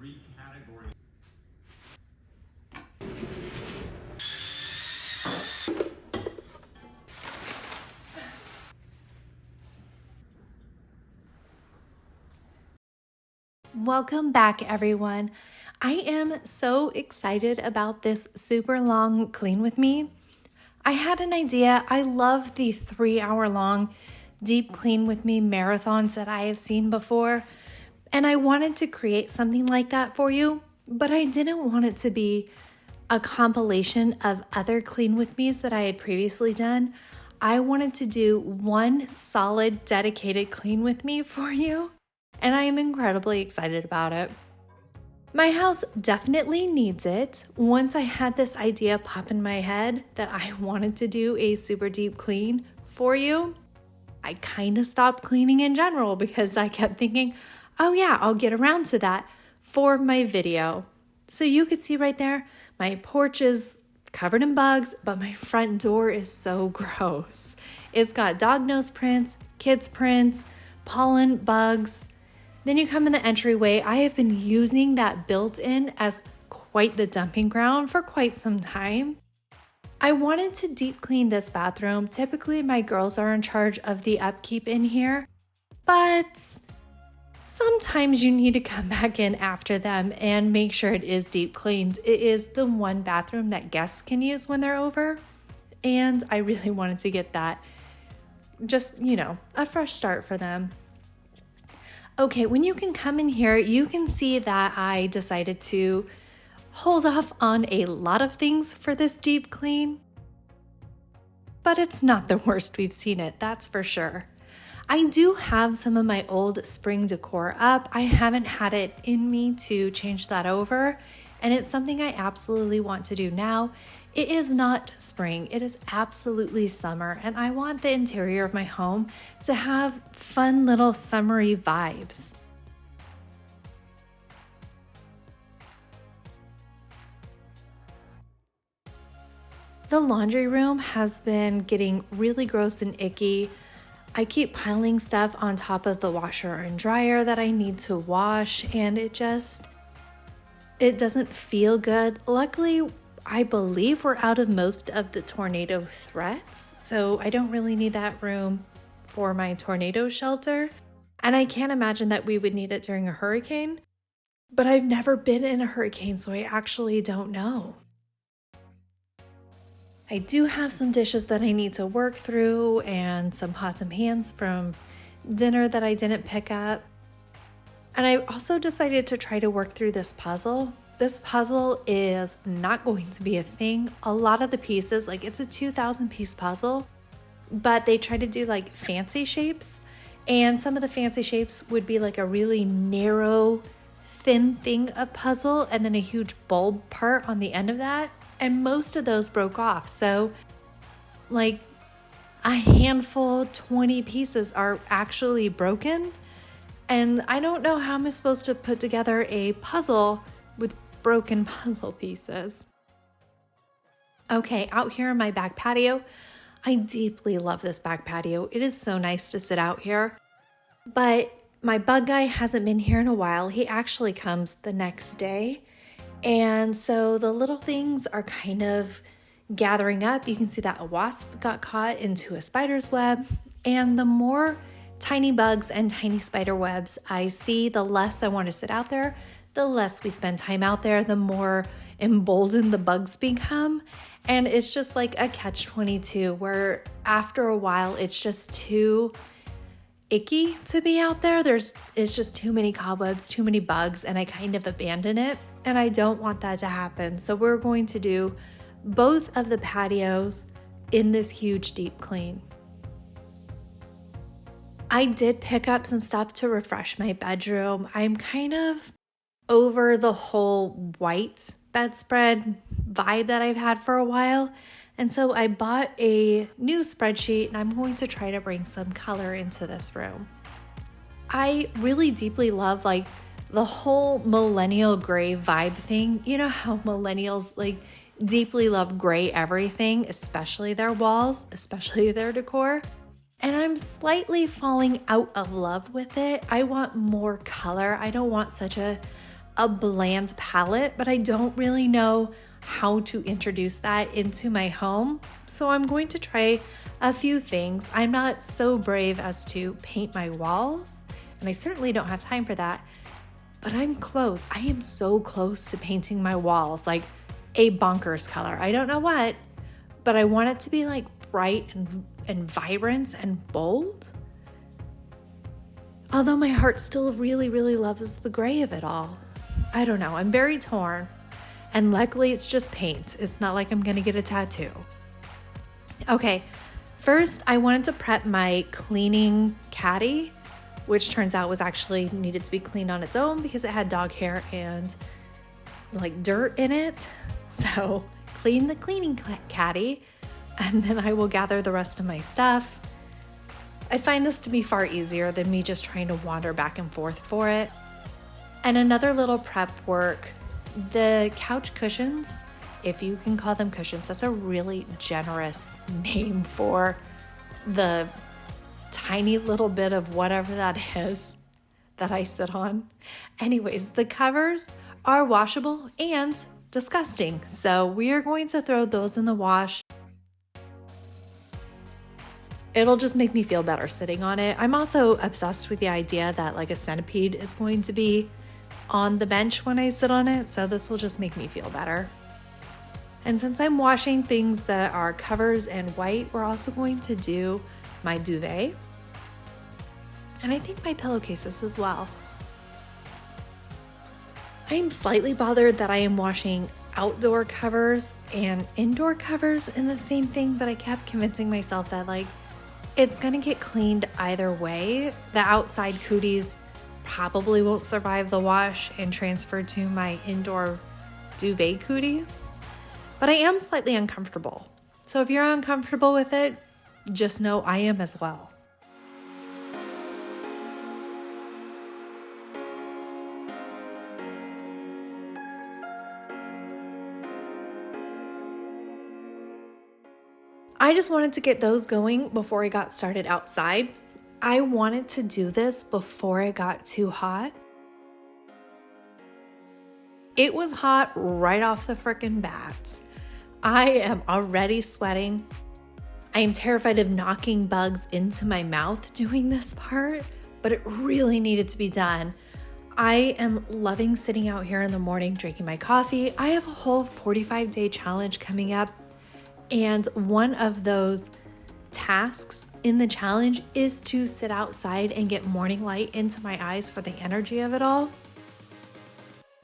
three categories. Welcome back, everyone. I am so excited about this super long clean with me. I had an idea. I love the 3-hour long deep clean with me marathons that I have seen before, and I wanted to create something like that for you, but I didn't want it to be a compilation of other clean with me's that I had previously done. I wanted to do one solid dedicated clean with me for you, and I am incredibly excited about it. My house definitely needs it. Once I had this idea pop in my head that I wanted to do a super deep clean for you, I kind of stopped cleaning in general because I kept thinking, oh yeah, I'll get around to that for my video. So you could see right there, my porch is covered in bugs, but my front door is so gross. It's got dog nose prints, kids prints, pollen, bugs. Then you come in the entryway. I have been using that built-in as quite the dumping ground for quite some time. I wanted to deep clean this bathroom. Typically, my girls are in charge of the upkeep in here, but sometimes you need to come back in after them and make sure it is deep cleaned. It is the one bathroom that guests can use when they're over, and I really wanted to get that just, a fresh start for them. Okay, when you can come in here, you can see that I decided to hold off on a lot of things for this deep clean, but it's not the worst we've seen it, that's for sure. I do have some of my old spring decor up. I haven't had it in me to change that over, and it's something I absolutely want to do now. It is not spring, it is absolutely summer, and I want the interior of my home to have fun little summery vibes. The laundry room has been getting really gross and icky. I keep piling stuff on top of the washer and dryer that I need to wash, and it doesn't feel good. Luckily, I believe we're out of most of the tornado threats, so I don't really need that room for my tornado shelter. And I can't imagine that we would need it during a hurricane, but I've never been in a hurricane, so I actually don't know. I do have some dishes that I need to work through and some pots and pans from dinner that I didn't pick up. And I also decided to try to work through this puzzle. This puzzle is not going to be a thing. A lot of the pieces, it's a 2,000 piece puzzle, but they try to do fancy shapes. And some of the fancy shapes would be a really narrow, thin thing of puzzle and then a huge bulb part on the end of that. And most of those broke off. So a handful, 20 pieces are actually broken. And I don't know how I'm supposed to put together a puzzle with broken puzzle pieces. Okay, out here in my back patio, I deeply love this back patio. It is so nice to sit out here. But my bug guy hasn't been here in a while. He actually comes the next day. And so the little things are kind of gathering up. You can see that a wasp got caught into a spider's web. And the more tiny bugs and tiny spider webs I see, the less I want to sit out there. The less we spend time out there, the more emboldened the bugs become. And it's just like a catch-22 where after a while, it's just too icky to be out there. It's just too many cobwebs, too many bugs, and I kind of abandon it. And I don't want that to happen. So we're going to do both of the patios in this huge deep clean. I did pick up some stuff to refresh my bedroom. I'm kind of over the whole white bedspread vibe that I've had for a while. And so I bought a new spreadsheet and I'm going to try to bring some color into this room. I really deeply love the whole millennial gray vibe thing. You know how millennials deeply love gray everything, especially their walls, especially their decor. And I'm slightly falling out of love with it. I want more color. I don't want such a a bland palette, but I don't really know how to introduce that into my home. So I'm going to try a few things. I'm not so brave as to paint my walls, and I certainly don't have time for that, but I'm close. I am so close to painting my walls, like a bonkers color. I don't know what, but I want it to be like bright and vibrant and bold. Although my heart still really, really loves the gray of it all. I don't know, I'm very torn. And luckily it's just paint. It's not like I'm gonna get a tattoo. Okay, first I wanted to prep my cleaning caddy, which turns out was actually needed to be cleaned on its own because it had dog hair and like dirt in it. So clean the cleaning caddy, and then I will gather the rest of my stuff. I find this to be far easier than me just trying to wander back and forth for it. And another little prep work, the couch cushions, if you can call them cushions, that's a really generous name for the tiny little bit of whatever that is that I sit on. Anyways, the covers are washable and disgusting, so we are going to throw those in the wash. It'll just make me feel better sitting on it. I'm also obsessed with the idea that like a centipede is going to be on the bench when I sit on it, so this will just make me feel better. And since I'm washing things that are covers and white, we're also going to do my duvet, and I think my pillowcases as well. I am slightly bothered that I am washing outdoor covers and indoor covers in the same thing, but I kept convincing myself that like it's gonna get cleaned either way. The outside cooties probably won't survive the wash and transfer to my indoor duvet cooties, but I am slightly uncomfortable. So if you're uncomfortable with it, just know I am as well. I just wanted to get those going before I got started outside. I wanted to do this before it got too hot. It was hot right off the frickin' bat. I am already sweating. I am terrified of knocking bugs into my mouth doing this part, but it really needed to be done. I am loving sitting out here in the morning drinking my coffee. I have a whole 45-day challenge coming up, and one of those tasks in the challenge is to sit outside and get morning light into my eyes for the energy of it all.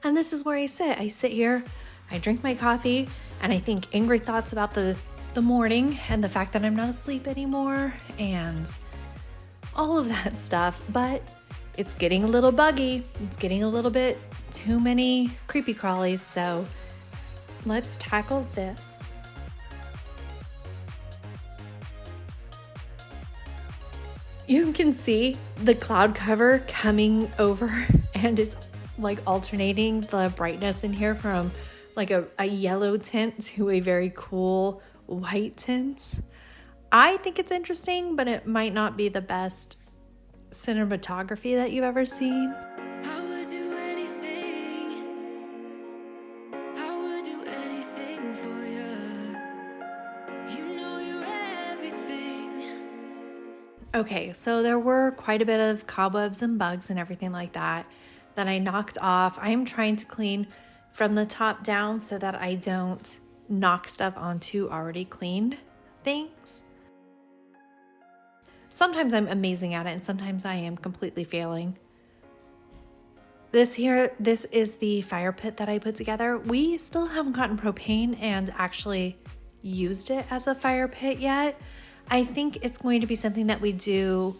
And this is where I sit. I sit here, I drink my coffee, and I think angry thoughts about the morning and the fact that I'm not asleep anymore and all of that stuff. But it's getting a little buggy. It's getting a little bit too many creepy crawlies. So let's tackle this. You can see the cloud cover coming over, and it's like alternating the brightness in here from like a yellow tint to a very cool white tint. I think it's interesting, but it might not be the best cinematography that you've ever seen. Okay, so there were quite a bit of cobwebs and bugs and everything like that I knocked off. I am trying to clean from the top down so that I don't knock stuff onto already cleaned things. Sometimes I'm amazing at it and sometimes I am completely failing. This is the fire pit that I put together. We still haven't gotten propane and actually used it as a fire pit yet. I think it's going to be something that we do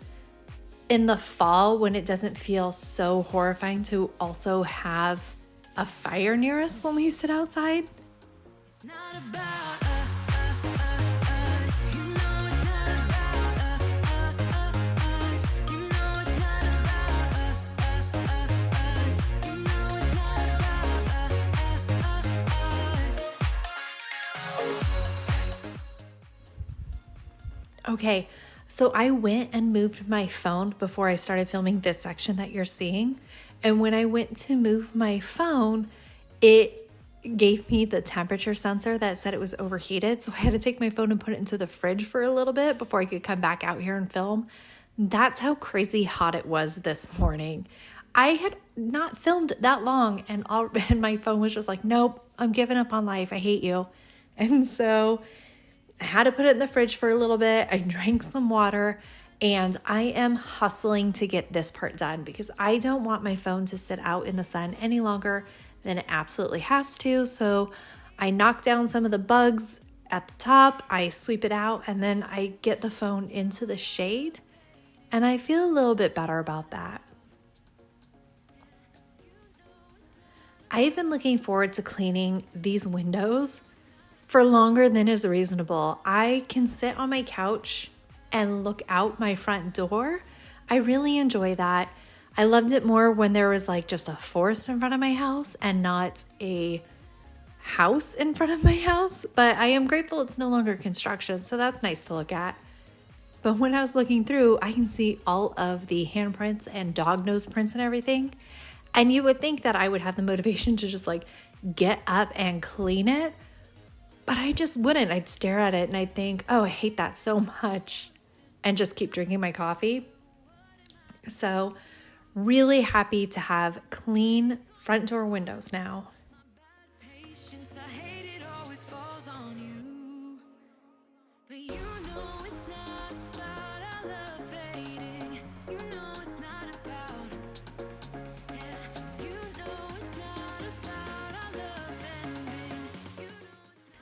in the fall when it doesn't feel so horrifying to also have a fire near us when we sit outside. It's not about us. You know it's not about us. You know it's not about us. You know it's not about us. Okay, so I went and moved my phone before I started filming this section that you're seeing, And when I went to move my phone, it gave me the temperature sensor that said it was overheated. So I had to take my phone and put it into the fridge for a little bit before I could come back out here and film. That's how crazy hot it was this morning. I had not filmed that long, and my phone was just like, nope, I'm giving up on life. I hate you. And so I had to put it in the fridge for a little bit. I drank some water, and I am hustling to get this part done because I don't want my phone to sit out in the sun any longer than it absolutely has to. So I knock down some of the bugs at the top, I sweep it out, and then I get the phone into the shade. And I feel a little bit better about that. I've been looking forward to cleaning these windows for longer than is reasonable. I can sit on my couch and look out my front door. I really enjoy that. I loved it more when there was like just a forest in front of my house and not a house in front of my house. But I am grateful it's no longer construction, so that's nice to look at. But when I was looking through, I can see all of the handprints and dog nose prints and everything. And you would think that I would have the motivation to just like get up and clean it, but I just wouldn't. I'd stare at it and I'd think, oh, I hate that so much, and just keep drinking my coffee. So really happy to have clean front door windows now.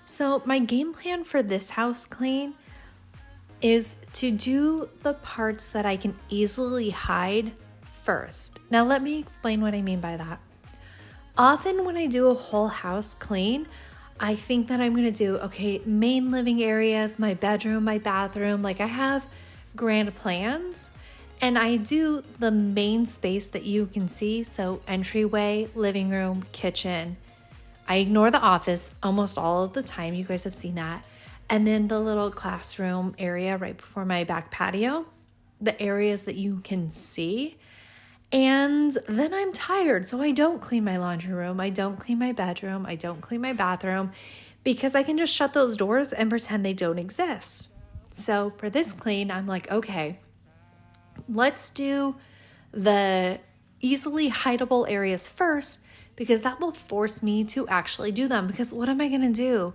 So my game plan for this house clean is to do the parts that I can easily hide first. Now let me explain what I mean by that. Often when I do a whole house clean, I think that I'm going to do, okay, main living areas, my bedroom, my bathroom, like I have grand plans, and I do the main space that you can see. So entryway, living room, kitchen. I ignore the office almost all of the time. You guys have seen that. And then the little classroom area right before my back patio, the areas that you can see. And then I'm tired, so I don't clean my laundry room. I don't clean my bedroom. I don't clean my bathroom because I can just shut those doors and pretend they don't exist. So for this clean, I'm like, okay, let's do the easily hideable areas first, because that will force me to actually do them. Because what am I going to do?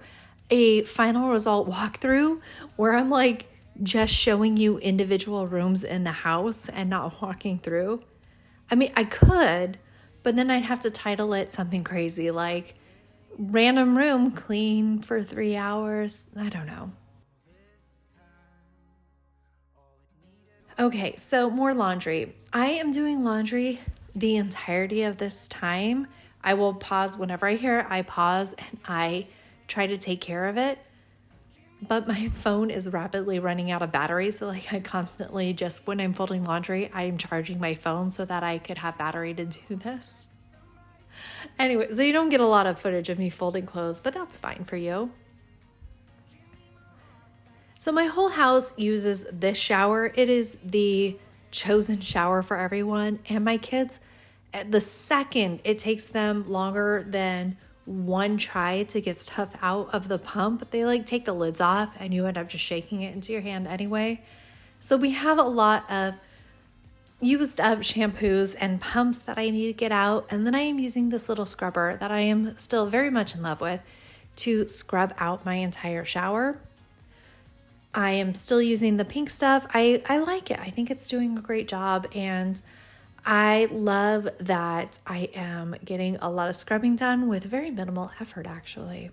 A final result walkthrough where I'm like just showing you individual rooms in the house and not walking through? I mean, I could, but then I'd have to title it something crazy like random room clean for 3 hours. I don't know. Okay, so more laundry. I am doing laundry the entirety of this time. I will pause whenever I hear it. I pause and I try to take care of it. But my phone is rapidly running out of battery. So like I constantly just, when I'm folding laundry, I'm charging my phone so that I could have battery to do this. Anyway, so you don't get a lot of footage of me folding clothes, but that's fine for you. So my whole house uses this shower. It is the chosen shower for everyone. And my kids, the second it takes them longer than one try to get stuff out of the pump, they like take the lids off and you end up just shaking it into your hand anyway. So we have a lot of used up shampoos and pumps that I need to get out. And then I am using this little scrubber that I am still very much in love with to scrub out my entire shower. I am still using the pink stuff. I like it. I think it's doing a great job, and I love that I am getting a lot of scrubbing done with very minimal effort, actually.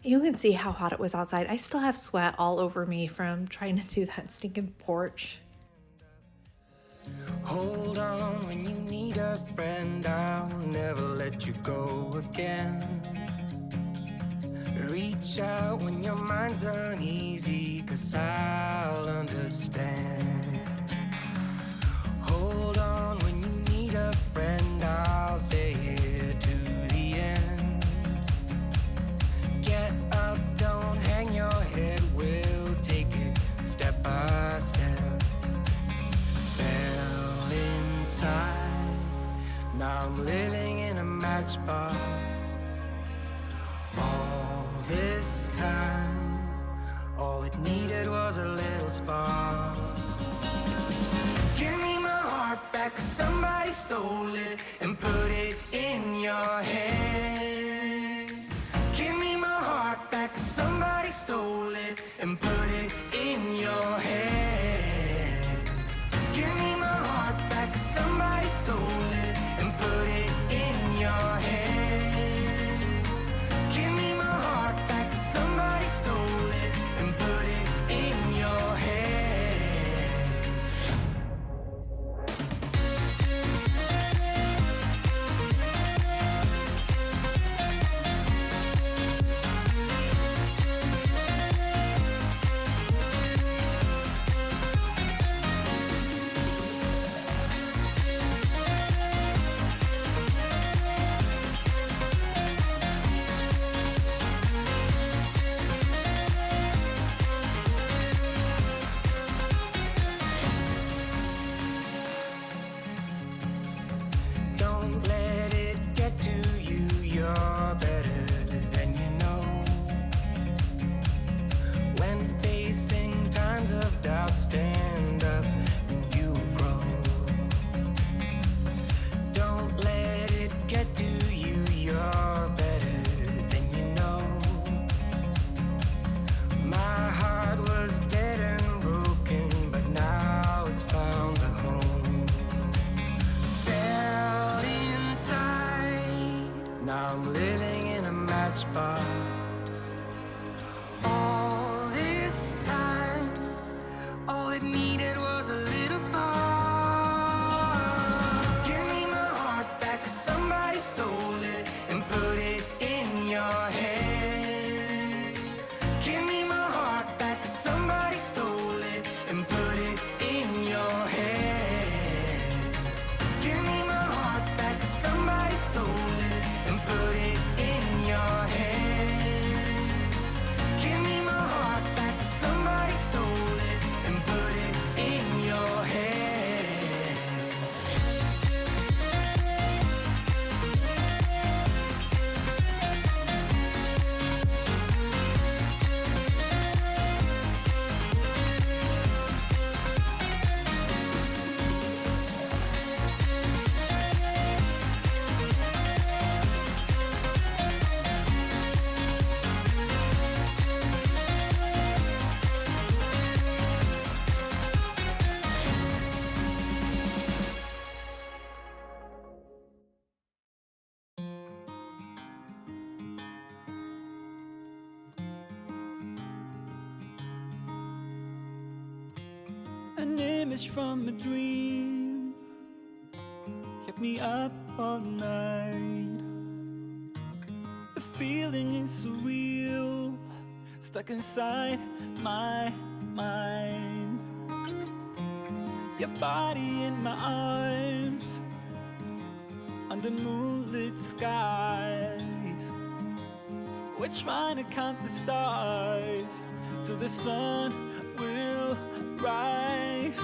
You can see how hot it was outside. I still have sweat all over me from trying to do that stinking porch. Hold on when you need a friend, I'll never let you go again. Reach out when your mind's uneasy, 'cause I'll understand. Hold on when you need a friend, I'll stay here to the end. Get up, don't hang your head, we'll take it step by step. Fell in Now I'm living in a matchbox. All this time, all it needed was a little spark. Give me my heart back, 'cause somebody stole it and put it in your hand. Give me my heart back, 'cause somebody stole it and put it in your hand. Give me my heart back, 'cause somebody stole it and put it in your hand. Give me my heart back, 'cause somebody stole it and put it in your hand. Don't let it get to you, you're better than you know. When facing times of doubt, stand up and you grow. Don't let it get to you, you're better than you know. My heart was dead and broken, but now it's found a home. Fell inside, now I'm living in a matchbox. All this time, all it needed was a little spark. Give me my heart back, 'cause somebody stole it and put it in your hand. Give me my heart back, 'cause somebody stole it and put it in your hand. Give me my heart back, 'cause somebody stole it and put it in your hand. Give me my heart back, 'cause somebody stole it and put it in your hand. An image from a dream kept me up all night. The feeling is surreal, stuck inside my mind. Your body in my arms, under moonlit skies. We're trying to count the stars till the sun will rise.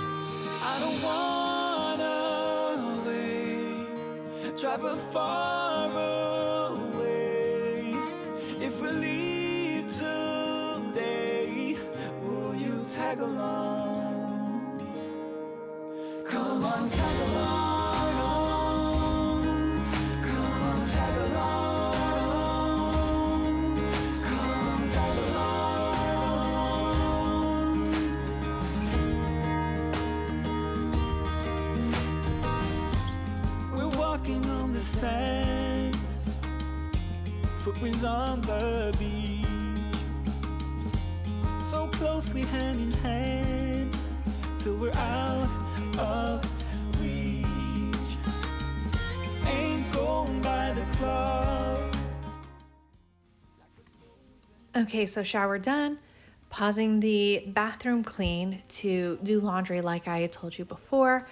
I don't wanna wait, travel far away. If we leave today, will you tag along? Come on, tag along. Come on, tag along. Come on, tag along. We're walking on the sand, footprints on the beach, so closely hand in hand, till we're out of reach. Ain't going by the clock. Okay, so shower done. Pausing the bathroom clean to do laundry like I had told you before.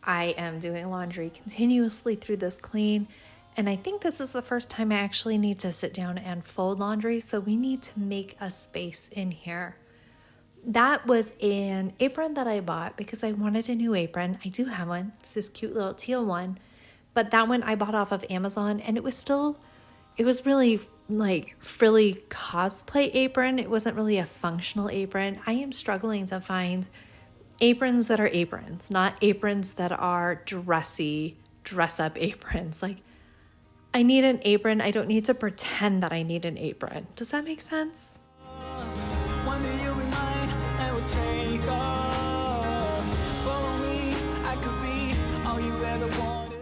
I am doing laundry continuously through this clean, and I think this is the first time I actually need to sit down and fold laundry, so we need to make a space in here. That was an apron that I bought because I wanted a new apron. I do have one. It's this cute little teal one, But that one I bought off of Amazon, and it was really like frilly cosplay apron. It wasn't really a functional apron. I am struggling to find aprons that are aprons, not aprons that are dressy, dress up aprons. Like, I need an apron. I don't need to pretend that I need an apron. Does that make sense? One day you'll be mine and we'll take off. Follow me, I could be all you ever wanted.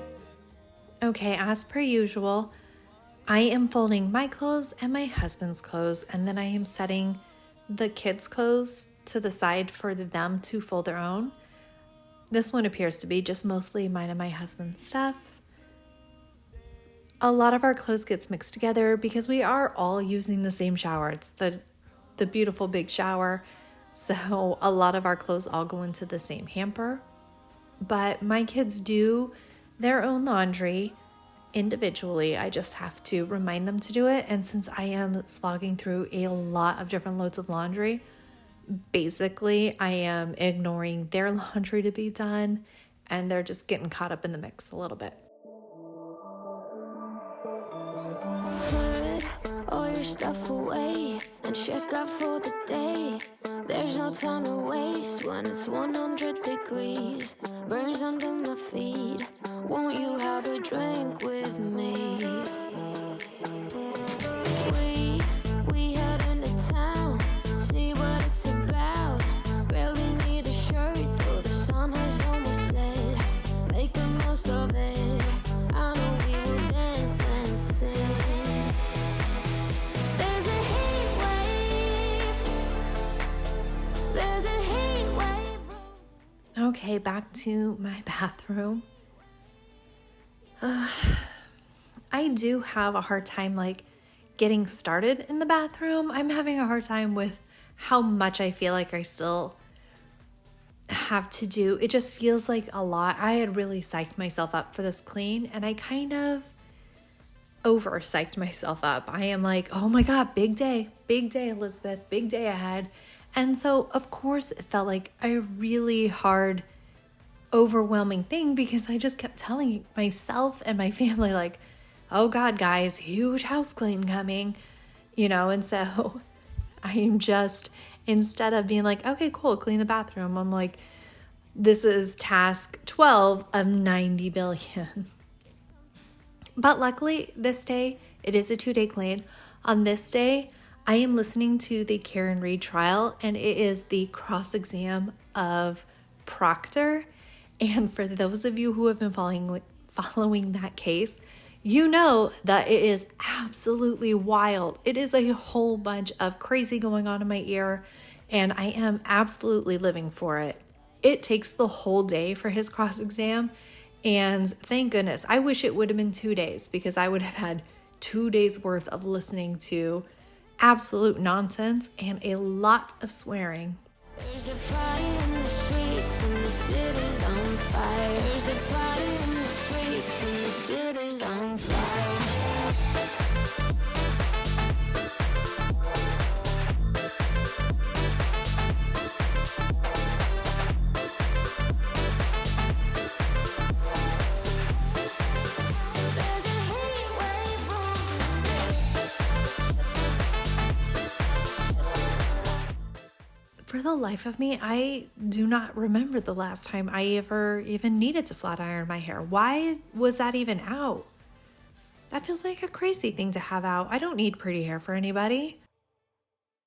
Okay, as per usual, I am folding my clothes and my husband's clothes, and then I am setting the kids' clothes to the side for them to fold their own. This one appears to be just mostly mine and my husband's stuff. A lot of our clothes gets mixed together because we are all using the same shower. It's the beautiful big shower. So a lot of our clothes all go into the same hamper. But my kids do their own laundry individually. I just have to remind them to do it. And since I am slogging through a lot of different loads of laundry, basically I am ignoring their laundry to be done, and they're just getting caught up in the mix a little bit. Put all your stuff away and check out for the day. There's no time to waste when it's 100 degrees. Burns under my feet. Won't you have a drink with me? We head into town, see what it's about. Barely need a shirt though the sun has almost set. Make the most of it. I know we will dance and sing. There's a heat wave. There's a heat wave. Okay, back to my bathroom. I do have a hard time like getting started in the bathroom. I'm having a hard time with how much I feel like I still have to do. It just feels like a lot. I had really psyched myself up for this clean, and I kind of over psyched myself up. I am like, oh my God, big day, Elizabeth, big day ahead. And so of course it felt like a really hard, overwhelming thing because I just kept telling myself and my family like, oh God, guys, huge house clean coming, and so I'm just, instead of being like, okay, cool, clean the bathroom, I'm like, this is task 12 of 90 billion. But luckily this day, it is a 2-day clean. On this day, I am listening to the Karen Reed trial, and it is the cross exam of Proctor. And for those of you who have been following that case, you know that it is absolutely wild. It is a whole bunch of crazy going on in my ear, and I am absolutely living for it. It takes the whole day for his cross exam, and thank goodness. I wish it would have been 2 days because I would have had 2 days worth of listening to absolute nonsense and a lot of swearing. There's a party in the streets and the city's on fire. There's a party in the streets and the city's on fire. There's a heat wave For the life of me, I do not remember the last time I ever even needed to flat iron my hair. Why was that even out? That feels like a crazy thing to have out. I don't need pretty hair for anybody.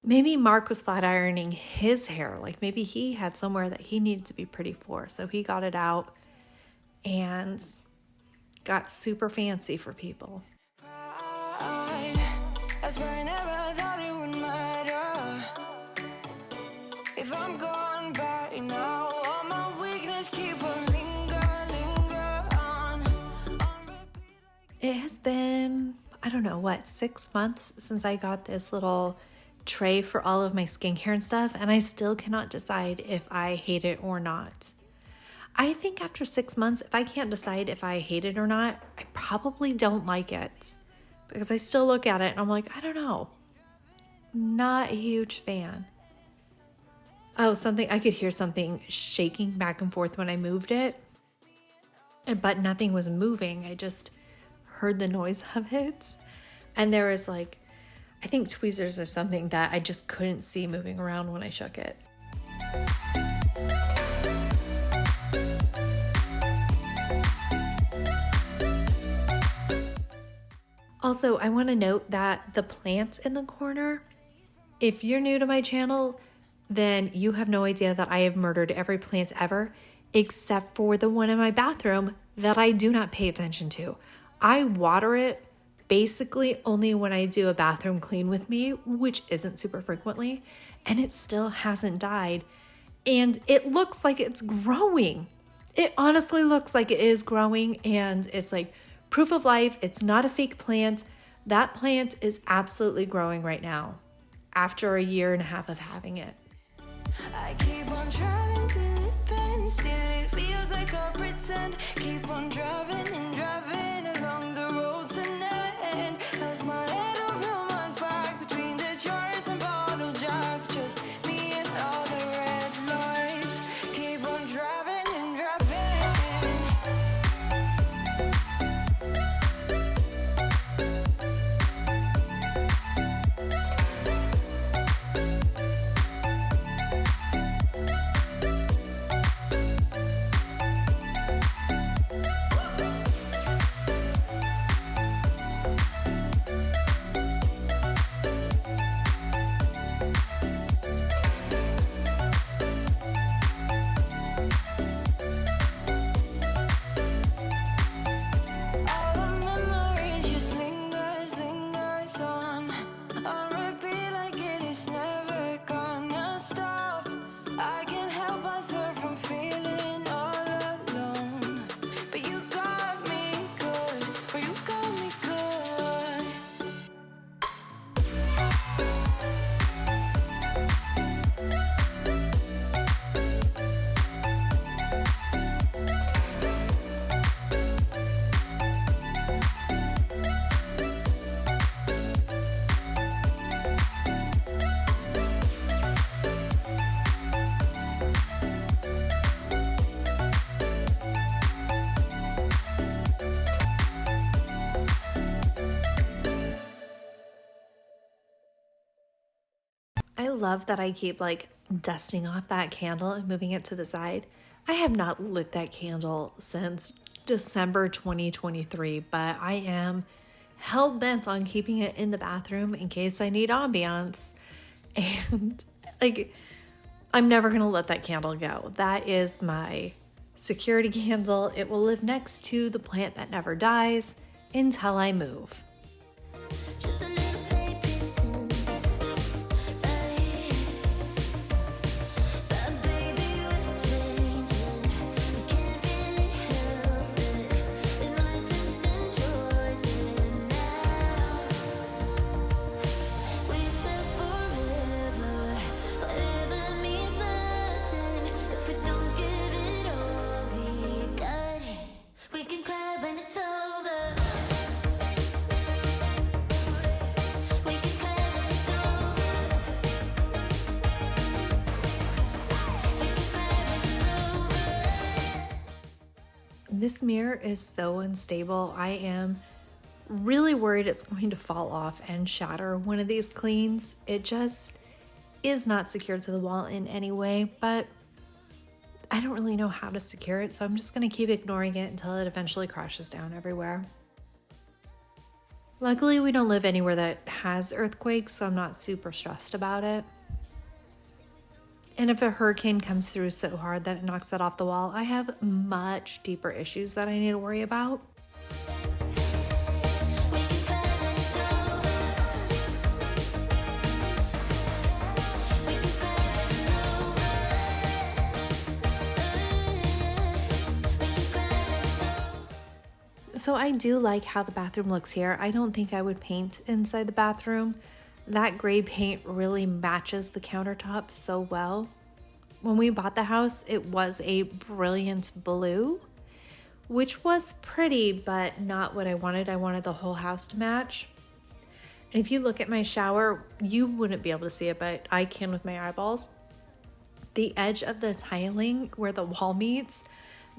Maybe Mark was flat ironing his hair. Like maybe he had somewhere that he needed to be pretty for. So he got it out and got super fancy for people. I swear I never thought it would matter. If I'm gone by now, all my weakness keep on linger on repeat. It has been, I don't know, 6 months since I got this little tray for all of my skincare and stuff, and I still cannot decide if I hate it or not. I think after 6 months, if I can't decide if I hate it or not, I probably don't like it because I still look at it and I'm like, I don't know. Not a huge fan. Oh, I could hear something shaking back and forth when I moved it. but nothing was moving. I just heard the noise of it. And there was like, I think tweezers or something that I just couldn't see moving around when I shook it. Also, I want to note that the plants in the corner, if you're new to my channel, then you have no idea that I have murdered every plant ever, except for the one in my bathroom that I do not pay attention to. I water it basically only when I do a bathroom clean with me, which isn't super frequently, and it still hasn't died. And it looks like it's growing. It honestly looks like it is growing, and it's like proof of life. It's not a fake plant. That plant is absolutely growing right now after a year and a half of having it. I keep on driving till it bends, still it feels like I pretend. Keep on driving and driving along the roads and never end. Lost my head over my back between the jars and bottle jack. Just me and all the red lights. Keep on driving and driving. I love that I keep like dusting off that candle and moving it to the side. I have not lit that candle since December 2023, but I am hell bent on keeping it in the bathroom in case I need ambiance. And like, I'm never gonna let that candle go. That is my security candle. It will live next to the plant that never dies until I move. Just a little baby too. But baby, we're changing. We can't really help it. We might just enjoy it now. We said forever. Forever means nothing if we don't give it all we got. We can cry when it's over. We can cry when it's over. We can cry when it's over. This mirror is so unstable. I am really worried it's going to fall off and shatter one of these cleans. It just is not secured to the wall in any way, but I don't really know how to secure it, so I'm just going to keep ignoring it until it eventually crashes down everywhere. Luckily, we don't live anywhere that has earthquakes, so I'm not super stressed about it. And if a hurricane comes through so hard that it knocks that off the wall, I have much deeper issues that I need to worry about. We can cry when it's over. We can cry when it's over. We can cry when it's over. So I do like how the bathroom looks here. I don't think I would paint inside the bathroom. That gray paint really matches the countertop so well. When we bought the house, it was a brilliant blue, which was pretty, but not what I wanted. I wanted the whole house to match. And if you look at my shower, you wouldn't be able to see it, but I can with my eyeballs. The edge of the tiling where the wall meets,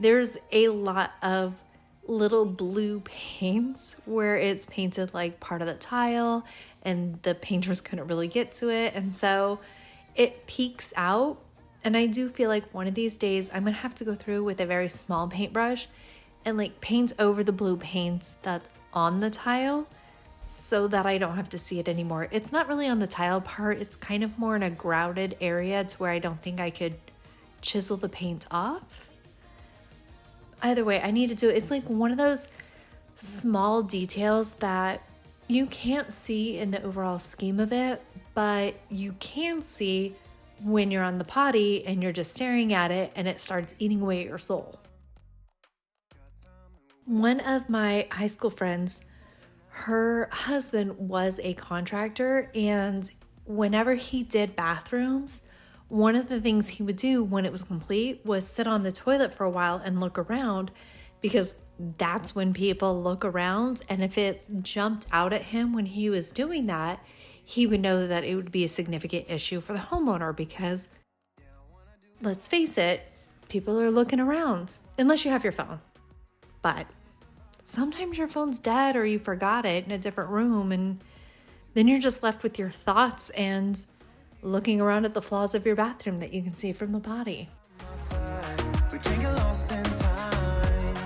there's a lot of little blue paints where it's painted like part of the tile and the painters couldn't really get to it. And so it peeks out. And I do feel like one of these days I'm going to have to go through with a very small paintbrush and like paint over the blue paints that's on the tile so that I don't have to see it anymore. It's not really on the tile part. It's kind of more in a grouted area to where I don't think I could chisel the paint off. Either way, I need to do it. It's like one of those small details that you can't see in the overall scheme of it, but you can see when you're on the potty and you're just staring at it and it starts eating away at your soul. One of my high school friends, her husband was a contractor, and whenever he did bathrooms, one of the things he would do when it was complete was sit on the toilet for a while and look around, because that's when people look around. And if it jumped out at him when he was doing that, he would know that it would be a significant issue for the homeowner, because let's face it, people are looking around unless you have your phone. But sometimes your phone's dead or you forgot it in a different room, and then you're just left with your thoughts and looking around at the flaws of your bathroom that you can see from the potty. We can't get lost in time.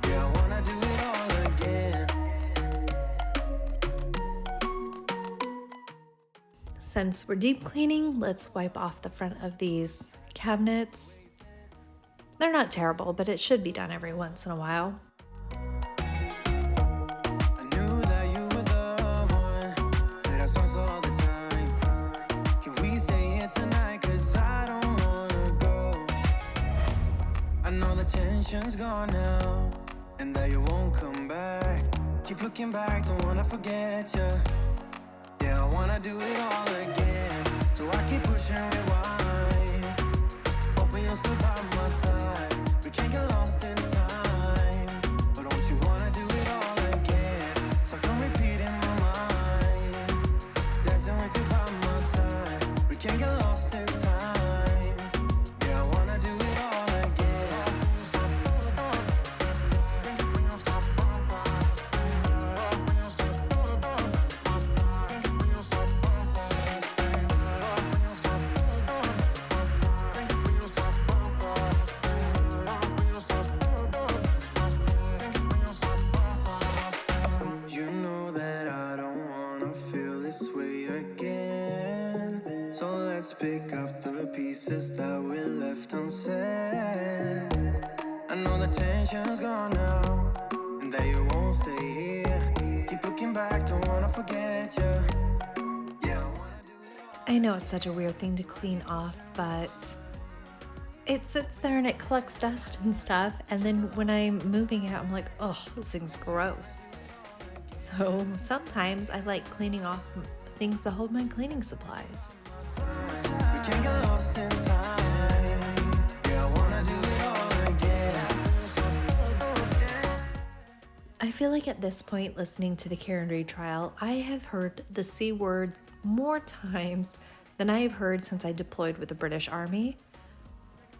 Yeah, I wanna do it all again. Since we're deep cleaning, let's wipe off the front of these cabinets. They're not terrible, but it should be done every once in a while. I knew that you were the one that I songs all the time. Can we stay here tonight? 'Cause I don't wanna go. I know the tension's gone now, and that you won't come back. Keep looking back, don't wanna forget you. Yeah, I wanna do it all again. So I keep pushing rewind. Hoping you'll still by my side. We can't get lost in time. But don't you wanna do it all again? Stuck on repeat in my mind. Dancing with you by my side. We can't get lost in time. Yeah, I wanna do it all again. You know that I don't wanna feel this way again. So let's pick up the pieces that we left unsaid. I know the tension's gone now, and that you won't stay here. Keep looking back, don't wanna forget you. Yeah, I wanna do it all. I know it's such a weird thing to clean off, but it sits there and it collects dust and stuff. And then when I'm moving it, I'm like, oh, this thing's gross. So sometimes I like cleaning off things that hold my cleaning supplies. We can't get lost in time. Yeah, I wanna do it all again. I feel like at this point, listening to the Karen Reid trial, I have heard the C word more times than I have heard since I deployed with the British Army.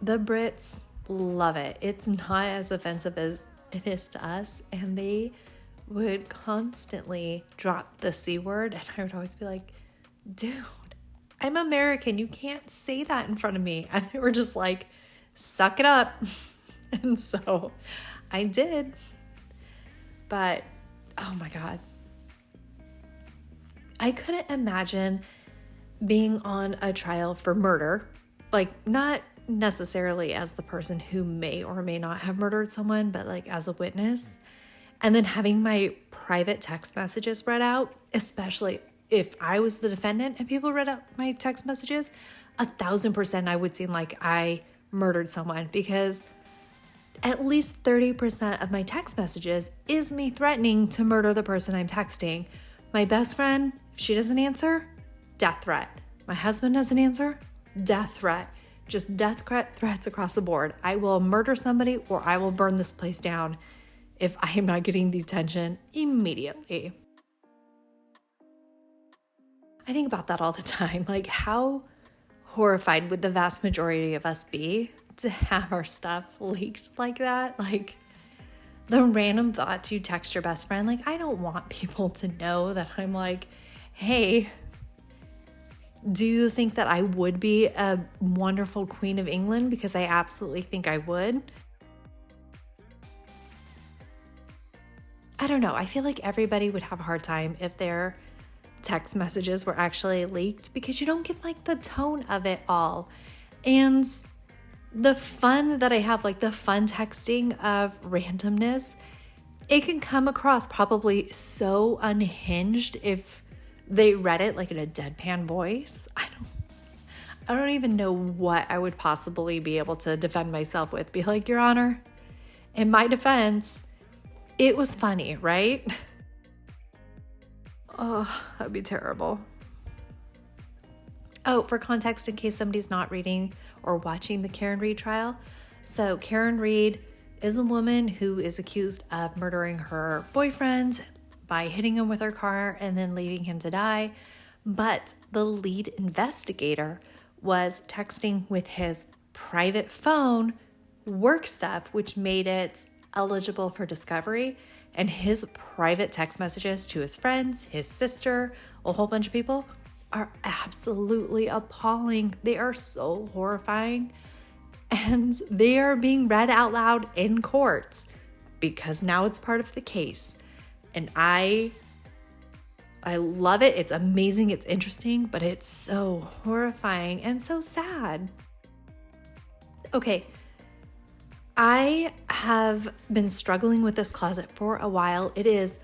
The Brits love it. It's not as offensive as it is to us, and they would constantly drop the C word, and I would always be like, dude, I'm American. You can't say that in front of me. And they were just like, suck it up. And so I did. But, oh my God. I couldn't imagine being on a trial for murder, like not necessarily as the person who may or may not have murdered someone, but like as a witness, and then having my private text messages read out, especially if I was the defendant and people read out my text messages, 1,000% I would seem like I murdered someone, because at least 30% of my text messages is me threatening to murder the person I'm texting. My best friend, if she doesn't answer, death threat. My husband doesn't answer, death threat. Just death threats across the board. I will murder somebody or I will burn this place down if I am not getting the attention immediately. I think about that all the time. Like, how horrified would the vast majority of us be to have our stuff leaked like that. Like the random thought to text your best friend. Like, I don't want people to know that I'm like, hey, do you think that I would be a wonderful Queen of England? Because I absolutely think I would. I don't know. I feel like everybody would have a hard time if their text messages were actually leaked because you don't get like the tone of it all. And the fun that I have, like the fun texting of randomness, it can come across probably so unhinged if they read it like in a deadpan voice. I don't even know what I would possibly be able to defend myself with. Be like, Your Honor, in my defense, it was funny, right? Oh, that'd be terrible. Oh, for context, in case somebody's not reading or watching the Karen Read trial. So Karen Read is a woman who is accused of murdering her boyfriend by hitting him with her car and then leaving him to die. But the lead investigator was texting with his private phone work stuff, which made it eligible for discovery. And his private text messages to his friends, his sister, a whole bunch of people are absolutely appalling. They are so horrifying. And they are being read out loud in courts because now it's part of the case. And I love it. It's amazing. It's interesting, but it's so horrifying and so sad. Okay. I have been struggling with this closet for a while. It is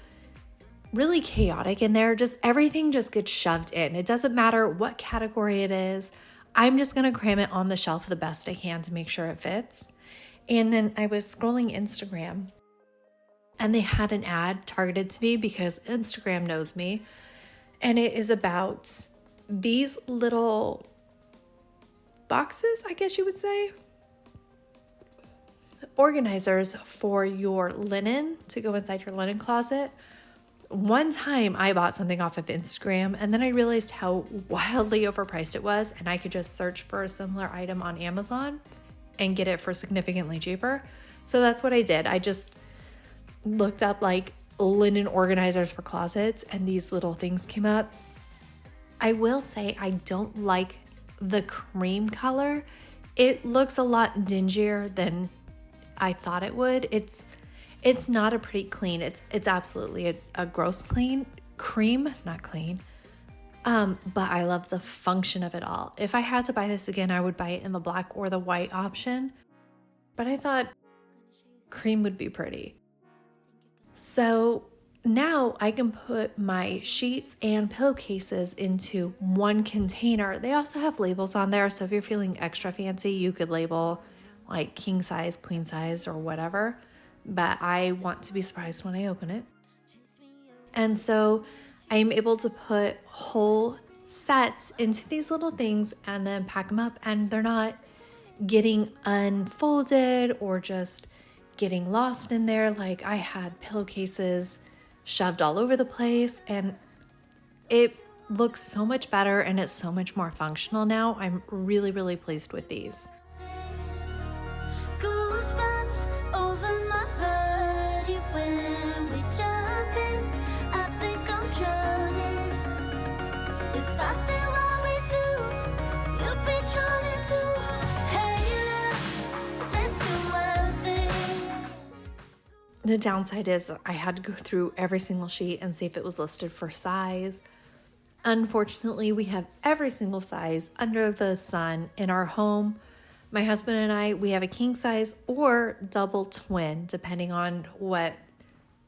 really chaotic in there. Just everything just gets shoved in. It doesn't matter what category it is. I'm just going to cram it on the shelf the best I can to make sure it fits. And then I was scrolling Instagram and they had an ad targeted to me because Instagram knows me. And it is about these little boxes, I guess you would say. Organizers for your linen to go inside your linen closet. One time I bought something off of Instagram and then I realized how wildly overpriced it was, and I could just search for a similar item on Amazon and get it for significantly cheaper. So that's what I did. I just looked up like linen organizers for closets and these little things came up. I will say I don't like the cream color. It looks a lot dingier than I thought it would. It's not a pretty clean. It's absolutely a gross clean cream, not clean. But I love the function of it all. If I had to buy this again, I would buy it in the black or the white option. But I thought cream would be pretty. So now I can put my sheets and pillowcases into one container. They also have labels on there. So if you're feeling extra fancy, you could label like king size, queen size, or whatever. But I want to be surprised when I open it. And so I'm able to put whole sets into these little things and then pack them up, and they're not getting unfolded or just getting lost in there. Like I had pillowcases shoved all over the place, and it looks so much better and it's so much more functional now. I'm really, really pleased with these. Goosebumps over my body when we jump in. I think I'm drowning. If I stay right with you, you'll be drowning too. Hey, let's do wild things. The downside is I had to go through every single sheet and see if it was listed for size. Unfortunately, we have every single size under the sun in our home. My husband and I, we have a king size or double twin, depending on what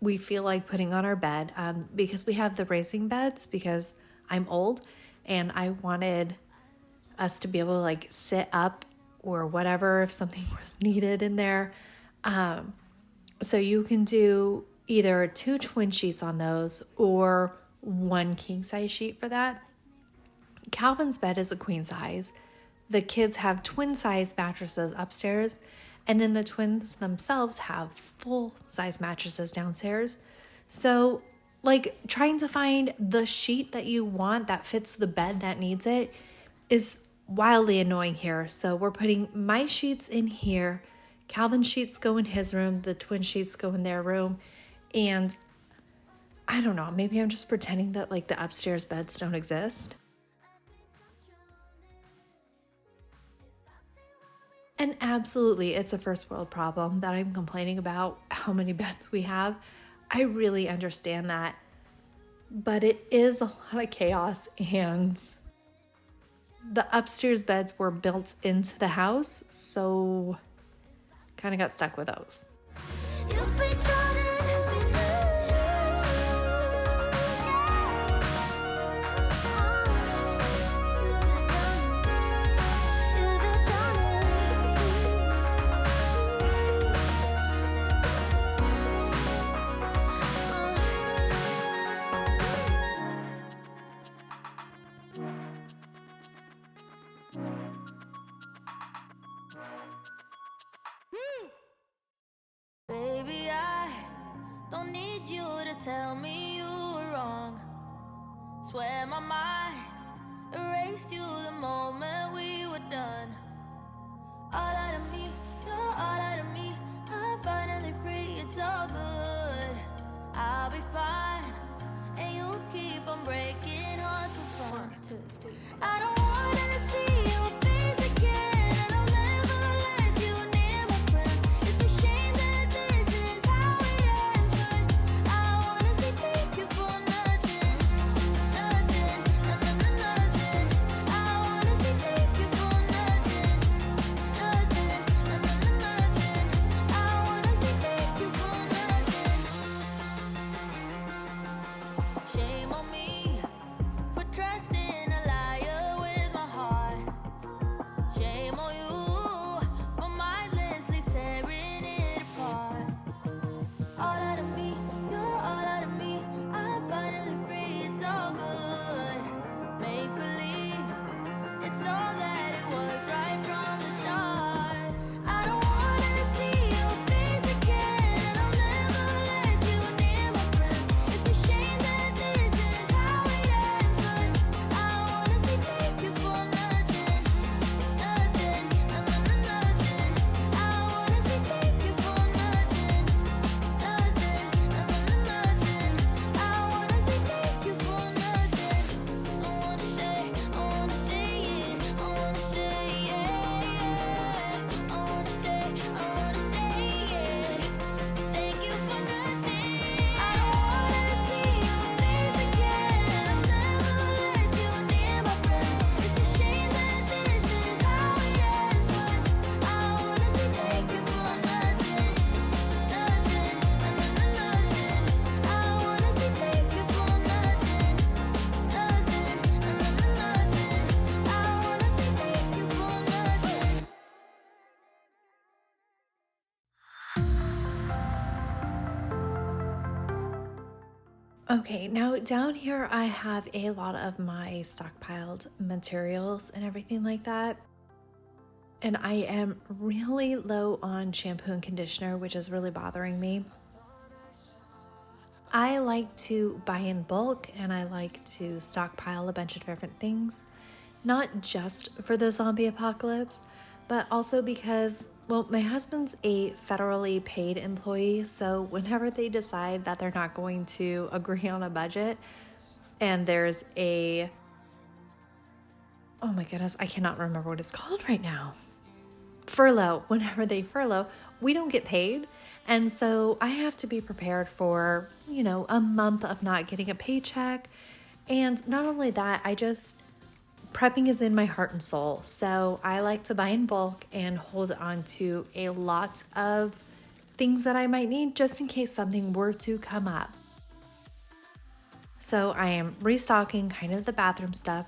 we feel like putting on our bed, because we have the raising beds because I'm old and I wanted us to be able to like sit up or whatever if something was needed in there. So you can do either 2 twin sheets on those or 1 king size sheet for that. Calvin's bed is a queen size. The kids have twin size mattresses upstairs, and then the twins themselves have full size mattresses downstairs. So like trying to find the sheet that you want that fits the bed that needs it is wildly annoying here. So we're putting my sheets in here, Calvin's sheets go in his room, the twin sheets go in their room, and I don't know, maybe I'm just pretending that like the upstairs beds don't exist. And absolutely, it's a first world problem that I'm complaining about how many beds we have. I really understand that. But it is a lot of chaos, and the upstairs beds were built into the house, so kind of got stuck with those. You've been drowning. Baby, I don't need you to tell me you were wrong. Swear my mind erased you the moment we were done. All out of me, you're all out of me. I'm finally free, it's all good. I'll be fine, and you'll keep on breaking hearts for fun. 1, 2, 3. I don't wanna see your face again, and I'll never let you near my friends. It's a shame that this is how it ends, but I wanna say thank you for nothing, nothing, nothing, nothing. I wanna say thank you for nothing, nothing, nothing, nothing. I wanna say thank you for nothing. Shame on me for trusting a liar with my heart. Shame on you for mindlessly tearing it apart. All out of me, you're all out of me. I'm finally free, it's all good. Make believe, it's all that it was right from the start. I don't wanna see your face again, and I'll never let you near my friends. It's a shame that this is how it ends, but I wanna say thank you for nothing, nothing, nothing, nothing. I wanna say thank you for nothing, nothing, nothing, nothing. I wanna say thank you for nothing. I wanna say it, I wanna say it, yeah, yeah. I wanna say it. Thank you for nothing. I don't wanna see your face again, and I'll never let you near my friends. It's a shame that this is how it ends, but I wanna say thank you for nothing, nothing, nothing, nothing. I wanna say thank you for nothing, nothing, nothing, nothing. I wanna say thank you for nothing. Okay, now down here I have a lot of my stockpiled materials and everything like that. And I am really low on shampoo and conditioner, which is really bothering me. I like to buy in bulk, and I like to stockpile a bunch of different things, not just for the zombie apocalypse, but also because, well, my husband's a federally paid employee, so whenever they decide that they're not going to agree on a budget and there's a, oh my goodness, I cannot remember what it's called right now. Furlough, whenever they furlough, we don't get paid. And so I have to be prepared for, a month of not getting a paycheck. And not only that, prepping is in my heart and soul. So I like to buy in bulk and hold on to a lot of things that I might need just in case something were to come up. So I am restocking kind of the bathroom stuff.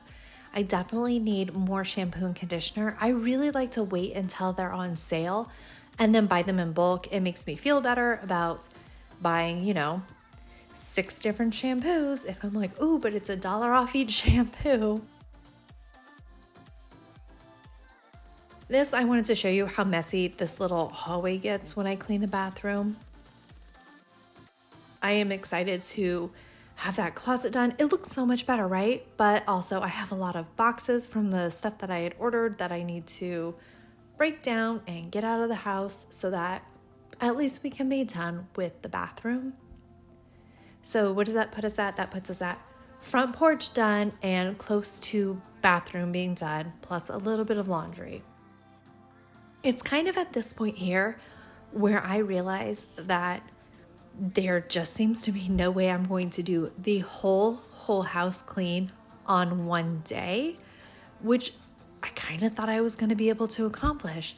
I definitely need more shampoo and conditioner. I really like to wait until they're on sale and then buy them in bulk. It makes me feel better about buying, 6 different shampoos if I'm like, ooh, but it's $1 off each shampoo. This, I wanted to show you how messy this little hallway gets when I clean the bathroom. I am excited to have that closet done. It looks so much better, right? But also I have a lot of boxes from the stuff that I had ordered that I need to break down and get out of the house so that at least we can be done with the bathroom. So what does that put us at? That puts us at front porch done and close to bathroom being done, plus a little bit of laundry. It's kind of at this point here where I realize that there just seems to be no way I'm going to do the whole house clean on one day, which I kind of thought I was going to be able to accomplish.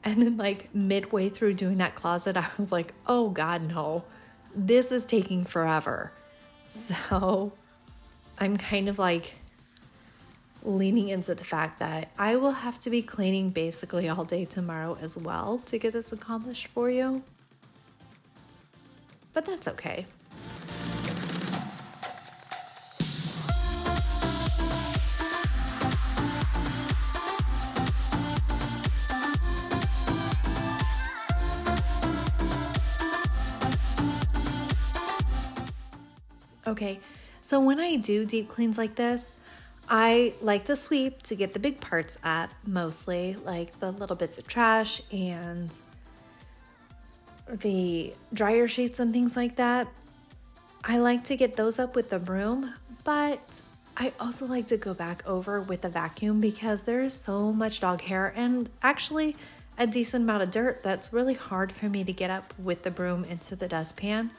And then like midway through doing that closet, I was like, oh God, no, this is taking forever. So I'm kind of like leaning into the fact that I will have to be cleaning basically all day tomorrow as well to get this accomplished for you. But that's okay. Okay, so when I do deep cleans like this, I like to sweep to get the big parts up mostly, like the little bits of trash and the dryer sheets and things like that. I like to get those up with the broom, but I also like to go back over with the vacuum because there is so much dog hair and actually a decent amount of dirt that's really hard for me to get up with the broom into the dustpan.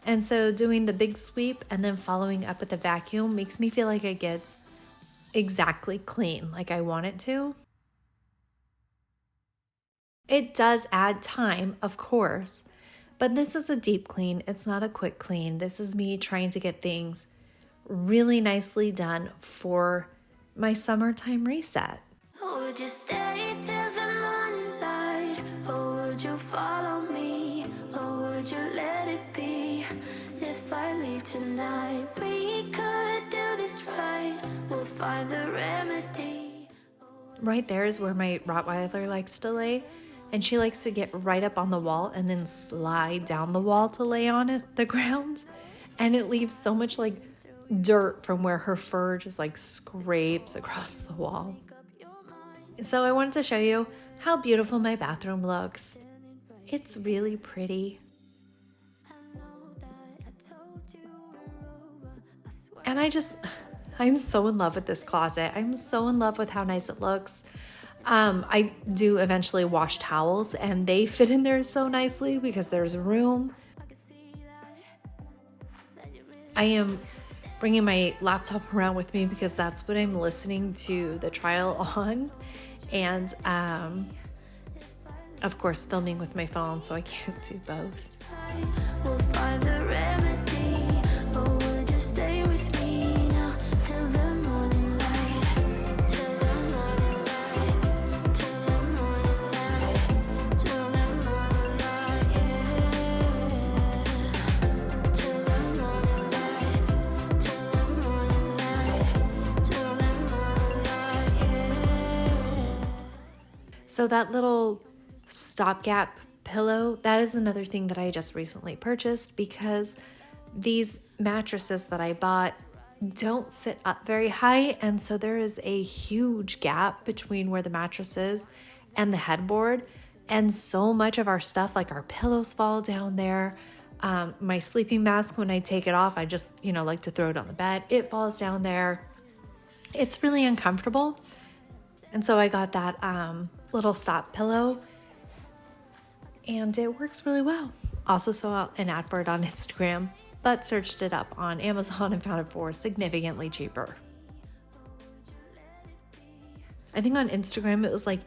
And so doing the big sweep and then following up with the vacuum makes me feel like it gets exactly clean like I want it to. It does add time, of course, but this is a deep clean. It's not a quick clean. This is me trying to get things really nicely done for my summertime reset. Would you stay till the morning light? Or would you follow me? Or would you let it be? If I leave tonight, we could do this right. We'll find the remedy. Right there is where my Rottweiler likes to lay. And she likes to get right up on the wall and then slide down the wall to lay on it, the ground. And it leaves so much like dirt from where her fur just like scrapes across the wall. So I wanted to show you how beautiful my bathroom looks. It's really pretty. And I'm so in love with this closet. I'm so in love with how nice it looks. I do eventually wash towels and they fit in there so nicely because there's room. I am bringing my laptop around with me because that's what I'm listening to the trial on. And of course filming with my phone, so I can't do both. We'll find the remedy. Or would you stay with me now till the morning light? Till the morning light. Till the morning light. Till the morning light. Yeah. Till the morning light. Till the morning light. Till the morning light. Yeah. So that little stopgap pillow, that is another thing that I just recently purchased because these mattresses that I bought don't sit up very high, and so there is a huge gap between where the mattress is and the headboard, and so much of our stuff, like our pillows, fall down there. My sleeping mask, when I take it off, I just like to throw it on the bed. It falls down there. It's really uncomfortable, and so I got that little stop pillow. And it works really well. Also saw an ad for it on Instagram, but searched it up on Amazon and found it for significantly cheaper. I think on Instagram it was like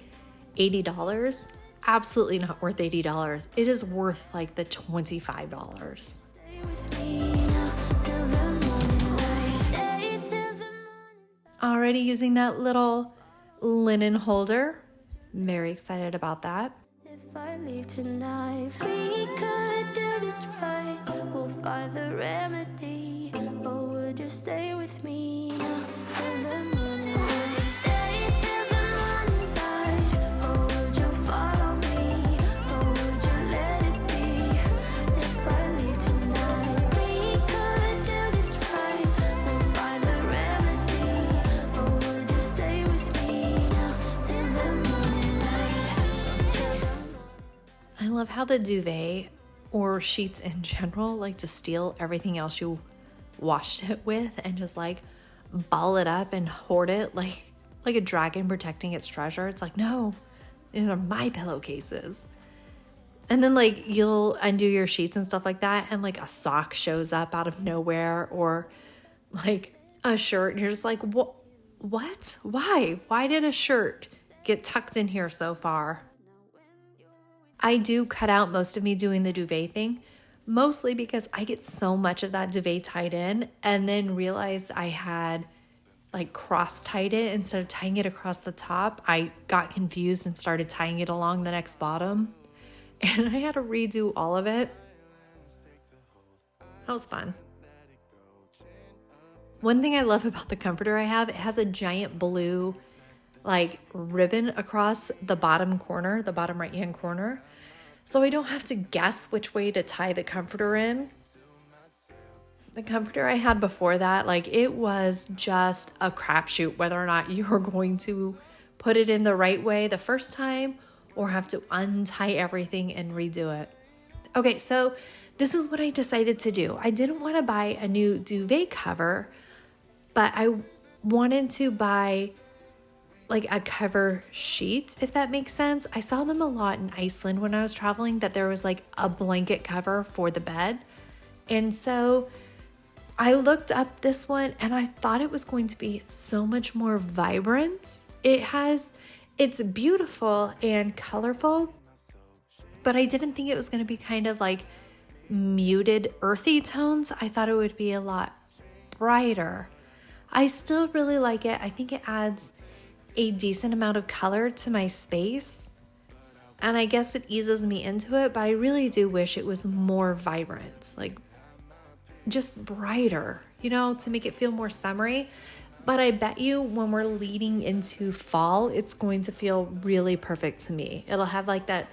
$80. Absolutely not worth $80. It is worth like the $25. Stay with me now till the morning light. Stay till the morning. Already using that little linen holder. Very excited about that. If I leave tonight, we could do this right. We'll find the remedy. Or would you stay with me now till the morning light? Would you stay till the morning light? Or would you follow me? Or would you let it be? If I leave tonight, we could do this right. how the duvet or sheets in general like to steal everything else you washed it with and just like ball it up and hoard it like a dragon protecting its treasure. It's like, no, these are my pillowcases. And then like you'll undo your sheets and stuff like that, and like a sock shows up out of nowhere, or like a shirt, and you're just like, what? Why did a shirt get tucked in here so far? I do cut out most of me doing the duvet thing, mostly because I get so much of that duvet tied in and then realized I had like cross tied it instead of tying it across the top. I got confused and started tying it along the next bottom, and I had to redo all of it. That was fun. One thing I love about the comforter I have, it has a giant blue like ribbon across the bottom corner, the bottom right hand corner. So I don't have to guess which way to tie the comforter in. The comforter I had before that, like it was just a crapshoot whether or not you were going to put it in the right way the first time or have to untie everything and redo it. Okay, so this is what I decided to do. I didn't want to buy a new duvet cover, but I wanted to buy like a cover sheet, if that makes sense. I saw them a lot in Iceland when I was traveling, that there was like a blanket cover for the bed. And so I looked up this one and I thought it was going to be so much more vibrant. It's beautiful and colorful, but I didn't think it was going to be kind of like muted earthy tones. I thought it would be a lot brighter. I still really like it. I think it adds a decent amount of color to my space, and I guess it eases me into it, but I really do wish it was more vibrant, like just brighter, to make it feel more summery. But I bet you when we're leading into fall, it's going to feel really perfect to me. It'll have like that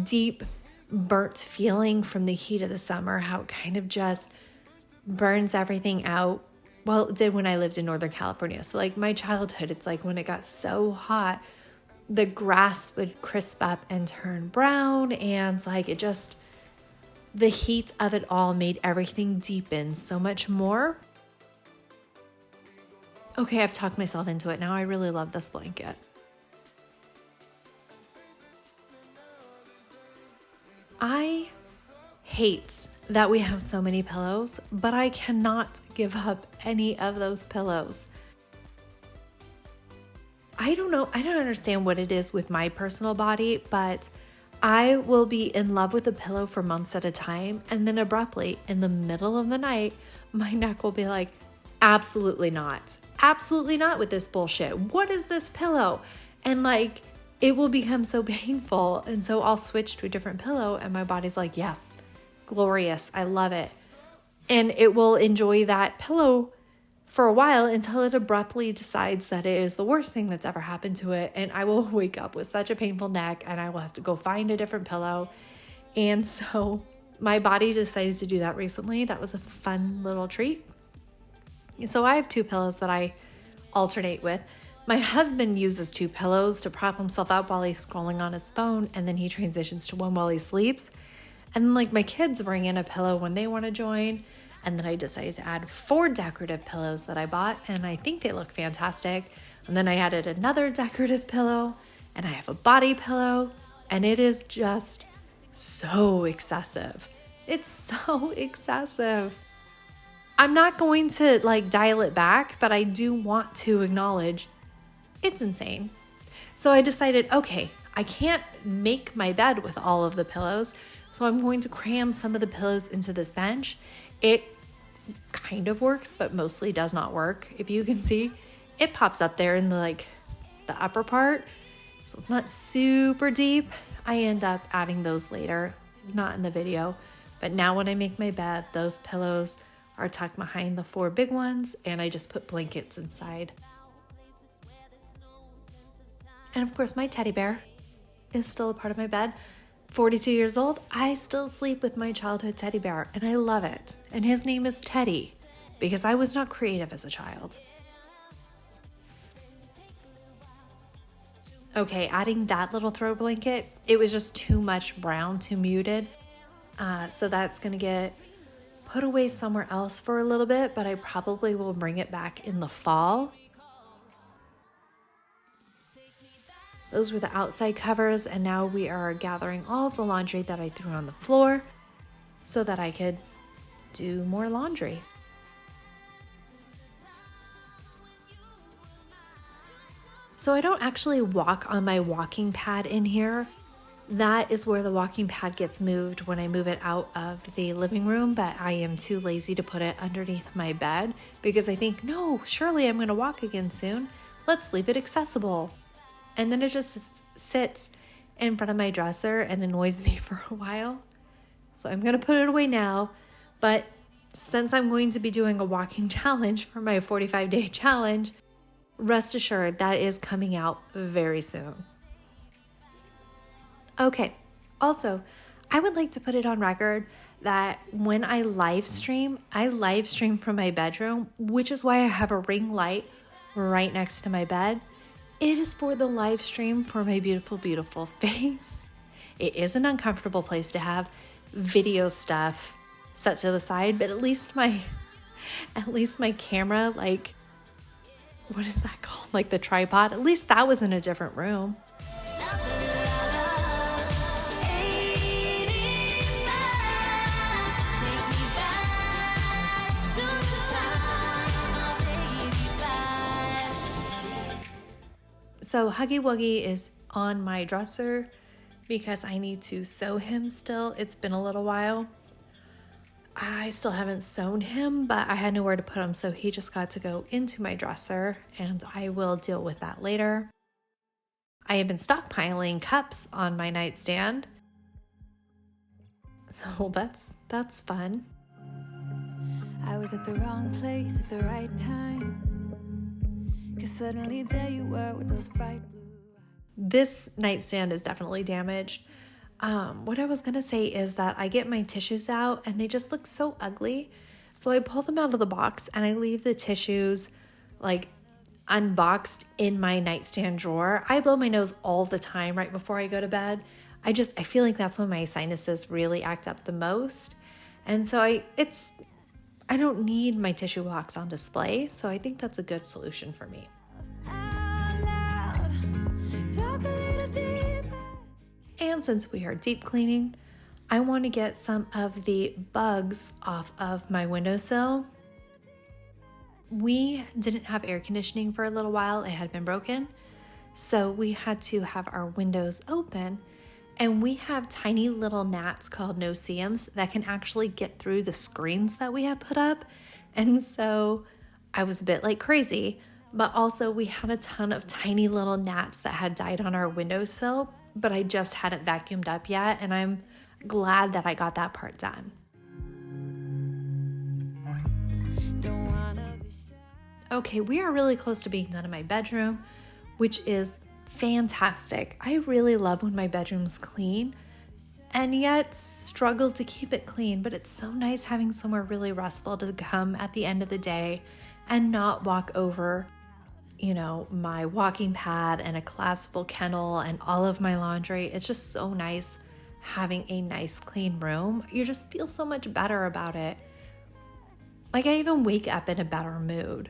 deep burnt feeling from the heat of the summer, how it kind of just burns everything out. Well, it did when I lived in Northern California. So like my childhood, it's like when it got so hot, the grass would crisp up and turn brown, and like the heat of it all made everything deepen so much more. Okay, I've talked myself into it now. I really love this blanket. I hate that we have so many pillows, but I cannot give up any of those pillows. I don't know. I don't understand what it is with my personal body, but I will be in love with a pillow for months at a time, and then abruptly in the middle of the night, my neck will be like, absolutely not. Absolutely not with this bullshit. What is this pillow? And like, it will become so painful. And so I'll switch to a different pillow and my body's like, yes, glorious. I love it. And it will enjoy that pillow for a while until it abruptly decides that it is the worst thing that's ever happened to it. And I will wake up with such a painful neck and I will have to go find a different pillow. And so my body decided to do that recently. That was a fun little treat. So I have two pillows that I alternate with. My husband uses two pillows to prop himself up while he's scrolling on his phone, and then he transitions to one while he sleeps. And then like my kids bring in a pillow when they want to join. And then I decided to add 4 decorative pillows that I bought, and I think they look fantastic. And then I added another decorative pillow, and I have a body pillow, and it is just so excessive. It's so excessive. I'm not going to like dial it back, but I do want to acknowledge it's insane. So I decided, okay, I can't make my bed with all of the pillows, so I'm going to cram some of the pillows into this bench. It kind of works, but mostly does not work. If you can see, it pops up there in the upper part, so it's not super deep. I end up adding those later, not in the video, but now when I make my bed, those pillows are tucked behind the 4 big ones, and I just put blankets inside. And of course, my teddy bear is still a part of my bed. 42 years old, I still sleep with my childhood teddy bear, and I love it. And his name is Teddy, because I was not creative as a child. Okay, adding that little throw blanket, it was just too much brown, too muted. So that's gonna get put away somewhere else for a little bit, but I probably will bring it back in the fall. Those were the outside covers, and now we are gathering all of the laundry that I threw on the floor so that I could do more laundry. So I don't actually walk on my walking pad in here. That is where the walking pad gets moved when I move it out of the living room, but I am too lazy to put it underneath my bed because I think, no, surely I'm going to walk again soon. Let's leave it accessible. And then it just sits in front of my dresser and annoys me for a while. So I'm going to put it away now. But since I'm going to be doing a walking challenge for my 45-day challenge, rest assured that is coming out very soon. Okay, also, I would like to put it on record that when I live stream from my bedroom, which is why I have a ring light right next to my bed. It is for the live stream for my beautiful, beautiful face. It is an uncomfortable place to have video stuff set to the side, but at least my camera, like, what is that called? Like the tripod, at least that was in a different room. So Huggy Wuggy is on my dresser because I need to sew him still. It's been a little while. I still haven't sewn him, but I had nowhere to put him, so he just got to go into my dresser, and I will deal with that later. I have been stockpiling cups on my nightstand, so that's fun. I was at the wrong place at the right time. 'Cause suddenly there you were with those bright blue. This nightstand is definitely damaged. What I was gonna say is that I get my tissues out and they just look so ugly. So I pull them out of the box and I leave the tissues like unboxed in my nightstand drawer. I blow my nose all the time right before I go to bed. I feel like that's when my sinuses really act up the most. And so I don't need my tissue box on display, so I think that's a good solution for me. Out loud, talk a little deeper. And since we are deep cleaning, I want to get some of the bugs off of my windowsill. We didn't have air conditioning for a little while. It had been broken, so we had to have our windows open. And we have tiny little gnats called no-see-ums that can actually get through the screens that we have put up. And so I was a bit like crazy, but also we had a ton of tiny little gnats that had died on our windowsill, but I just hadn't vacuumed up yet. And I'm glad that I got that part done. Don't wanna be shy. Okay, we are really close to being done in my bedroom, which is fantastic. I really love when my bedroom's clean and yet struggle to keep it clean, but it's so nice having somewhere really restful to come at the end of the day and not walk over, my walking pad and a collapsible kennel and all of my laundry. It's just so nice having a nice clean room. You just feel so much better about it. Like I even wake up in a better mood.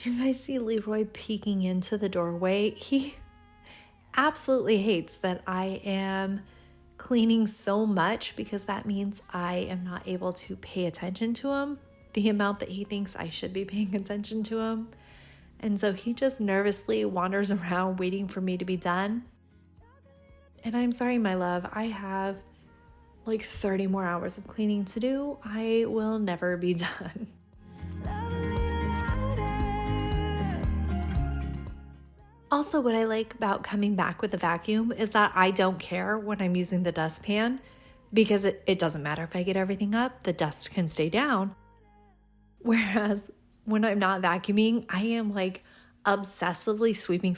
Do you guys see Leroy peeking into the doorway? He absolutely hates that I am cleaning so much because that means I am not able to pay attention to him the amount that he thinks I should be paying attention to him. And so he just nervously wanders around waiting for me to be done. And I'm sorry, my love, I have like 30 more hours of cleaning to do. I will never be done. Love a little louder. Also, what I like about coming back with a vacuum is that I don't care when I'm using the dustpan because it doesn't matter if I get everything up, the dust can stay down. Whereas when I'm not vacuuming, I am like obsessively sweeping,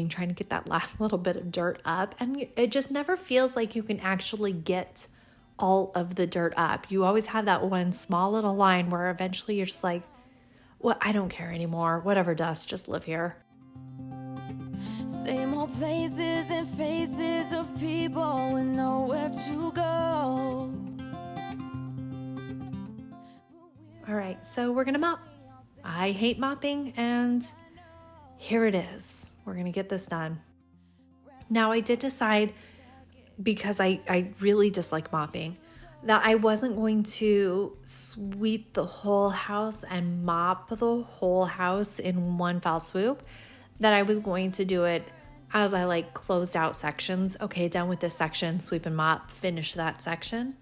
trying to get that last little bit of dirt up. And it just never feels like you can actually get all of the dirt up. You always have that one small little line where eventually you're just like, well, I don't care anymore. Whatever dust, just live here. Same old places and faces of people with nowhere to go. All right, so we're gonna mop. I hate mopping, and here it is. We're gonna get this done. Now, I did decide, because I really dislike mopping, that I wasn't going to sweep the whole house and mop the whole house in one foul swoop, that I was going to do it as I like closed out sections. Okay, done with this section, sweep and mop, finish that section.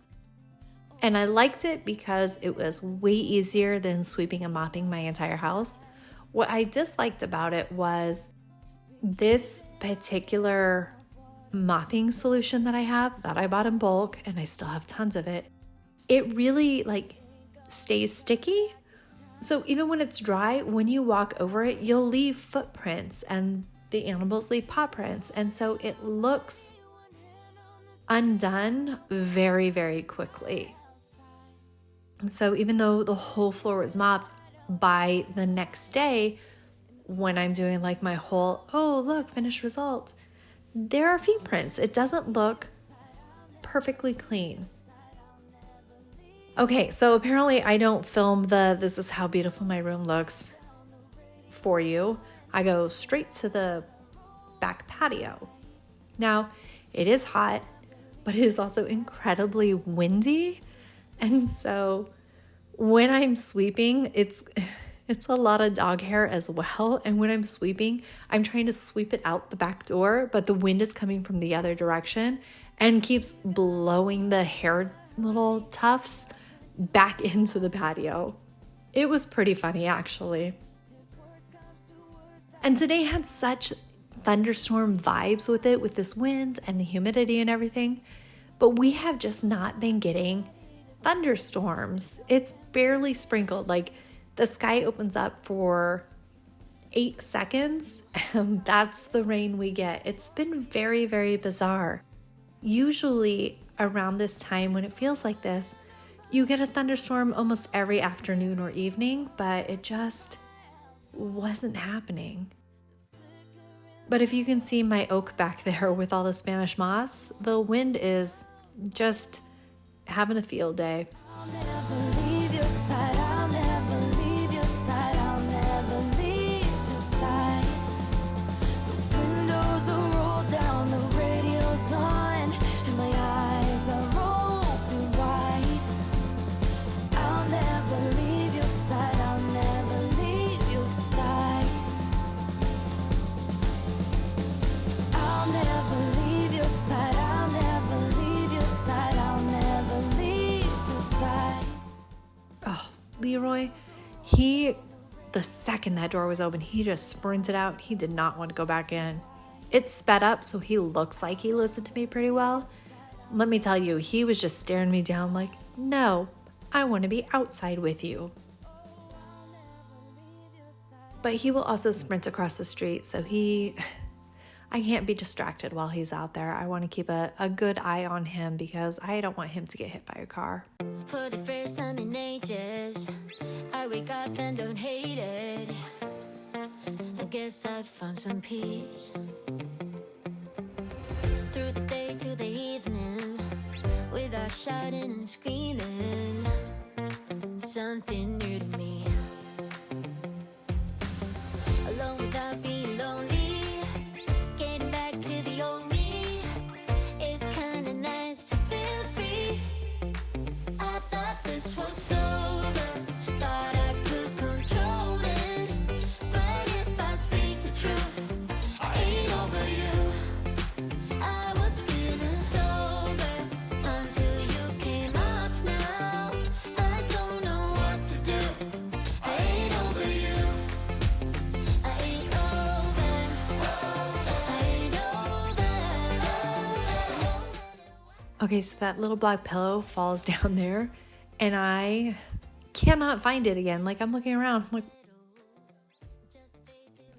And I liked it because it was way easier than sweeping and mopping my entire house. What I disliked about it was this particular mopping solution that I have, that I bought in bulk, and I still have tons of it. It really like stays sticky. So even when it's dry, when you walk over it, you'll leave footprints and the animals leave paw prints. And so it looks undone very, very quickly. So even though the whole floor was mopped, by the next day, when I'm doing like my whole, oh, look, finished result, there are feet prints. It doesn't look perfectly clean. Okay, so apparently I don't film the this is how beautiful my room looks for you. I go straight to the back patio. Now, it is hot, but it is also incredibly windy. And so when I'm sweeping, it's a lot of dog hair as well. And when I'm sweeping, I'm trying to sweep it out the back door, but the wind is coming from the other direction and keeps blowing the hair little tufts back into the patio. It was pretty funny, actually. And today had such thunderstorm vibes with it, with this wind and the humidity and everything. But we have just not been getting thunderstorms. It's barely sprinkled. Like the sky opens up for 8 seconds and that's the rain we get. It's been very, very bizarre. Usually around this time when it feels like this, you get a thunderstorm almost every afternoon or evening, but it just wasn't happening. But if you can see my oak back there with all the Spanish moss, the wind is just having a field day. I'll never leave your side. I'll never leave your side. I'll never leave your side. The windows are rolled down, the radio's on, and my eyes are open wide. I'll never leave your side. I'll never leave your side. I'll never leave your side. I'll never leave your side. I'll never leave your side. Oh, Leroy, the second that door was open, he just sprinted out. He did not want to go back in. It sped up, so he looks like he listened to me pretty well. Let me tell you, he was just staring me down like, no, I want to be outside with you. But he will also sprint across the street, so I can't be distracted while he's out there. I want to keep a good eye on him because I don't want him to get hit by a car. For the first time in ages, I wake up and don't hate it. I guess I found some peace. Through the day to the evening, without shouting and screaming, something new to me. Alone without being lonely, getting back to the old me. It's kinda nice to feel free. I thought this was over, thought I could control it. But if I speak the truth, I ain't over you. I was feeling sober until you came up now. I don't know what to do. Okay, so that little black pillow falls down there and I cannot find it again. Like I'm looking around, I'm like,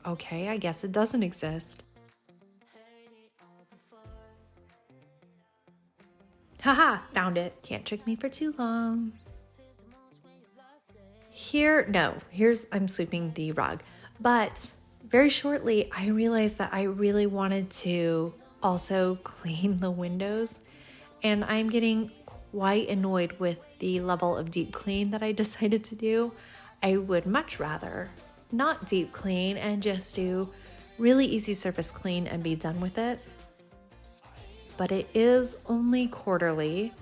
okay, I guess it doesn't exist. Haha, found it. Can't trick me for too long. I'm sweeping the rug. But very shortly, I realized that I really wanted to also clean the windows. And I'm getting quite annoyed with the level of deep clean that I decided to do. I would much rather not deep clean and just do really easy surface clean and be done with it. But it is only quarterly,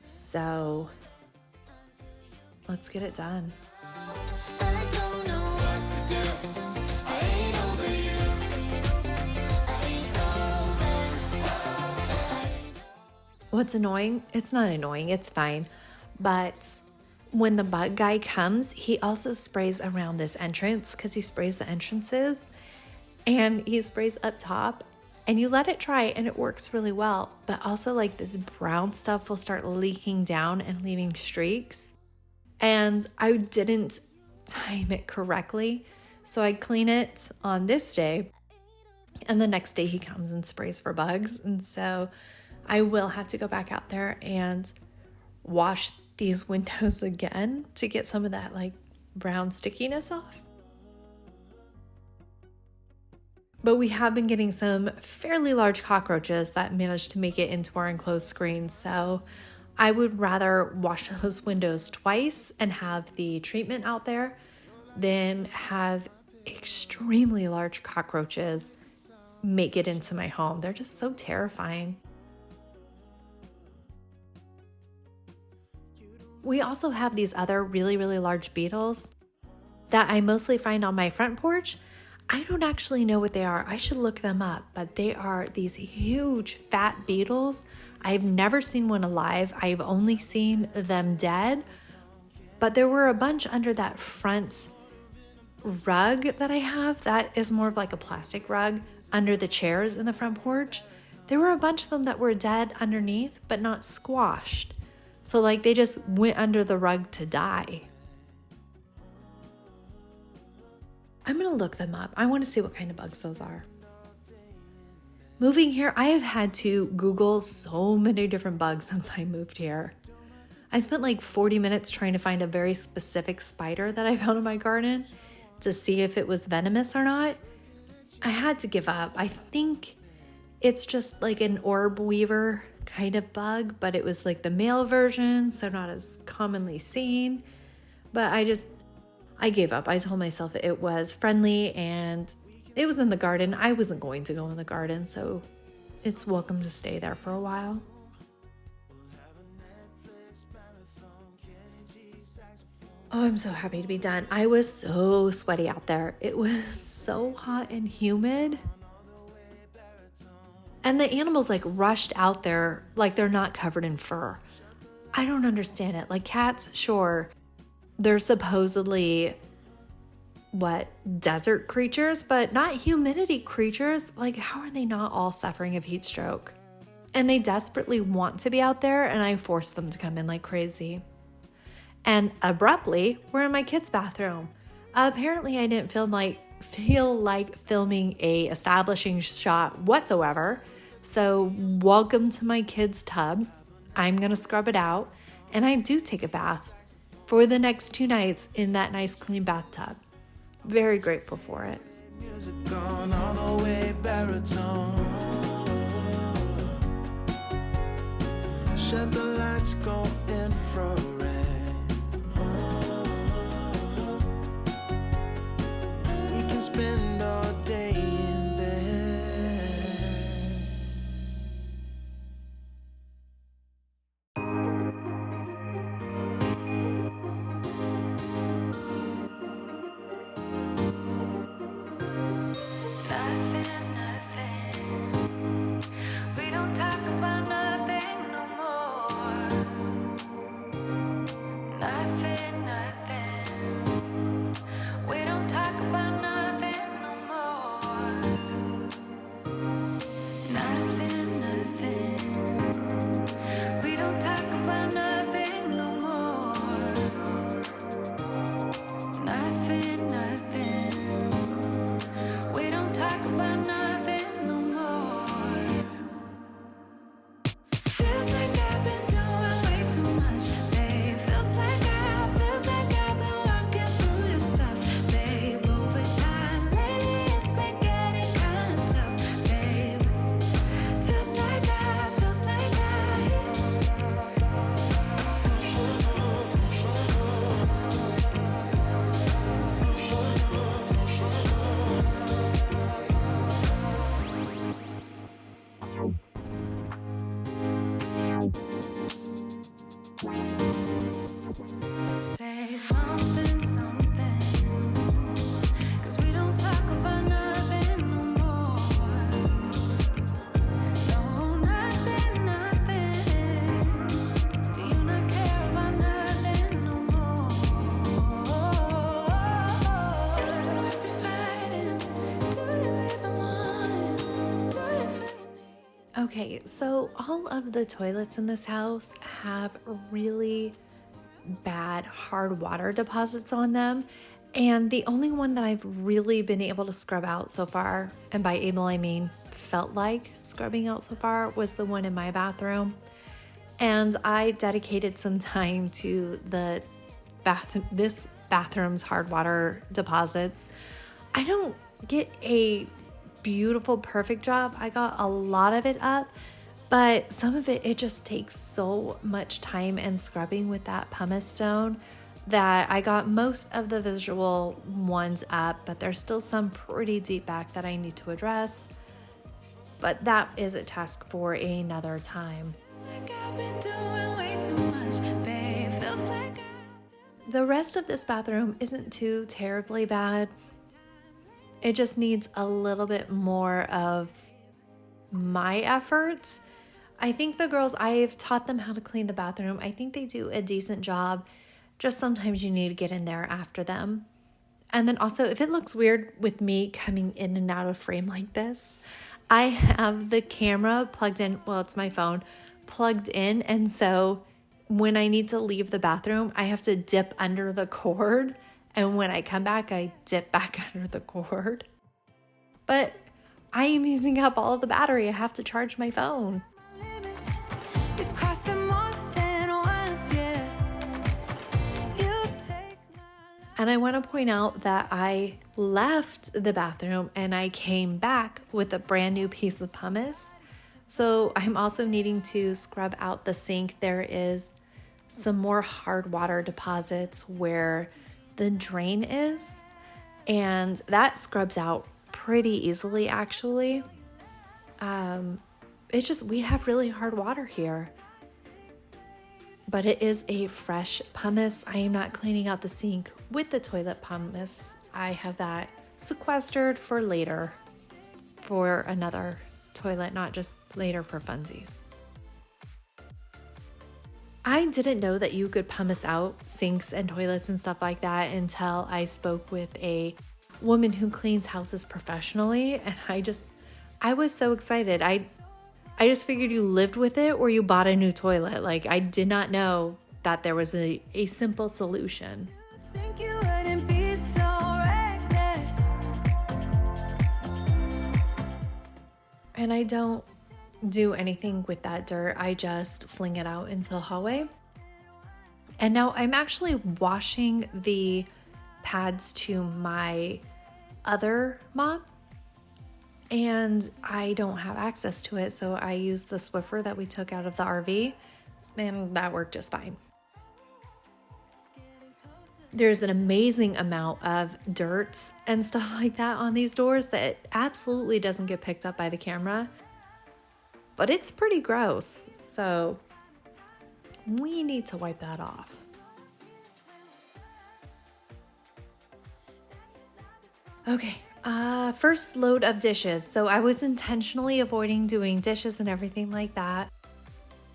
so let's get it done. I don't know what to do. I ain't over you. I ain't over. What's annoying? It's not annoying, it's fine. But when the bug guy comes, he also sprays around this entrance because he sprays the entrances and he sprays up top. And you let it dry and it works really well. But also like this brown stuff will start leaking down and leaving streaks. And I didn't time it correctly. So I clean it on this day. And the next day he comes and sprays for bugs. And so I will have to go back out there and wash these windows again to get some of that like brown stickiness off. But we have been getting some fairly large cockroaches that managed to make it into our enclosed screen. So I would rather wash those windows twice and have the treatment out there than have extremely large cockroaches make it into my home. They're just so terrifying. We also have these other really, really large beetles that I mostly find on my front porch. I don't actually know what they are. I should look them up, but they are these huge fat beetles. I've never seen one alive. I've only seen them dead, but there were a bunch under that front rug that I have. That is more of like a plastic rug under the chairs in the front porch. There were a bunch of them that were dead underneath, but not squashed. So like they just went under the rug to die. I'm gonna look them up. I want to see what kind of bugs those are. Moving here, I have had to Google so many different bugs since I moved here. I spent like 40 minutes trying to find a very specific spider that I found in my garden to see if it was venomous or not. I had to give up. I think it's just like an orb weaver kind of bug, but it was like the male version, so not as commonly seen. But I gave up. I told myself it was friendly and it was in the garden. I wasn't going to go in the garden, so it's welcome to stay there for a while. Oh, I'm so happy to be done. I was so sweaty out there. It was so hot and humid. And the animals like rushed out there like they're not covered in fur. I don't understand it. Like cats, sure, they're supposedly desert creatures, but not humidity creatures. Like how are they not all suffering of heat stroke? And they desperately want to be out there, and I force them to come in like crazy. And abruptly, we're in my kids' bathroom. Apparently I didn't feel like filming a establishing shot whatsoever. So welcome to my kids' tub. I'm gonna scrub it out, and I do take a bath for the next 2 nights in that nice clean bathtub. Very grateful for it. Music gone all the way baritone. Shut the lights, go infrared. We can spend all day in bed. Nothing. We don't talk about nothing no more. Okay, so all of the toilets in this house have really bad hard water deposits on them. And the only one that I've really been able to scrub out so far, and by able I mean felt like scrubbing out so far, was the one in my bathroom. And I dedicated some time to this bathroom's hard water deposits. I don't get a beautiful, perfect job. I got a lot of it up, but some of it just takes so much time and scrubbing with that pumice stone that I got most of the visual ones up, but there's still some pretty deep back that I need to address. But that is a task for another time. Like I've been doing way too much, babe. Feels like The rest of this bathroom isn't too terribly bad. It just needs a little bit more of my efforts. I think the girls, I've taught them how to clean the bathroom. I think they do a decent job. Just sometimes you need to get in there after them. And then also, if it looks weird with me coming in and out of frame like this, I have the camera plugged in. Well, it's my phone plugged in. And so when I need to leave the bathroom, I have to dip under the cord. And when I come back, I dip back under the cord. But I am using up all of the battery. I have to charge my phone. limits. You cross them more than once, yeah. You take my And I want to point out that I left the bathroom and I came back with a brand new piece of pumice. So I'm also needing to scrub out the sink. There is some more hard water deposits where the drain is, and that scrubs out pretty easily actually. It's just, we have really hard water here. But it is a fresh pumice. I am not cleaning out the sink with the toilet pumice. I have that sequestered for later for another toilet, not just later for funsies. I didn't know that you could pumice out sinks and toilets and stuff like that until I spoke with a woman who cleans houses professionally, and I was so excited. I just figured you lived with it or you bought a new toilet. Like, I did not know that there was a simple solution. think you wouldn't be so reckless. And I don't do anything with that dirt. I just fling it out into the hallway. And now I'm actually washing the pads to my other mop, and I don't have access to it, so I use the Swiffer that we took out of the RV, and that worked just fine. There's an amazing amount of dirt and stuff like that on these doors that absolutely doesn't get picked up by the camera, but it's pretty gross, so we need to wipe that off. Okay, first load of dishes. So I was intentionally avoiding doing dishes and everything like that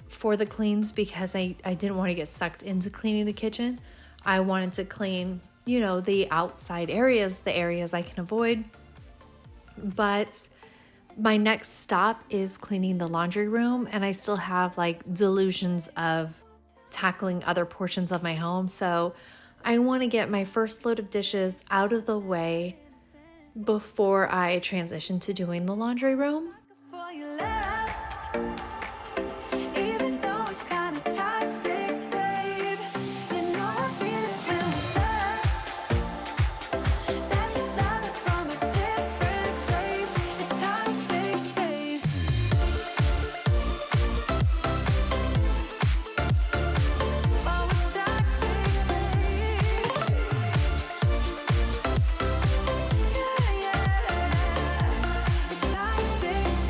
for the cleans because I didn't want to get sucked into cleaning the kitchen. I wanted to clean, the outside areas, the areas I can avoid. But my next stop is cleaning the laundry room, and I still have delusions of tackling other portions of my home. So I want to get my first load of dishes out of the way before I transition to doing the laundry room. For your love, even though it's kinda toxic, babe. You know I feel it in my touch. That your love is from a different place. It's toxic, babe. Oh, it's toxic, babe. Yeah, yeah. It's toxic,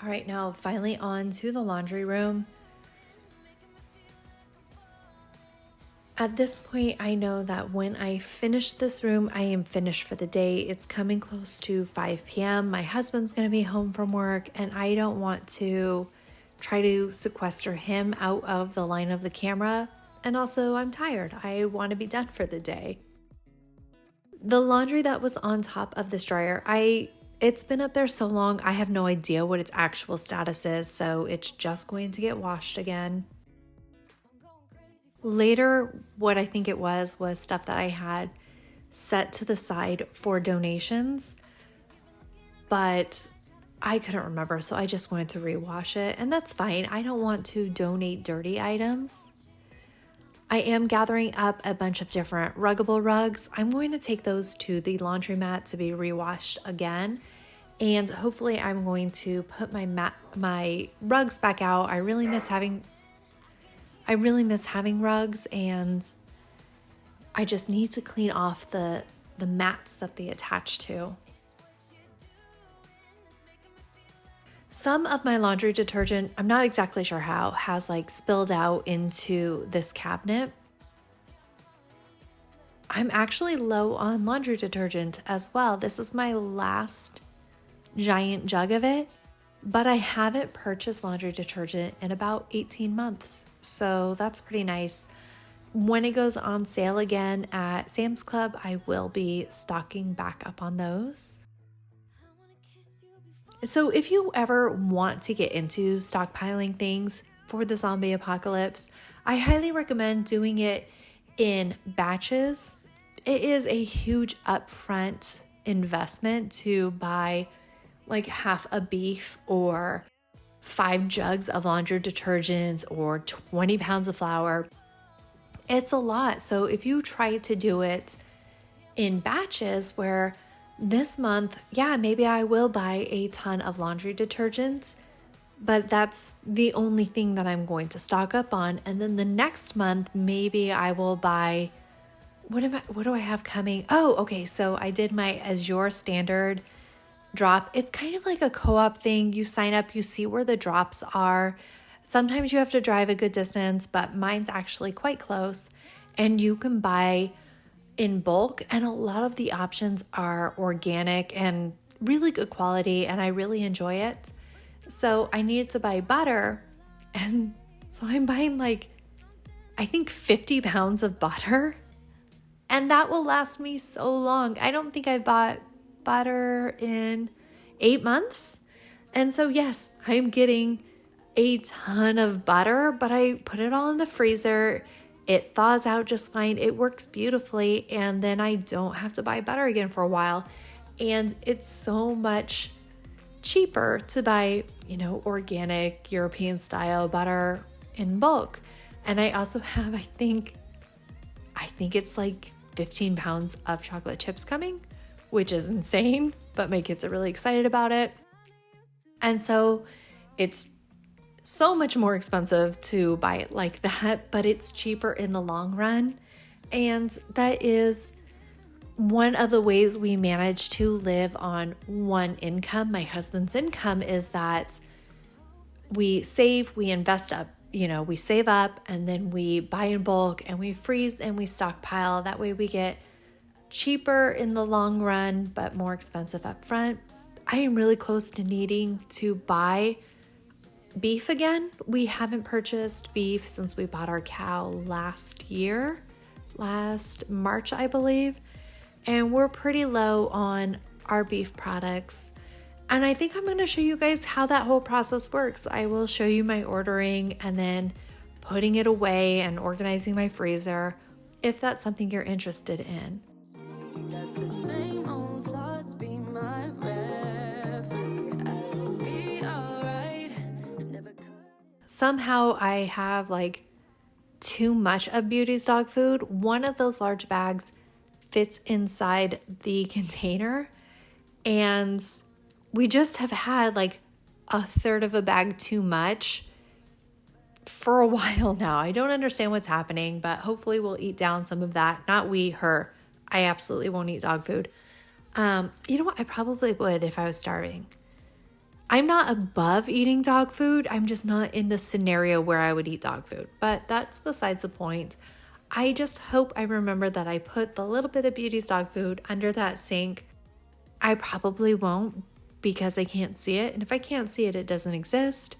All right, now finally on to the laundry room. At this point, I know that when I finish this room, I am finished for the day. It's coming close to 5 p.m. My husband's going to be home from work, and I don't want to try to sequester him out of the line of the camera. And also, I'm tired. I want to be done for the day. The laundry that was on top of this dryer, it's been up there so long, I have no idea what its actual status is, so it's just going to get washed again. Later, what I think it was stuff that I had set to the side for donations, but I couldn't remember, so I just wanted to rewash it, and that's fine. I don't want to donate dirty items. I am gathering up a bunch of different ruggable rugs. I'm going to take those to the laundromat to be rewashed again, and hopefully I'm going to put my rugs back out. I really miss having rugs, and I just need to clean off the mats that they attach to. Some of my laundry detergent, I'm not exactly sure how, has like spilled out into this cabinet. I'm actually low on laundry detergent as well. This is my last giant jug of it, but I haven't purchased laundry detergent in about 18 months. So that's pretty nice. When it goes on sale again at Sam's Club, I will be stocking back up on those. So if you ever want to get into stockpiling things for the zombie apocalypse, I highly recommend doing it in batches. It is a huge upfront investment to buy like half a beef or 5 jugs of laundry detergents or 20 pounds of flour. It's a lot. So if you try to do it in batches where this month, yeah, maybe I will buy a ton of laundry detergents, but that's the only thing that I'm going to stock up on. And then the next month, maybe I will buy, what do I have coming? Oh, okay. So I did my Azure standard drop. It's kind of like a co-op thing. You sign up, you see where the drops are. Sometimes you have to drive a good distance, but mine's actually quite close, and you can buy in bulk, and a lot of the options are organic and really good quality, and I really enjoy it. So I needed to buy butter, and so I'm buying like, I think 50 pounds of butter, and that will last me so long. I don't think I bought butter in 8 months. And so yes, I'm getting a ton of butter, but I put it all in the freezer. It thaws out just fine. It works beautifully. And then I don't have to buy butter again for a while. And it's so much cheaper to buy, organic European style butter in bulk. And I also have, I think it's like 15 pounds of chocolate chips coming, which is insane, but my kids are really excited about it. And so it's so much more expensive to buy it like that, but it's cheaper in the long run. And that is one of the ways we manage to live on one income. My husband's income is that we save, we invest up, we save up, and then we buy in bulk and we freeze and we stockpile. That way we get cheaper in the long run, but more expensive up front. I am really close to needing to buy beef again. We haven't purchased beef since we bought our cow last March, I believe. And we're pretty low on our beef products. And I think I'm going to show you guys how that whole process works. I will show you my ordering and then putting it away and organizing my freezer if that's something you're interested in. Got the same old thoughts, be my referee. I will be alright. Never could. Somehow I have like too much of Beauty's dog food. One of those large bags fits inside the container, and we just have had like a third of a bag too much for a while now. I don't understand what's happening, but hopefully we'll eat down some of that. Not we, her. I absolutely won't eat dog food. You know what? I probably would if I was starving. I'm not above eating dog food. I'm just not in the scenario where I would eat dog food, but that's besides the point. I just hope I remember that I put the little bit of Beauty's dog food under that sink. I probably won't because I can't see it. And if I can't see it, it doesn't exist.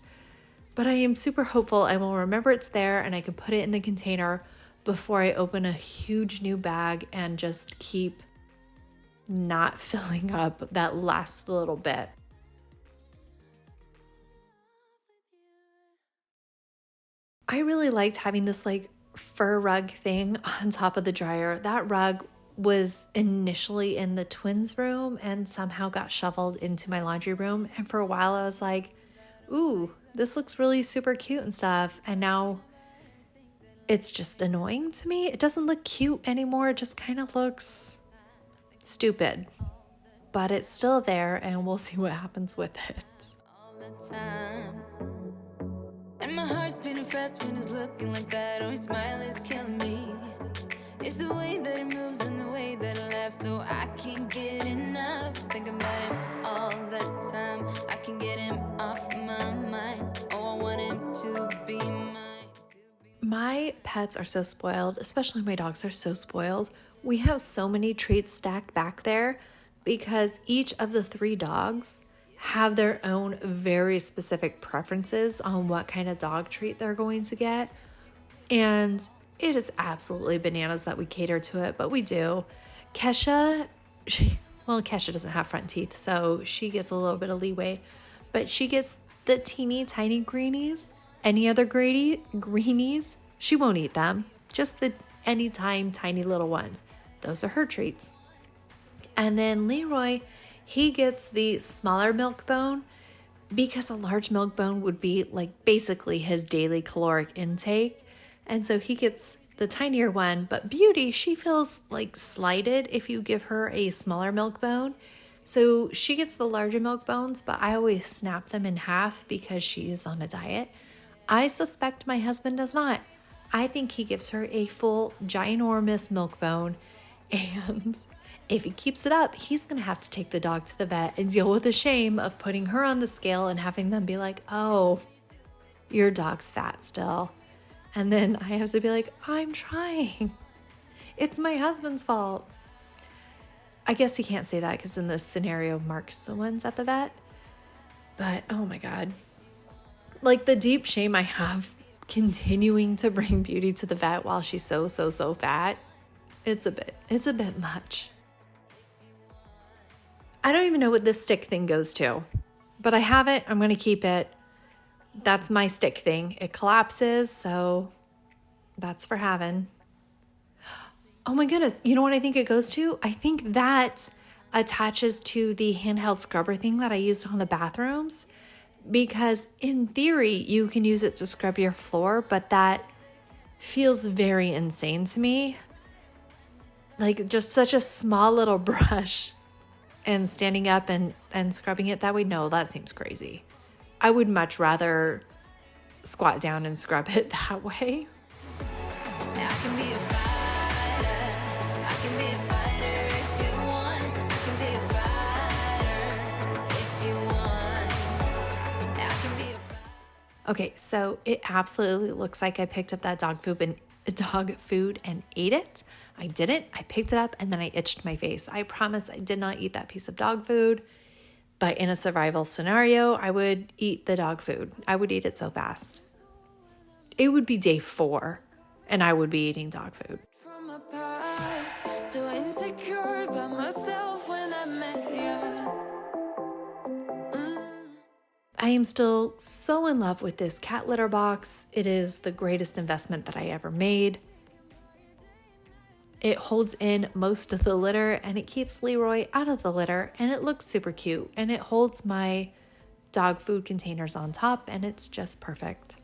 But I am super hopeful I will remember it's there and I can put it in the container before I open a huge new bag and just keep not filling up that last little bit. I really liked having this like fur rug thing on top of the dryer. That rug was initially in the twins' room and somehow got shoveled into my laundry room. And for a while I was like, ooh, this looks really super cute and stuff. And now it's just annoying to me. It doesn't look cute anymore. It just kind of looks stupid. But it's still there and we'll see what happens with it. All the time. And my heart's beating fast when it's looking like that. Oh, his smile is killing me. It's the way that it moves and the way that it laughs, so I can't get enough. Think about him all the time. I can get him off my mind. Oh, I want him to be mine. My pets are so spoiled, especially my dogs are so spoiled. We have so many treats stacked back there because each of the 3 dogs have their own very specific preferences on what kind of dog treat they're going to get. And it is absolutely bananas that we cater to it, but we do. Kesha, Kesha doesn't have front teeth, so she gets a little bit of leeway, but she gets the teeny tiny greenies. Any other greenies, she won't eat them. Just the anytime tiny little ones. Those are her treats. And then Leroy, he gets the smaller milk bone because a large milk bone would be like basically his daily caloric intake. And so he gets the tinier one, but Beauty, she feels like slighted if you give her a smaller milk bone. So she gets the larger milk bones, but I always snap them in half because she is on a diet. I suspect my husband does not. I think he gives her a full ginormous milk bone, and if he keeps it up, he's going to have to take the dog to the vet and deal with the shame of putting her on the scale and having them be like, oh, your dog's fat still. And then I have to be like, I'm trying. It's my husband's fault. I guess he can't say that because in this scenario, Mark's the ones at the vet. But oh my God. Like the deep shame I have continuing to bring Beauty to the vet while she's so fat. It's a bit much. I don't even know what this stick thing goes to, but I have it. I'm going to keep it. That's my stick thing. It collapses, so that's for having. Oh my goodness. You know what I think it goes to? I think that attaches to the handheld scrubber thing that I used on the bathrooms, because in theory, you can use it to scrub your floor, but that feels very insane to me. Like just such a small little brush and standing up and scrubbing it that way. No, that seems crazy. I would much rather squat down and scrub it that way. I can be a fighter. I can be a fighter if you want. I can be a fighter if you want. I can be a fighter. Okay, so it absolutely looks like I picked up that dog food and ate it. I didn't. I picked it up and then I itched my face. I promise I did not eat that piece of dog food. But in a survival scenario, I would eat the dog food. I would eat it so fast. It would be day 4 and I would be eating dog food. From my past, so insecure about myself when I met you. I am still so in love with this cat litter box. It is the greatest investment that I ever made. It holds in most of the litter and it keeps Leroy out of the litter, and it looks super cute, and it holds my dog food containers on top, and it's just perfect.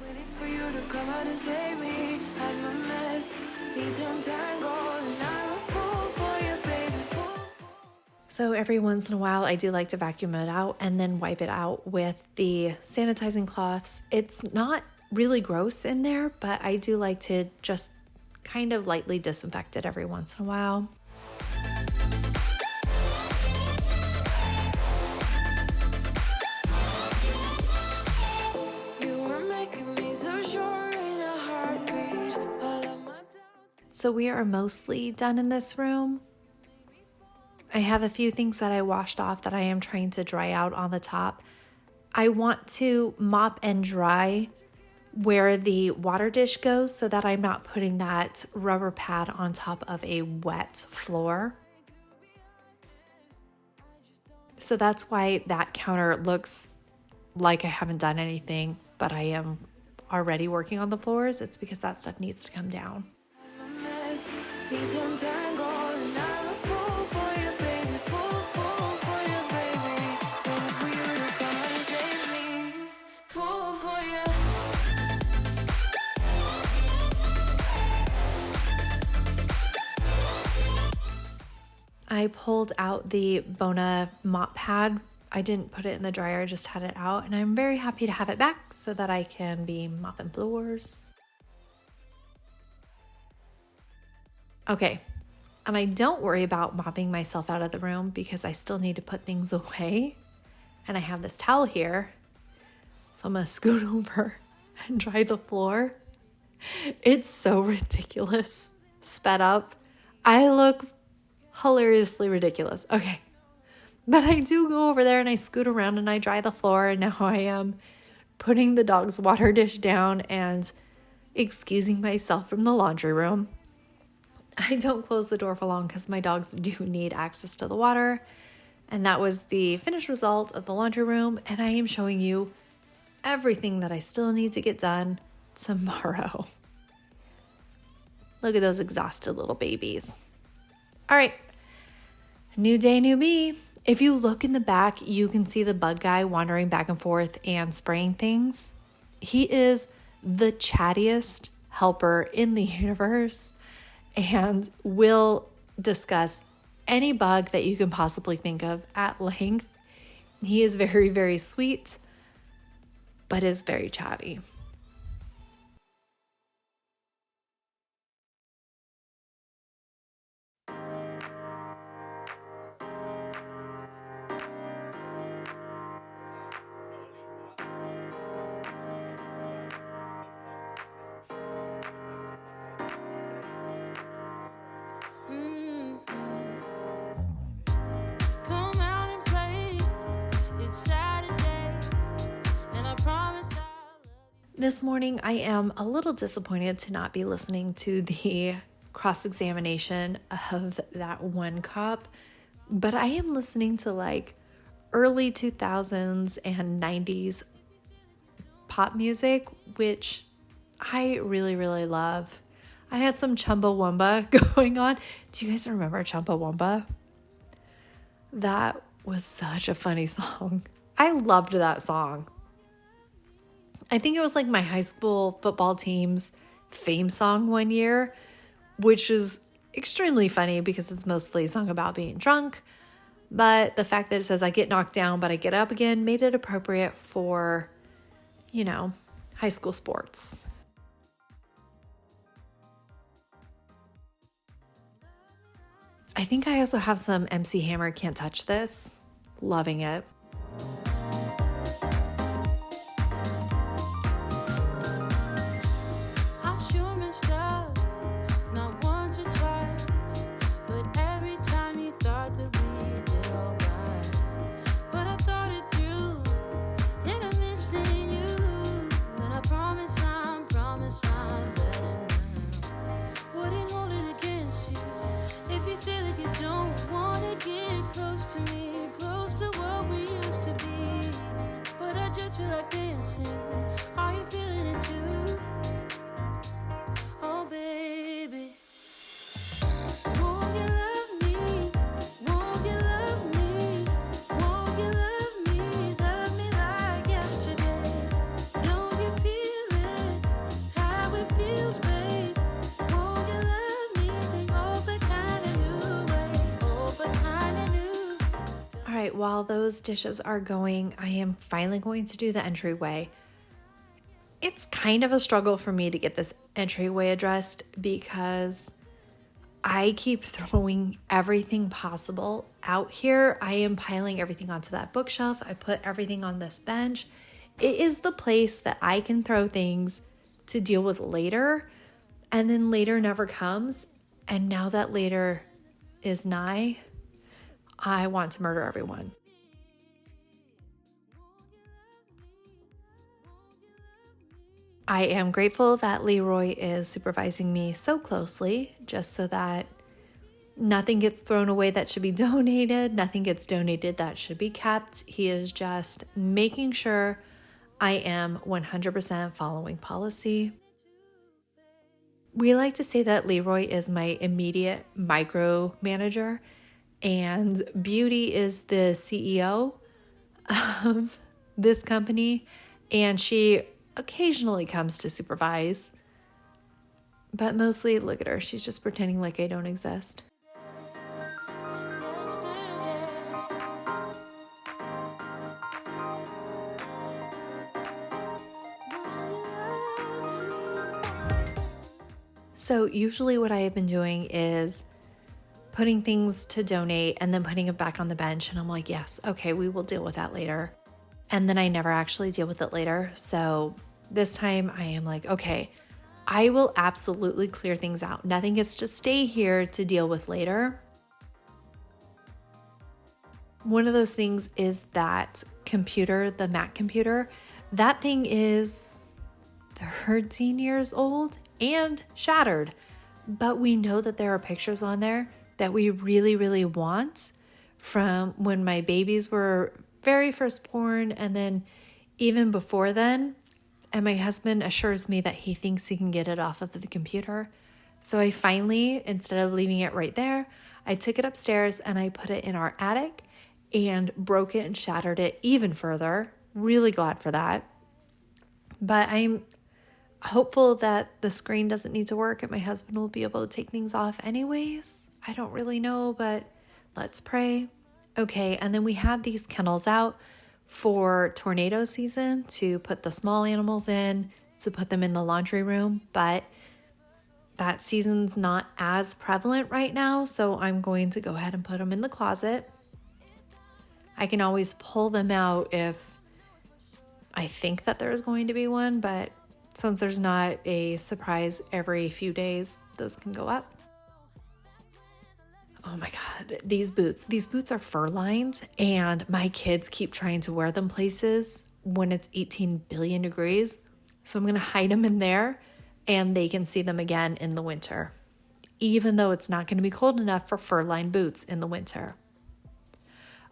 Waiting for you to come out and save me. Had my mess, need to untangle, and I'm a fool for you, baby, fool. So every once in a while, I do like to vacuum it out and then wipe it out with the sanitizing cloths. It's not really gross in there, but I do like to just kind of lightly disinfect it every once in a while. So we are mostly done in this room. I have a few things that I washed off that I am trying to dry out on the top. I want to mop and dry where the water dish goes so that I'm not putting that rubber pad on top of a wet floor. So that's why that counter looks like I haven't done anything, but I am already working on the floors. It's because that stuff needs to come down. I pulled out the Bona mop pad. I didn't put it in the dryer, I just had it out, and I'm very happy to have it back so that I can be mopping floors. Okay, and I don't worry about mopping myself out of the room because I still need to put things away. And I have this towel here, so I'm gonna scoot over and dry the floor. It's so ridiculous, sped up. I look hilariously ridiculous. Okay. But I do go over there and I scoot around and I dry the floor, and now I am putting the dog's water dish down and excusing myself from the laundry room. I don't close the door for long because my dogs do need access to the water. And that was the finished result of the laundry room. And I am showing you everything that I still need to get done tomorrow. Look at those exhausted little babies. All right. New day, new me. If you look in the back, you can see the bug guy wandering back and forth and spraying things. He is the chattiest helper in the universe and will discuss any bug that you can possibly think of at length. He is very, very sweet, but is very chatty. Come out and play. It's Saturday, and I promise I'll love you. This morning, I am a little disappointed to not be listening to the cross-examination of that one cop, but I am listening to like early 2000s and 90s pop music, which I really, really love. I had some Chumbawamba going on. Do you guys remember Chumbawamba? That was such a funny song. I loved that song. I think it was like my high school football team's theme song one year, which is extremely funny because it's mostly a song about being drunk. But the fact that it says I get knocked down, but I get up again made it appropriate for, you know, high school sports. I think I also have some MC Hammer Can't Touch This. Loving it. I'm sure messed up, not once or twice, but every time you thought that we did alright. But I thought it through, and I'm missing you, and I promise I'm better now. Wouldn't hold it against you if you say that you don't wanna get close to me, close to what we used to be. But I just feel like dancing. Are you feeling it too? Oh, baby. Won't you love me? Won't you love me? Won't you love me? Love me like yesterday. Don't you feel it? How it feels, babe? Won't you love me? The old kind of new way. Old kind of new. All right, while those dishes are going, I am finally going to do the entryway. It's kind of a struggle for me to get this entryway addressed because I keep throwing everything possible out here. I am piling everything onto that bookshelf. I put everything on this bench. It is the place that I can throw things to deal with later. and then later never comes. And now that later is nigh, I want to murder everyone. I am grateful that Leroy is supervising me so closely, just so that nothing gets thrown away that should be donated, nothing gets donated that should be kept. He is just making sure I am 100% following policy. We like to say that Leroy is my immediate micromanager, and Beauty is the CEO of this company, and she occasionally comes to supervise. But mostly, look at her, she's just pretending like I don't exist. So usually what I have been doing is putting things to donate and then putting it back on the bench. And I'm like, yes, okay, we will deal with that later. And then I never actually deal with it later. So this time I am like, okay, I will absolutely clear things out. Nothing gets to stay here to deal with later. One of those things is that computer, the Mac computer. That thing is 13 years old and shattered. But we know that there are pictures on there that we really, really want from when my babies were very first born, and then even before then. And my husband assures me that he thinks he can get it off of the computer. So I finally, instead of leaving it right there, I took it upstairs and I put it in our attic and broke it and shattered it even further. Really glad for that. But I'm hopeful that the screen doesn't need to work and my husband will be able to take things off anyways. I don't really know, but let's pray. Okay, and then we had these kennels out for tornado season to put the small animals in, to put them in the laundry room, but that season's not as prevalent right now, so I'm going to go ahead and put them in the closet. I can always pull them out if I think that there's going to be one, but since there's not a surprise every few days, those can go up. Oh my God, these boots are fur lined, and my kids keep trying to wear them places when it's 18 billion degrees. So I'm going to hide them in there and they can see them again in the winter, even though it's not going to be cold enough for fur lined boots in the winter.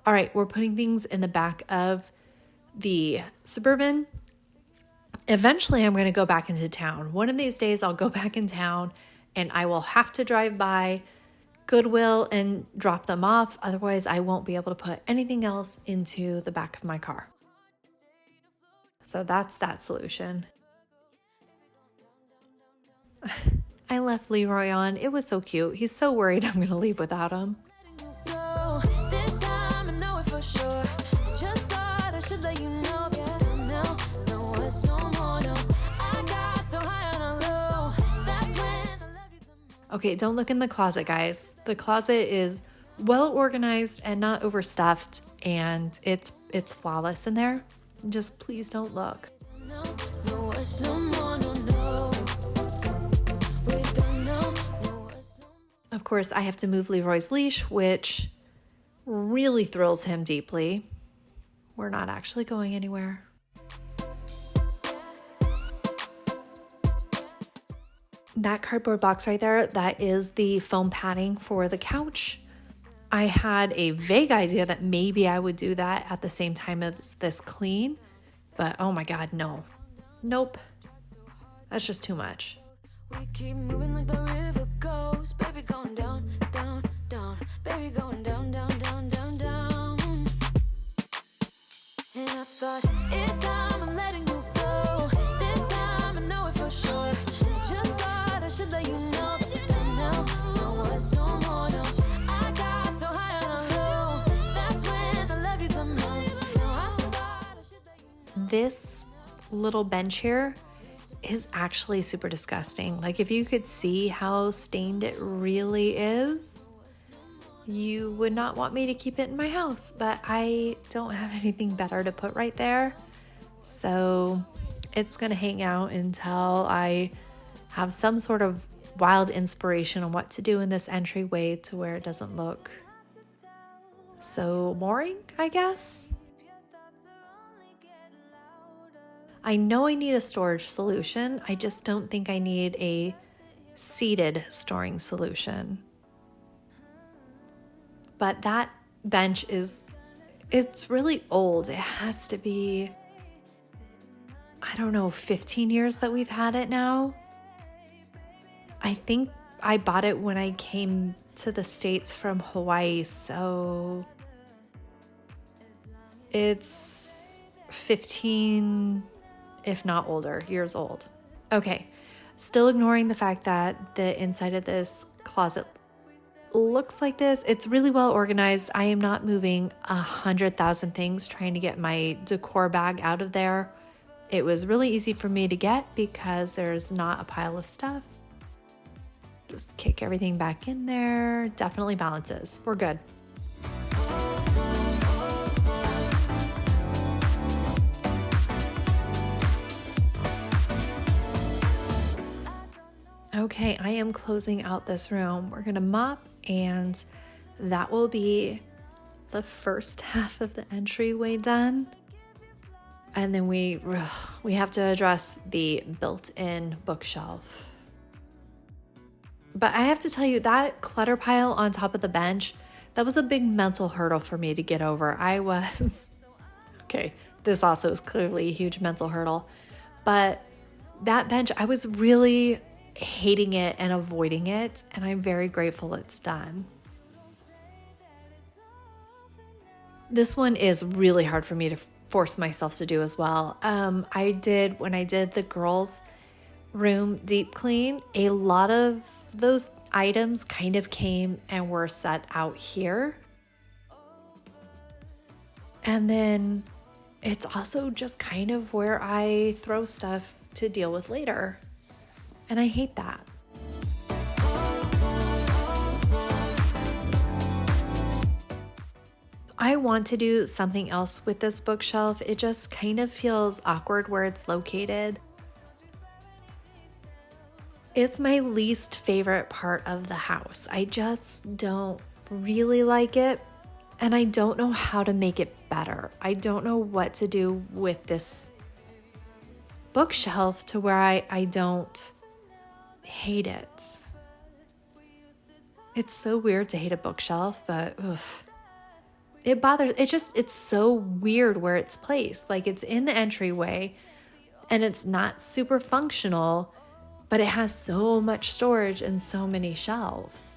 All right, we're putting things in the back of the Suburban. Eventually, I'm going to go back into town. One of these days, I'll go back in town and I will have to drive by Goodwill and drop them off. Otherwise, I won't be able to put anything else into the back of my car. So that's that solution. I left Leroy on. It was so cute. He's so worried I'm going to leave without him. This time I know it for sure. Just thought I should let you know. No, it's no more, no. I got so high on a low. That's when I love you the most. Okay, don't look in the closet, guys. The closet is well organized and not overstuffed, and it's flawless in there. Just please don't look. No, it's no more, no. We don't know, no, it's no more. Of course, I have to move Leroy's leash, which really thrills him deeply. We're not actually going anywhere. That cardboard box right there, that is the foam padding for the couch. I had a vague idea that maybe I would do that at the same time as this clean, but oh my God, no. Nope. That's just too much. We keep moving like the river goes. Baby going down, down, down. Baby going down, down, down, down, down. And I thought, it's time I'm letting you go. This time I know it for sure. Just thought I should let you know that you don't know. No, it's no more, no. I got so high on a low. That's when I love you the most. No, I thought I should let you know. This little bench here is actually super disgusting. Like, if you could see how stained it really is, you would not want me to keep it in my house, but I don't have anything better to put right there. So it's gonna hang out until I have some sort of wild inspiration on what to do in this entryway to where it doesn't look so boring, I guess. I know I need a storage solution. I just don't think I need a seated storing solution. But that bench it's really old. It has to be, I don't know, 15 years that we've had it now. I think I bought it when I came to the States from Hawaii, so it's 15, if not older, years old. Okay, still ignoring the fact that the inside of this closet looks like this. It's really well organized. I am not moving 100,000 things trying to get my decor bag out of there. It was really easy for me to get because there's not a pile of stuff. Just kick everything back in there. Definitely balances. We're good. Okay, I am closing out this room. We're gonna mop, and that will be the first half of the entryway done. And then we have to address the built-in bookshelf. But I have to tell you, that clutter pile on top of the bench, that was a big mental hurdle for me to get over. Okay, this also is clearly a huge mental hurdle. But that bench, I was really hating it and avoiding it, and I'm very grateful it's done. This one is really hard for me to force myself to do as well. When I did the girls' room deep clean, a lot of those items kind of came and were set out here. And then it's also just kind of where I throw stuff to deal with later. And I hate that. I want to do something else with this bookshelf. It just kind of feels awkward where it's located. It's my least favorite part of the house. I just don't really like it, and I don't know how to make it better. I don't know what to do with this bookshelf to where I don't hate it. It's so weird to hate a bookshelf, but it bothers. It's so weird where it's placed. Like, it's in the entryway and it's not super functional, but it has so much storage and so many shelves.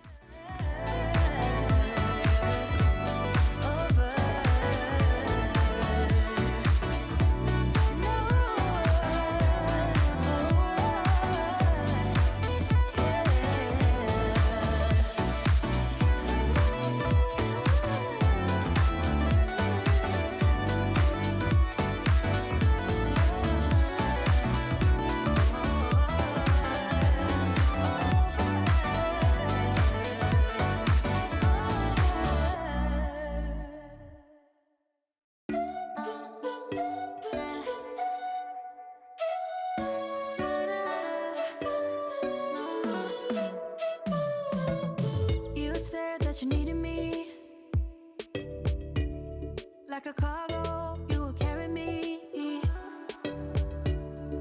You said that you needed me like a cargo, you will carry me.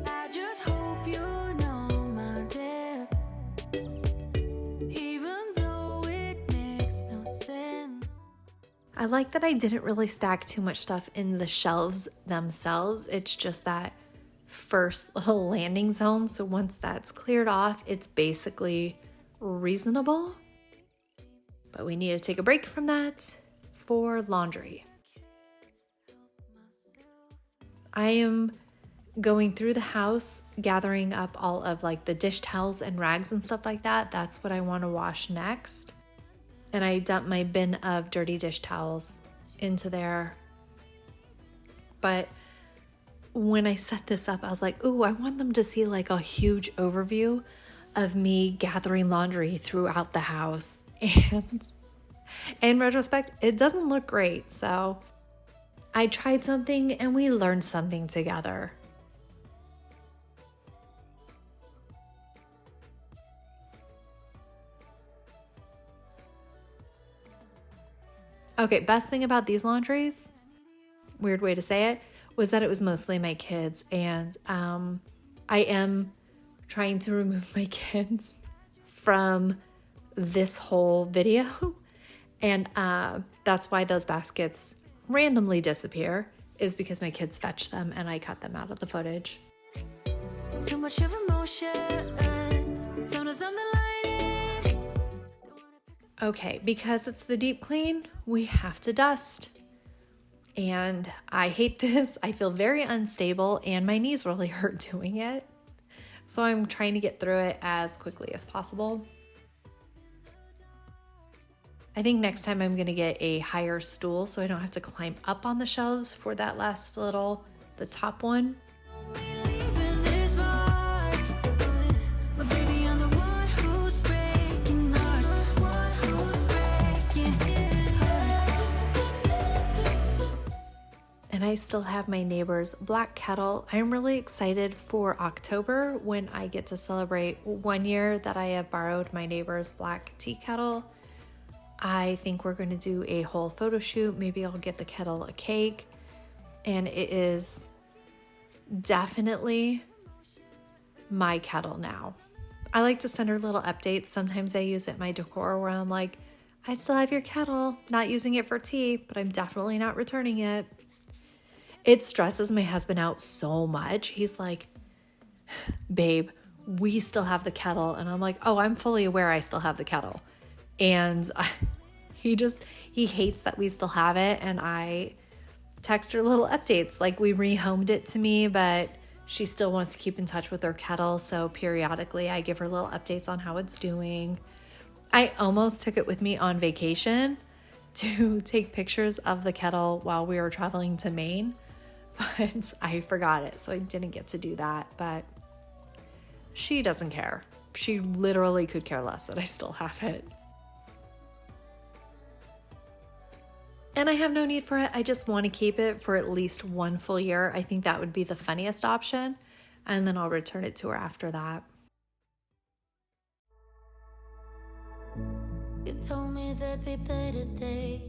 I just hope you know my depth, even though it makes no sense. I like that I didn't really stack too much stuff in the shelves themselves. It's just that first little landing zone. So once that's cleared off, it's basically reasonable. But we need to take a break from that for laundry. I am going through the house, gathering up all of like the dish towels and rags and stuff like that. That's what I want to wash next. And I dumped my bin of dirty dish towels into there. But when I set this up, I was like, ooh, I want them to see like a huge overview of me gathering laundry throughout the house. And in retrospect, it doesn't look great. So I tried something and we learned something together. Okay, best thing about these laundries, weird way to say it, was that it was mostly my kids. And I am trying to remove my kids from this whole video. And that's why those baskets randomly disappear, is because my kids fetch them and I cut them out of the footage. Too much of emotions, sometimes I'm the lighting. Okay, because it's the deep clean, we have to dust. And I hate this. I feel very unstable and my knees really hurt doing it. So I'm trying to get through it as quickly as possible. I think next time I'm gonna get a higher stool so I don't have to climb up on the shelves for that last little, the top one. Leaving this mark, but baby, I'm the one who's breaking hearts, one who's breaking hearts. And I still have my neighbor's black kettle. I'm really excited for October when I get to celebrate 1 year that I have borrowed my neighbor's black tea kettle. I think we're going to do a whole photo shoot. Maybe I'll get the kettle a cake. And it is definitely my kettle now. I like to send her little updates. Sometimes I use it in my decor where I'm like, I still have your kettle, not using it for tea, but I'm definitely not returning it. It stresses my husband out so much. He's like, babe, we still have the kettle. And I'm like, oh, I'm fully aware I still have the kettle. And he hates that we still have it. And I text her little updates. Like, we rehomed it to me, but she still wants to keep in touch with her kettle. So periodically I give her little updates on how it's doing. I almost took it with me on vacation to take pictures of the kettle while we were traveling to Maine, but I forgot it. So I didn't get to do that, but she doesn't care. She literally could care less that I still have it. And I have no need for it. I just want to keep it for at least 1 full year. I think that would be the funniest option. And then I'll return it to her after that. You told me there'd be better days.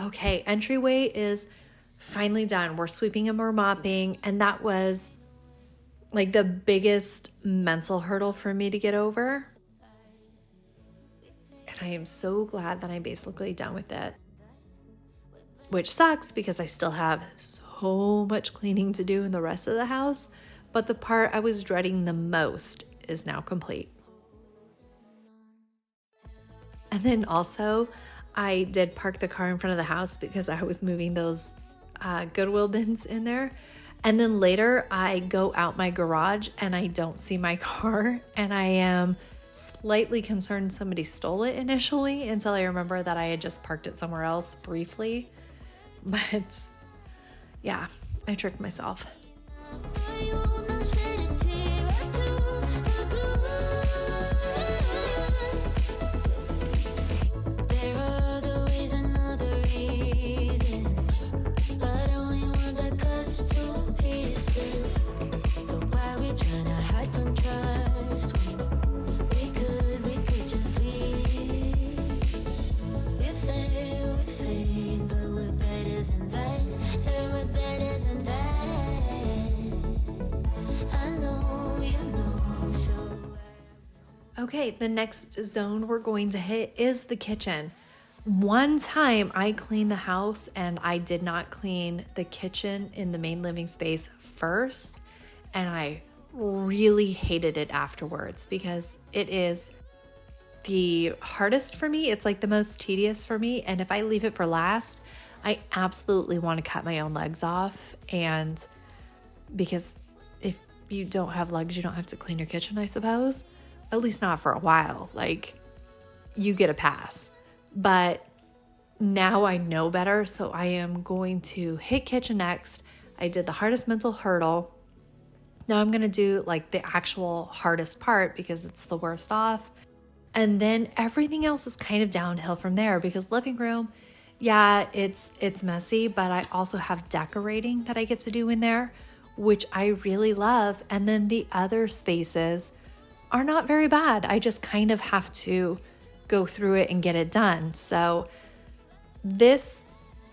Okay, entryway is finally done. We're sweeping and we're mopping. And that was like the biggest mental hurdle for me to get over. And I am so glad that I'm basically done with it. Which sucks because I still have so much cleaning to do in the rest of the house. But the part I was dreading the most is now complete. And then also, I did park the car in front of the house because I was moving those Goodwill bins in there. And then later, I go out my garage and I don't see my car. And I am slightly concerned somebody stole it initially until I remember that I had just parked it somewhere else briefly. But yeah, I tricked myself. There are other ways and other reasons, but only one that cuts to pieces. So why we trying to hide from trust? We could just leave. We fail, but we're better than that. Yeah, we're better than that. I know, you know, so. Okay, the next zone we're going to hit is the kitchen. One time I cleaned the house and I did not clean the kitchen in the main living space first. And I really hated it afterwards because it is the hardest for me. It's like the most tedious for me. And if I leave it for last, I absolutely want to cut my own legs off. And because if you don't have legs, you don't have to clean your kitchen, I suppose. At least not for a while. Like, you get a pass. But now I know better, so I am going to hit kitchen next. I did the hardest mental hurdle. Now I'm going to do like the actual hardest part because it's the worst off. And then everything else is kind of downhill from there because living room, yeah, it's messy, but I also have decorating that I get to do in there, which I really love. And then the other spaces are not very bad. I just kind of have to go through it and get it done. So this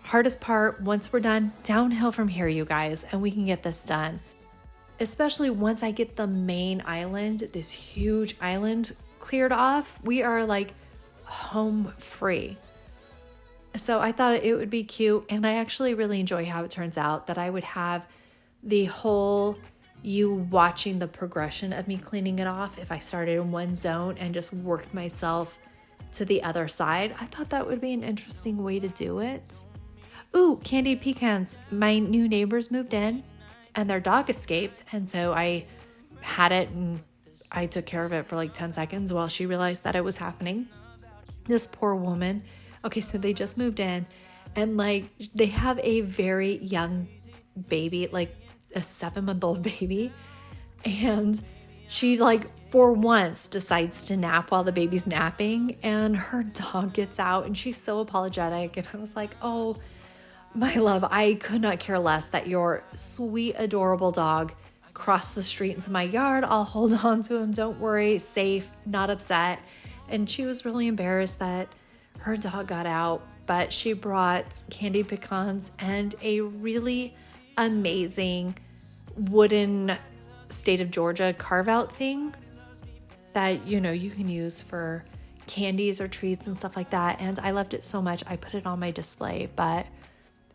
hardest part, once we're done, downhill from here, you guys, and we can get this done. Especially once I get the main island, this huge island cleared off, we are like home free. So I thought it would be cute, and I actually really enjoy how it turns out, that I would have the whole you watching the progression of me cleaning it off if I started in one zone and just worked myself to the other side. I thought that would be an interesting way to do it. Ooh, candied pecans. My new neighbors moved in and their dog escaped, and so I had it and I took care of it for like 10 seconds while she realized that it was happening. This poor woman. Okay, so they just moved in, and like they have a very young baby, like a 7-month-old baby, and she like for once decides to nap while the baby's napping, and her dog gets out and she's so apologetic, and I was like, oh my love, I could not care less that your sweet adorable dog crossed the street into my yard. I'll hold on to him, don't worry, safe, not upset. And she was really embarrassed that her dog got out, but she brought candied pecans and a really amazing wooden state of Georgia carve out thing that, you know, you can use for candies or treats and stuff like that. And I loved it so much, I put it on my display, but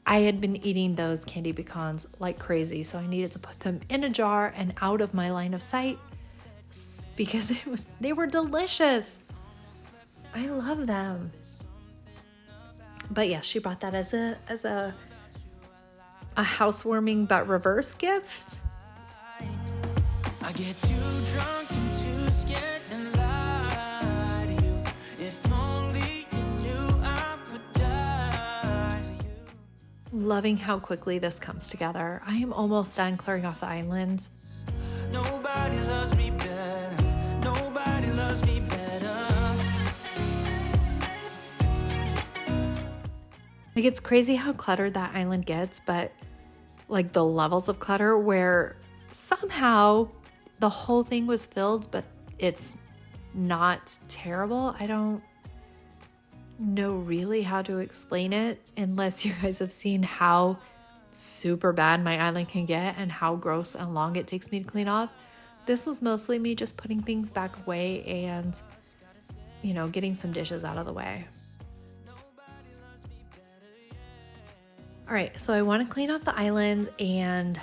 I had been eating those candied pecans like crazy, so I needed to put them in a jar and out of my line of sight because they were delicious. I love them. But yeah, she brought that as a housewarming but reverse gift. I get too drunk and too scared and lie to you. If only you knew I would die for you. Loving how quickly this comes together. I am almost done clearing off the island. Nobody loves me better. Nobody loves me better. Like, it's crazy how cluttered that island gets, but like the levels of clutter where somehow the whole thing was filled, but it's not terrible. I don't know really how to explain it unless you guys have seen how super bad my island can get and how gross and long it takes me to clean off. This was mostly me just putting things back away and, you know, getting some dishes out of the way. All right, so I want to clean off the island and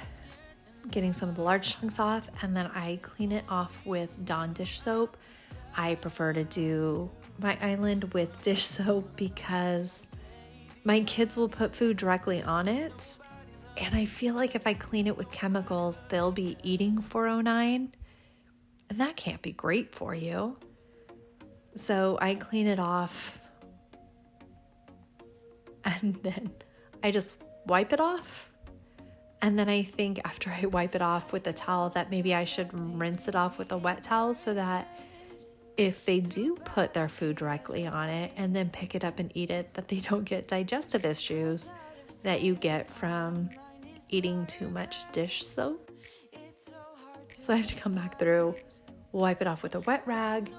getting some of the large chunks off, and then I clean it off with Dawn dish soap. I prefer to do my island with dish soap because my kids will put food directly on it, and I feel like if I clean it with chemicals, they'll be eating 409, and that can't be great for you. So I clean it off, and then I just wipe it off. And then I think after I wipe it off with a towel that maybe I should rinse it off with a wet towel so that if they do put their food directly on it and then pick it up and eat it, that they don't get digestive issues that you get from eating too much dish soap. So I have to come back through, wipe it off with a wet rag,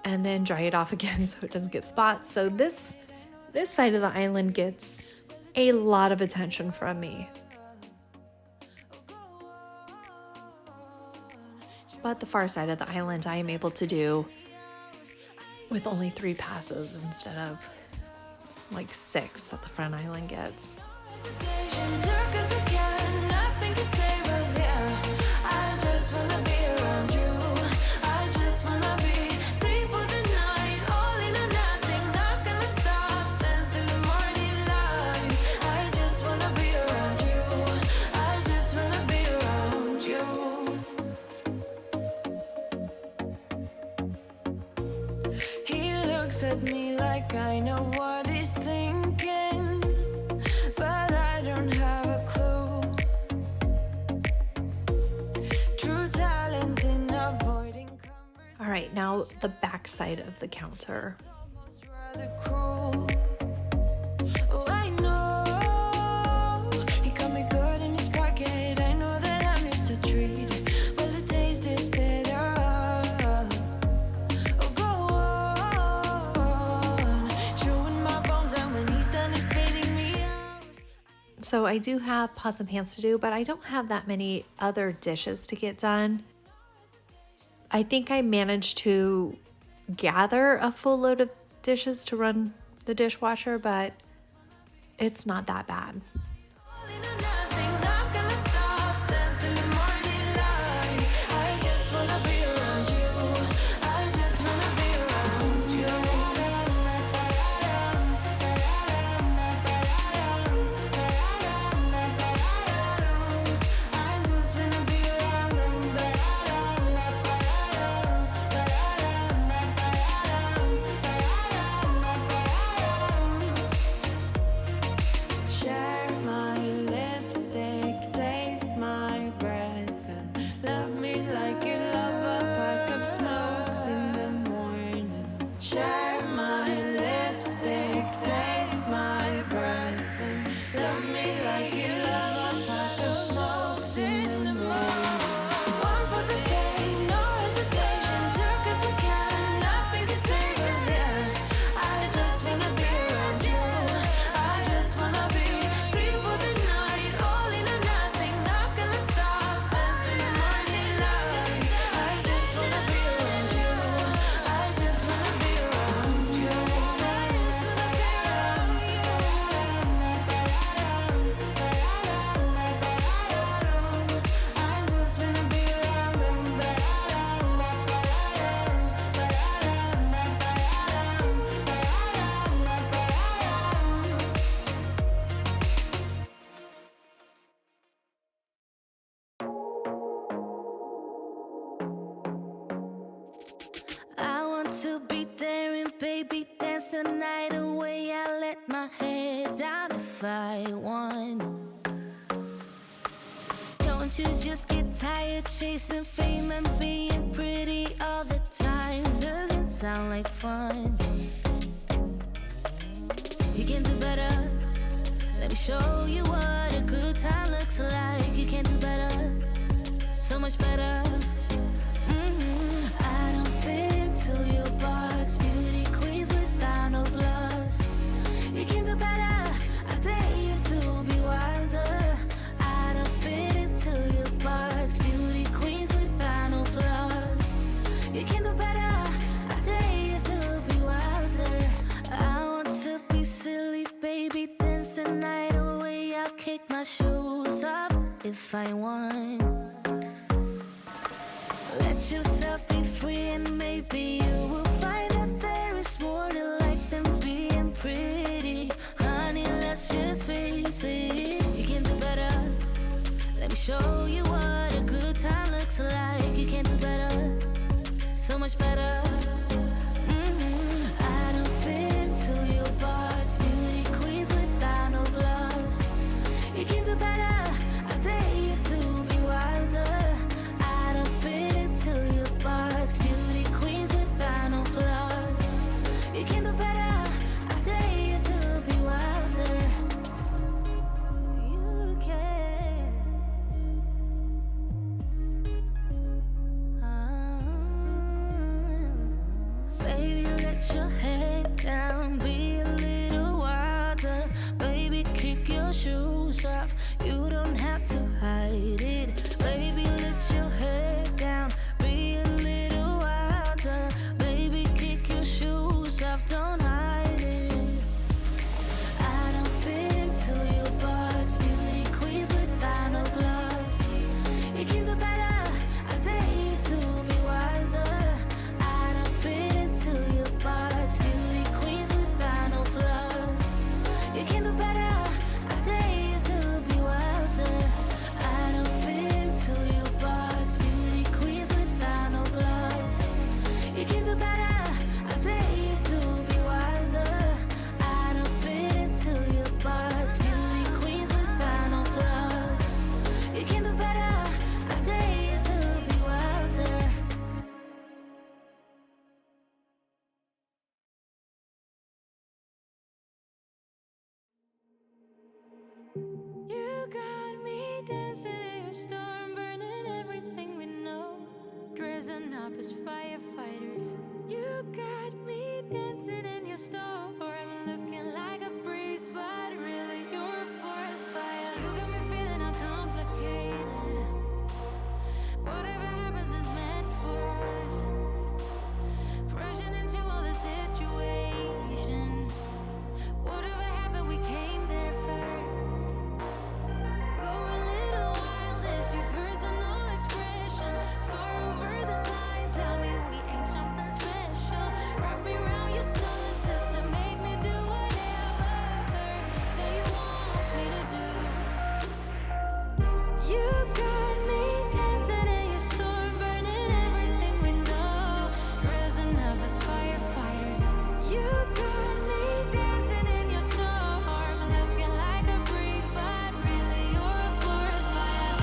and then dry it off again so it doesn't get spots. So this side of the island gets a lot of attention from me. But the far side of the island I am able to do with only 3 passes instead of like 6 that the front island gets. At me like I know what he's thinking, but I don't have a clue. True talent in avoiding conversation. All right, now the back side of the counter. Rather cruel. Oh, I know he got me good in his pocket. I know that I missed a treat. Well, the taste is better. Oh, go on, chewing my bones, and when he's done, it's So I do have pots and pans to do, but I don't have that many other dishes to get done. I think I managed to gather a full load of dishes to run the dishwasher, but it's not that bad. All in or nothing, not gonna stop, dance till the morning light. I just wanna be around you. I just wanna be around you. I just wanna be share my lipstick, taste my breath, and love me like you love a pack of smokes in the morning. Share my lipstick, taste my breath, and love me like you love a pack of smokes in the morning. One for the pain, no hesitation, jerk as we can, nothing can save us, yeah. I just wanna be around you. I just wanna be free for the night, all in or nothing, not gonna stop, dance till the morning light. I just wanna be around you. I just wanna be around you. I just wanna be around you. I just wanna be I want to be daring, baby, dance the night away. I let my hair down if I want. Don't you just get tired chasing fame and being pretty all the time? Doesn't sound like fun. You can do better. Let me show you what a good time looks like. You can do better, so much better. I don't fit into your box, beauty queens without no flaws. You can do better, I dare you to be wilder. I don't fit into your box, beauty queens without no flaws. You can do better, I dare you to be wilder. I want to be silly, baby, dance the night away. I'll kick my shoes off if I want. Let yourself be free and maybe you will find that there is more to life than being pretty. Honey, let's just face it. You can do better. Let me show you what a good time looks like. You can do better, so much better. I don't fit into your box, beauty queens without no flaws. You can do better, I dare you to be wilder. I don't fit into your box, beauty queens without no flaws. You can do better, I dare you to be wilder. You can. Baby, let your head down, be a little wilder. Baby, kick your shoes off, you don't have to hide it. Baby, let your head down, be a little wilder. Baby, kick your shoes off, don't hide it. I don't fit into your box, beauty queens without no flaws. You can do better, I dare you to be wilder. I don't fit into your box, beauty queens without no flaws. You can do better, I dare you to be wilder. I don't fit into your box, beauty queens without no flaws. You can do better, I dare you to be wilder. I don't fit into your box, beauty queens without no flaws. You can do better, I dare you to be wilder. You got me dancing in your storm, burning everything we know, dressing up as firefighters. You got me dancing in your storm, looking like a breeze, but really you're a forest fire. Whatever happens is meant for us. Rushing into all the situations. Whatever happened, we came there first. Go a little wild is your personal expression. Far over the line, tell me we ain't something special. Wrap me around your solar system, make me do whatever that you want me to do. You got me dancing in your storm, burning everything we know. Dressing up as firefighters. You got me dancing in your storm, looking like a breeze, but really you're a forest fire.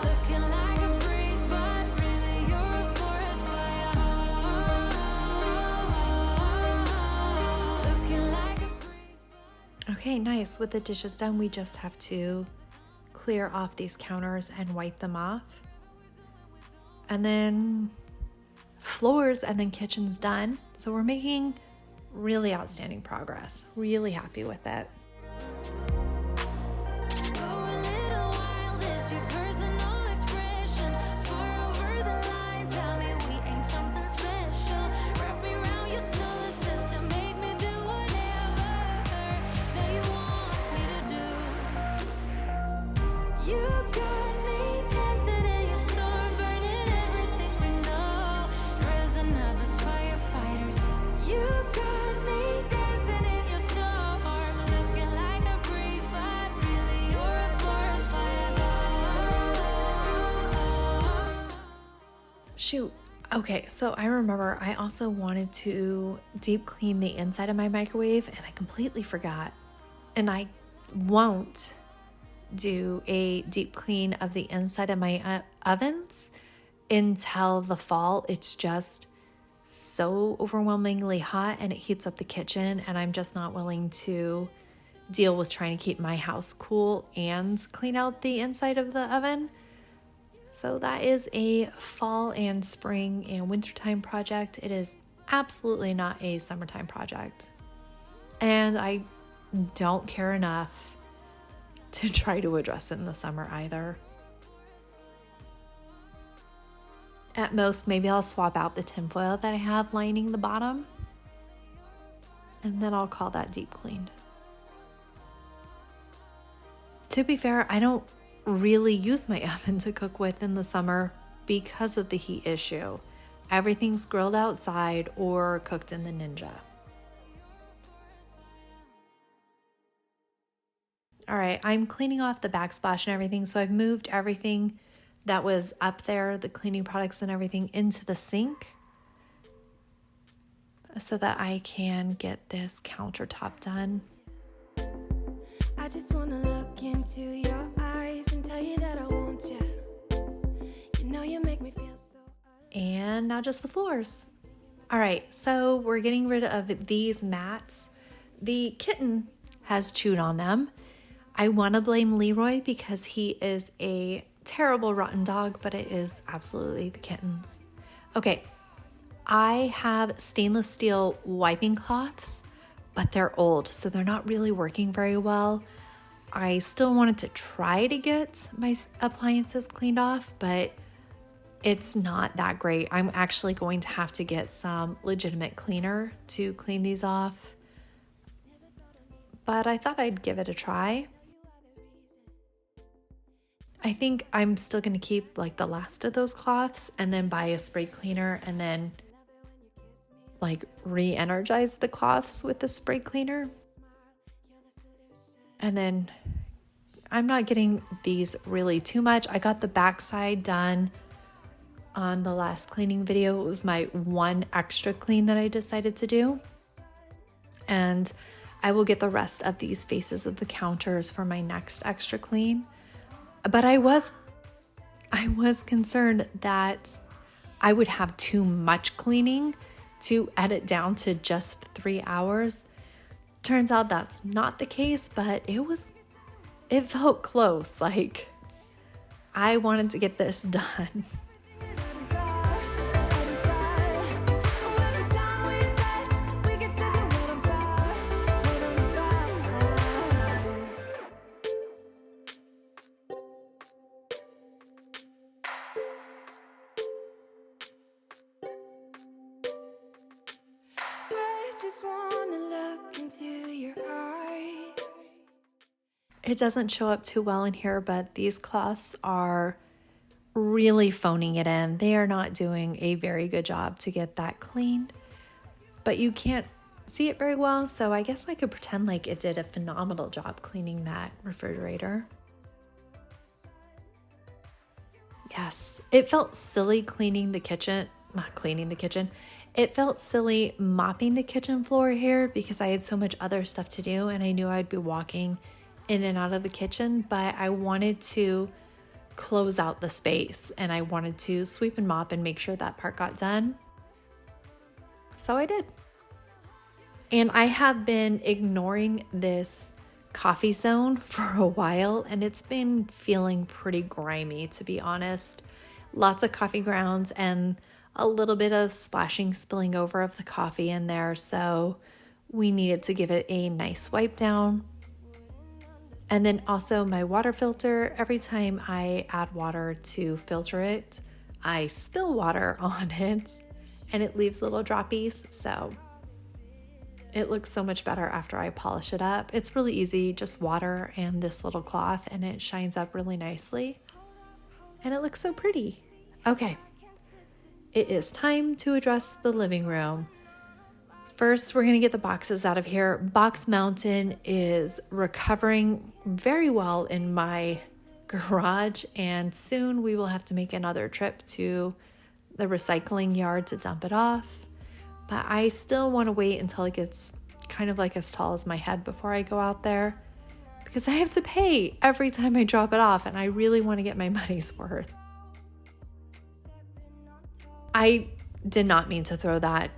Looking like a breeze, but really you're a forest fire. Looking like a breeze. Okay, nice. With the dishes done, we just have to clear off these counters and wipe them off. And then floors and then kitchen's done. So we're making really outstanding progress. Really happy with it. Go a little wild is your personal expression. Far over the line, tell me we ain't something special. Wrap me around your solar system, make me do whatever that you want me to do. You got me dancing in your storm, burning everything we know. Dressing up as firefighters. You got me dancing in your storm, looking like a breeze, but really you're a forest fire. Shoot. Okay, so I remember I also wanted to deep clean the inside of my microwave and I completely forgot. And I won't do a deep clean of the inside of my ovens until the fall. It's just so overwhelmingly hot and it heats up the kitchen, and I'm just not willing to deal with trying to keep my house cool and clean out the inside of the oven. So that is a fall and spring and wintertime project. It is absolutely not a summertime project. And I don't care enough to try to address it in the summer either. At most, maybe I'll swap out the tinfoil that I have lining the bottom, and then I'll call that deep cleaned. To be fair, I don't really use my oven to cook with in the summer because of the heat issue. Everything's grilled outside or cooked in the Ninja. All right, I'm cleaning off the backsplash and everything, so I've moved everything that was up there, the cleaning products and everything, into the sink so that I can get this countertop done. I just wanna look into your eyes and tell you that I want you. You know you make me feel so And now just the floors. All right, so we're getting rid of these mats. The kitten has chewed on them. I want to blame Leroy because he is a terrible rotten dog, but it is absolutely the kitten's. Okay, I have stainless steel wiping cloths, but they're old, so they're not really working very well. I still wanted to try to get my appliances cleaned off, but it's not that great. I'm actually going to have to get some legitimate cleaner to clean these off, but I thought I'd give it a try. I think I'm still going to keep like the last of those cloths and then buy a spray cleaner and then like re-energize the cloths with the spray cleaner. And then I'm not getting these really too much. I got the backside done on the last cleaning video. It was my one extra clean that I decided to do. And I will get the rest of these faces of the counters for my next extra clean. But I was concerned that I would have too much cleaning to edit down to just 3 hours. Turns out that's not the case, but it felt close. Like I wanted to get this done. just wanna look into your eyes. It doesn't show up too well in here, but these cloths are really phoning it in. They are not doing a very good job to get that cleaned, but you can't see it very well, so I guess I could pretend like it did a phenomenal job cleaning that refrigerator. Yes, it felt silly cleaning the kitchen, not cleaning the kitchen. It felt silly mopping the kitchen floor here because I had so much other stuff to do and I knew I'd be walking in and out of the kitchen, but I wanted to close out the space and I wanted to sweep and mop and make sure that part got done. So I did. And I have been ignoring this coffee zone for a while and it's been feeling pretty grimy, to be honest. Lots of coffee grounds and a little bit of splashing, spilling over of the coffee in there. So we needed to give it a nice wipe down. And then also my water filter, every time I add water to filter it, I spill water on it and it leaves little droppies. So it looks so much better after I polish it up. It's really easy, just water and this little cloth, and it shines up really nicely. And it looks so pretty. Okay, it is time to address the living room. First, we're gonna get the boxes out of here. Box Mountain is recovering very well in my garage, and soon we will have to make another trip to the recycling yard to dump it off. But I still want to wait until it gets kind of like as tall as my head before I go out there because I have to pay every time I drop it off and I really want to get my money's worth. I did not mean to throw that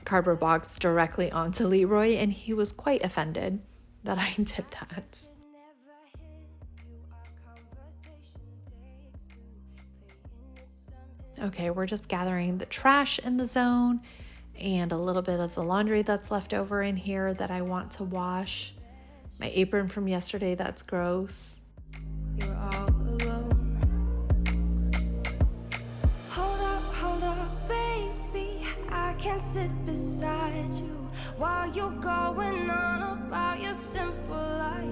cardboard box directly onto Leroy and he was quite offended that I did that. Okay, we're just gathering the trash in the zone and a little bit of the laundry that's left over in here that I want to wash. My apron from yesterday, that's gross. You're all alone. Hold up, baby. I can sit beside you while you're going on about your simple life.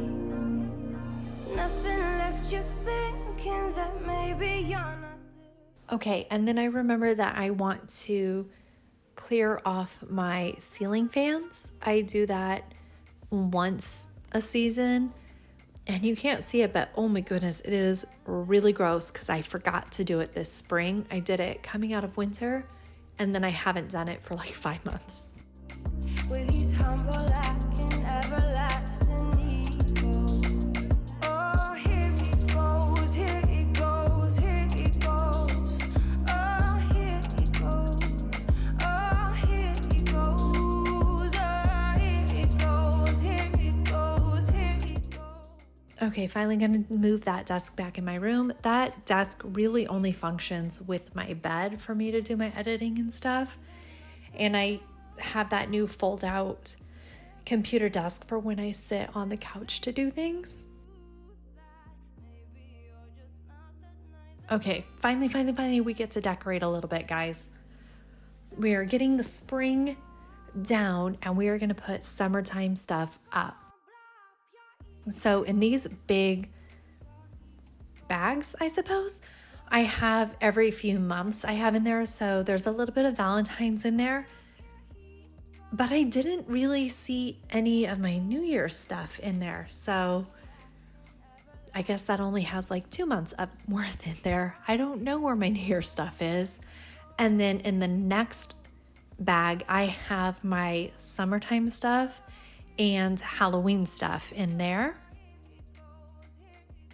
Nothing left you thinking that maybe you're not. Okay, and then I remember that I want to clear off my ceiling fans. I do that once a season and you can't see it, but oh my goodness, it is really gross because I forgot to do it this spring. I did it coming out of winter and then I haven't done it for like 5 months. With these humble lacking everlasting ego. Oh, here he goes, here he goes, here he goes. Oh, here he goes, oh, here he goes, oh, here he goes, here he goes, here he goes. Okay, finally gonna move that desk back in my room. That desk really only functions with my bed for me to do my editing and stuff. And I have that new fold out computer desk for when I sit on the couch to do things. Okay, finally we get to decorate a little bit, guys. We are getting the spring down and we are gonna put summertime stuff up. So in these big bags, I suppose, I have every few months I have in there. So there's a little bit of Valentine's in there. But I didn't really see any of my New Year's stuff in there. So I guess that only has like 2 months up worth in there. I don't know where my New Year's stuff is. And then in the next bag, I have my summertime stuff and Halloween stuff in there.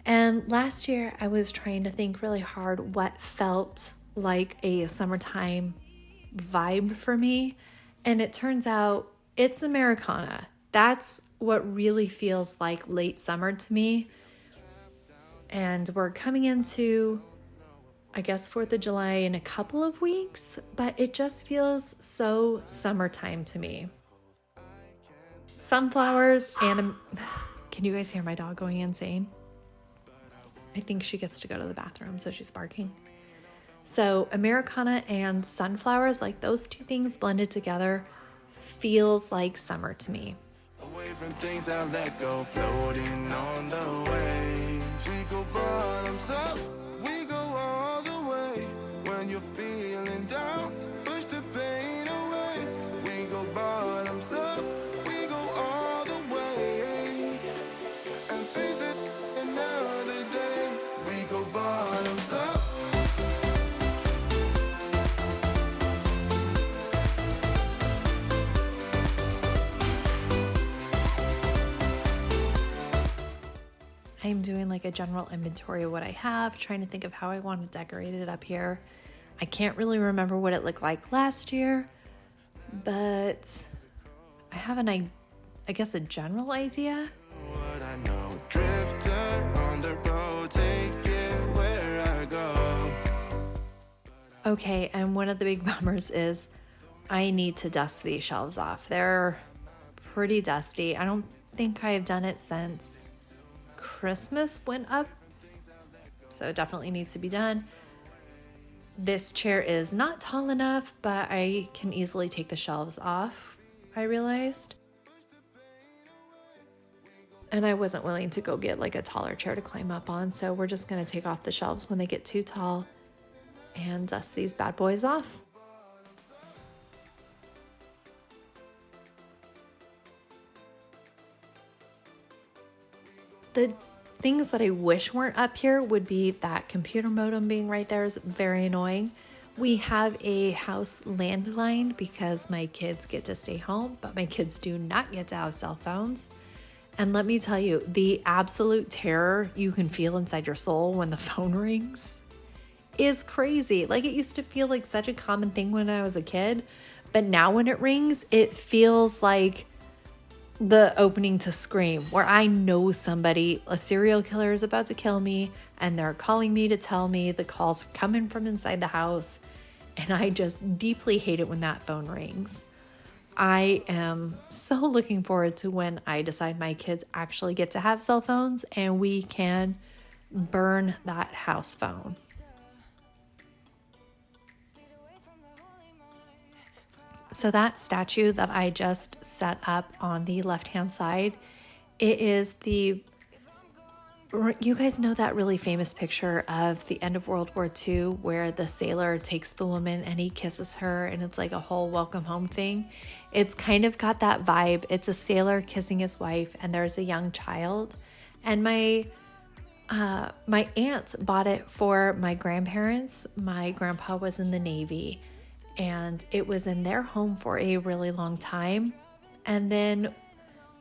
And last year I was trying to think really hard what felt like a summertime vibe for me. And it turns out it's Americana. That's what really feels like late summer to me. And we're coming into, I guess, 4th of July in a couple of weeks, but it just feels so summertime to me. Sunflowers and, can you guys hear my dog going insane? I think she gets to go to the bathroom, so she's barking. So Americana and sunflowers, like those two things blended together, feels like summer to me. Away from things I've let go, floating on the waves. We go bottoms up, we go all the way. When you're feeling down, push the pain away. We go bottoms up, we go all the way. And face it another day. We go bottoms up. I'm doing like a general inventory of what I have, trying to think of how I want to decorate it up here. I can't really remember what it looked like last year, but I have I guess a general idea. What I know, drifter on the road, take it where I go. Okay, and one of the big bummers is I need to dust these shelves off. They're pretty dusty. I don't think I've done it since Christmas went up, so it definitely needs to be done. This chair is not tall enough, but I can easily take the shelves off, I realized. And I wasn't willing to go get like a taller chair to climb up on, so we're just going to take off the shelves when they get too tall and dust these bad boys off. The things that I wish weren't up here would be that computer modem being right there is very annoying. We have a house landline because my kids get to stay home, but my kids do not get to have cell phones. And let me tell you, the absolute terror you can feel inside your soul when the phone rings is crazy. Like, it used to feel like such a common thing when I was a kid, but now when it rings, it feels like the opening to Scream, where I know somebody, a serial killer, is about to kill me, and they're calling me to tell me the call's coming from inside the house, and I just deeply hate it when that phone rings. I am so looking forward to when I decide my kids actually get to have cell phones and we can burn that house phone. So that statue that I just set up on the left-hand side, it is you guys know that really famous picture of the end of World War II where the sailor takes the woman and he kisses her and it's like a whole welcome home thing? It's kind of got that vibe. It's a sailor kissing his wife and there's a young child. And my aunt bought it for my grandparents. My grandpa was in the Navy and it was in their home for a really long time. And then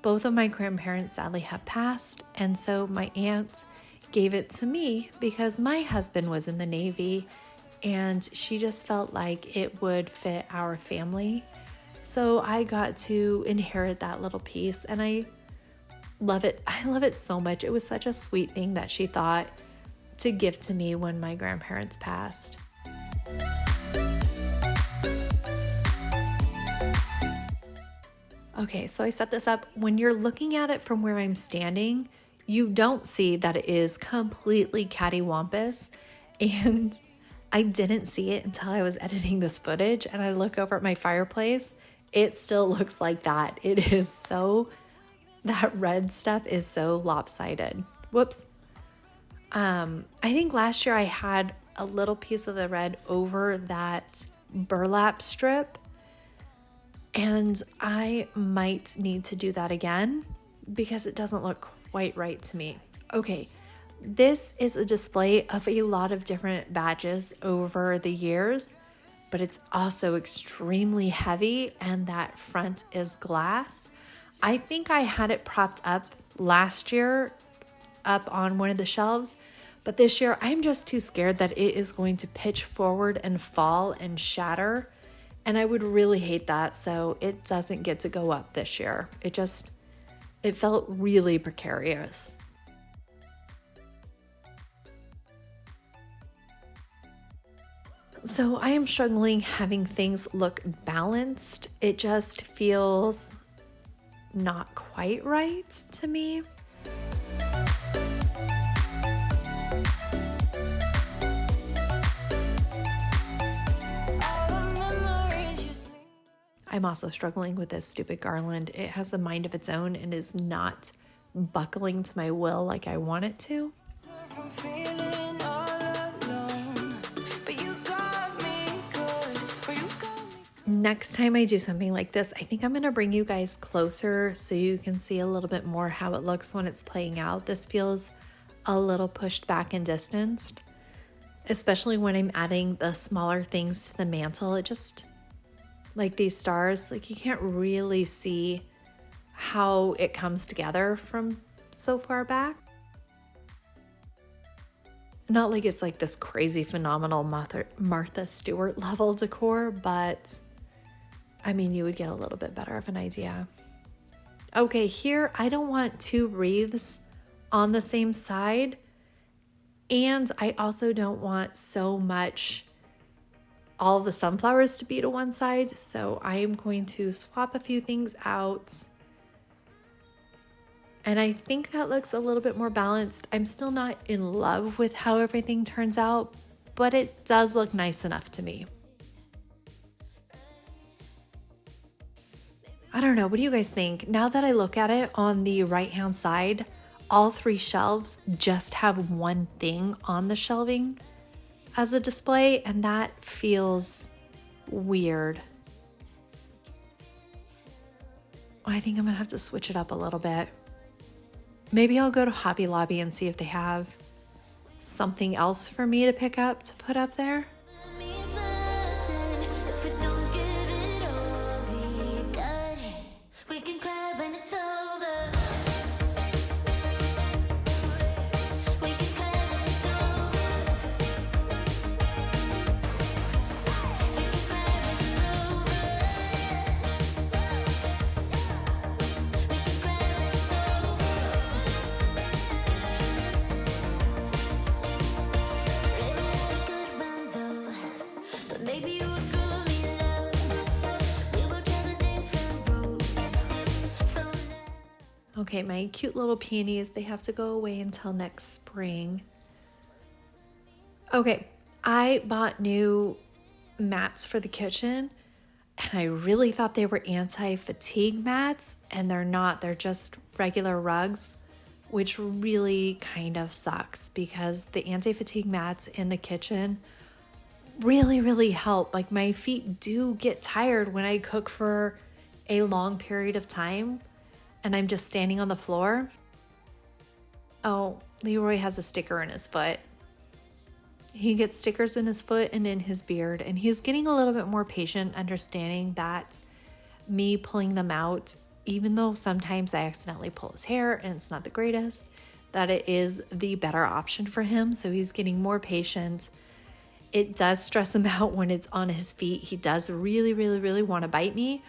both of my grandparents sadly have passed, and so my aunt gave it to me because my husband was in the Navy and she just felt like it would fit our family. So I got to inherit that little piece and I love it. I love it so much. It was such a sweet thing that she thought to give to me when my grandparents passed. Okay, so I set this up. When you're looking at it from where I'm standing, you don't see that it is completely cattywampus. And I didn't see it until I was editing this footage and I look over at my fireplace. It still looks like that. It is so, that red stuff is so lopsided. Whoops. I think last year I had a little piece of the red over that burlap strip. And I might need to do that again because it doesn't look quite right to me. Okay, this is a display of a lot of different badges over the years, but it's also extremely heavy and that front is glass. I think I had it propped up last year up on one of the shelves, but this year I'm just too scared that it is going to pitch forward and fall and shatter. And I would really hate that, so it doesn't get to go up this year. It felt really precarious. So I am struggling having things look balanced. It just feels not quite right to me. I'm also struggling with this stupid garland. It has a mind of its own and is not buckling to my will like I want it to. From feeling all alone, but you got me good. Or you got me. Next time I do something like this, I think I'm going to bring you guys closer so you can see a little bit more how it looks when it's playing out. This feels a little pushed back and distanced, especially when I'm adding the smaller things to the mantle. It just, like these stars, like you can't really see how it comes together from so far back. Not like it's like this crazy phenomenal Martha Stewart level decor, but I mean, you would get a little bit better of an idea. Okay, here I don't want two wreaths on the same side, and I also don't want so much all the sunflowers to be to one side, so I am going to swap a few things out. And I think that looks a little bit more balanced. I'm still not in love with how everything turns out, but it does look nice enough to me. I don't know, what do you guys think? Now that I look at it on the right-hand side, all three shelves just have one thing on the shelving as a display, and that feels weird. I think I'm gonna have to switch it up a little bit. Maybe I'll go to Hobby Lobby and see if they have something else for me to pick up to put up there. Means nothing if we don't give it all we got. We can cry when it's over. We can cry when it's over. We can cry when it's over. We can cry when it's over. Really had a good run though, but maybe you were truly loved. We were traveling different roads from now. Okay, my cute little peonies, they have to go away until next spring. Okay, I bought new mats for the kitchen, and I really thought they were anti-fatigue mats, and they're not. They're just regular rugs, which really kind of sucks because the anti-fatigue mats in the kitchen really help. Like, my feet do get tired when I cook for a long period of time and I'm just standing on the floor. Oh, Leroy has a sticker in his foot. He gets stickers in his foot and in his beard, and he's getting a little bit more patient, understanding that me pulling them out, even though sometimes I accidentally pull his hair and it's not the greatest, that it is the better option for him. So he's getting more patient. It does stress him out when it's on his feet. He does really want to bite me,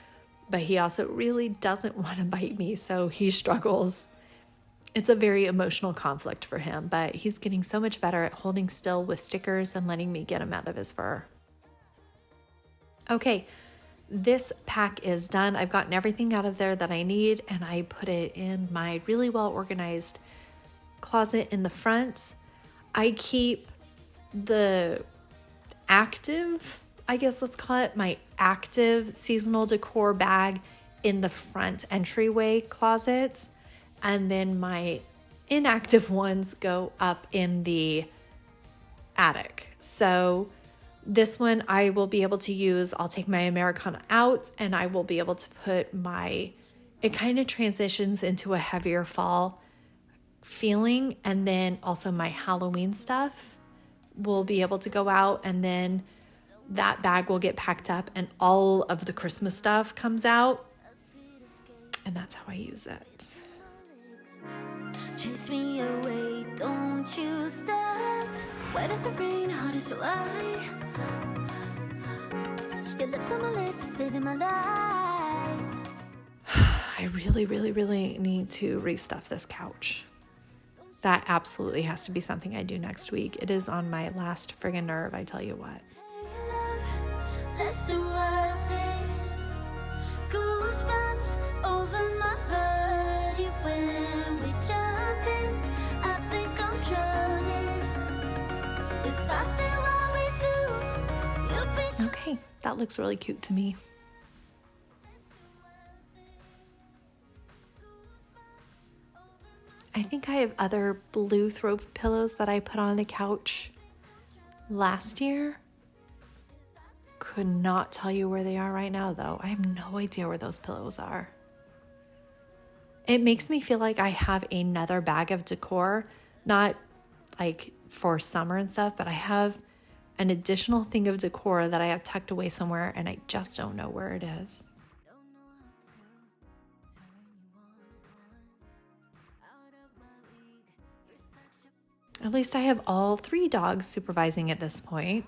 but he also really doesn't want to bite me, so he struggles. It's a very emotional conflict for him, but he's getting so much better at holding still with stickers and letting me get him out of his fur. Okay, this pack is done. I've gotten everything out of there that I need, and I put it in my really well organized closet in the front. I keep the active, I guess let's call it my active seasonal decor bag in the front entryway closet, and then my inactive ones go up in the attic. So this one I will be able to use. I'll take my Americana out and I will be able to put it kind of transitions into a heavier fall feeling, and then also my Halloween stuff will be able to go out, and then that bag will get packed up and all of the Christmas stuff comes out, and that's how I use it. Chase me away, don't you stop. Why does it rain? How does it lie? Your lips on my lips, saving my life. I really need to restuff this couch. That absolutely has to be something I do next week. It is on my last friggin' nerve, I tell you what. Hey love, let's do wild things. Goosebumps over my body when we jump in. I think I'm drowning. If I stay right with you, you'll be. Okay, that looks really cute to me. I think I have other blue throw pillows that I put on the couch last year. Could not tell you where they are right now, though. I have no idea where those pillows are. It makes me feel like I have another bag of decor, not like for summer and stuff, but I have an additional thing of decor that I have tucked away somewhere and I just don't know where it is. At least I have all 3 dogs supervising at this point.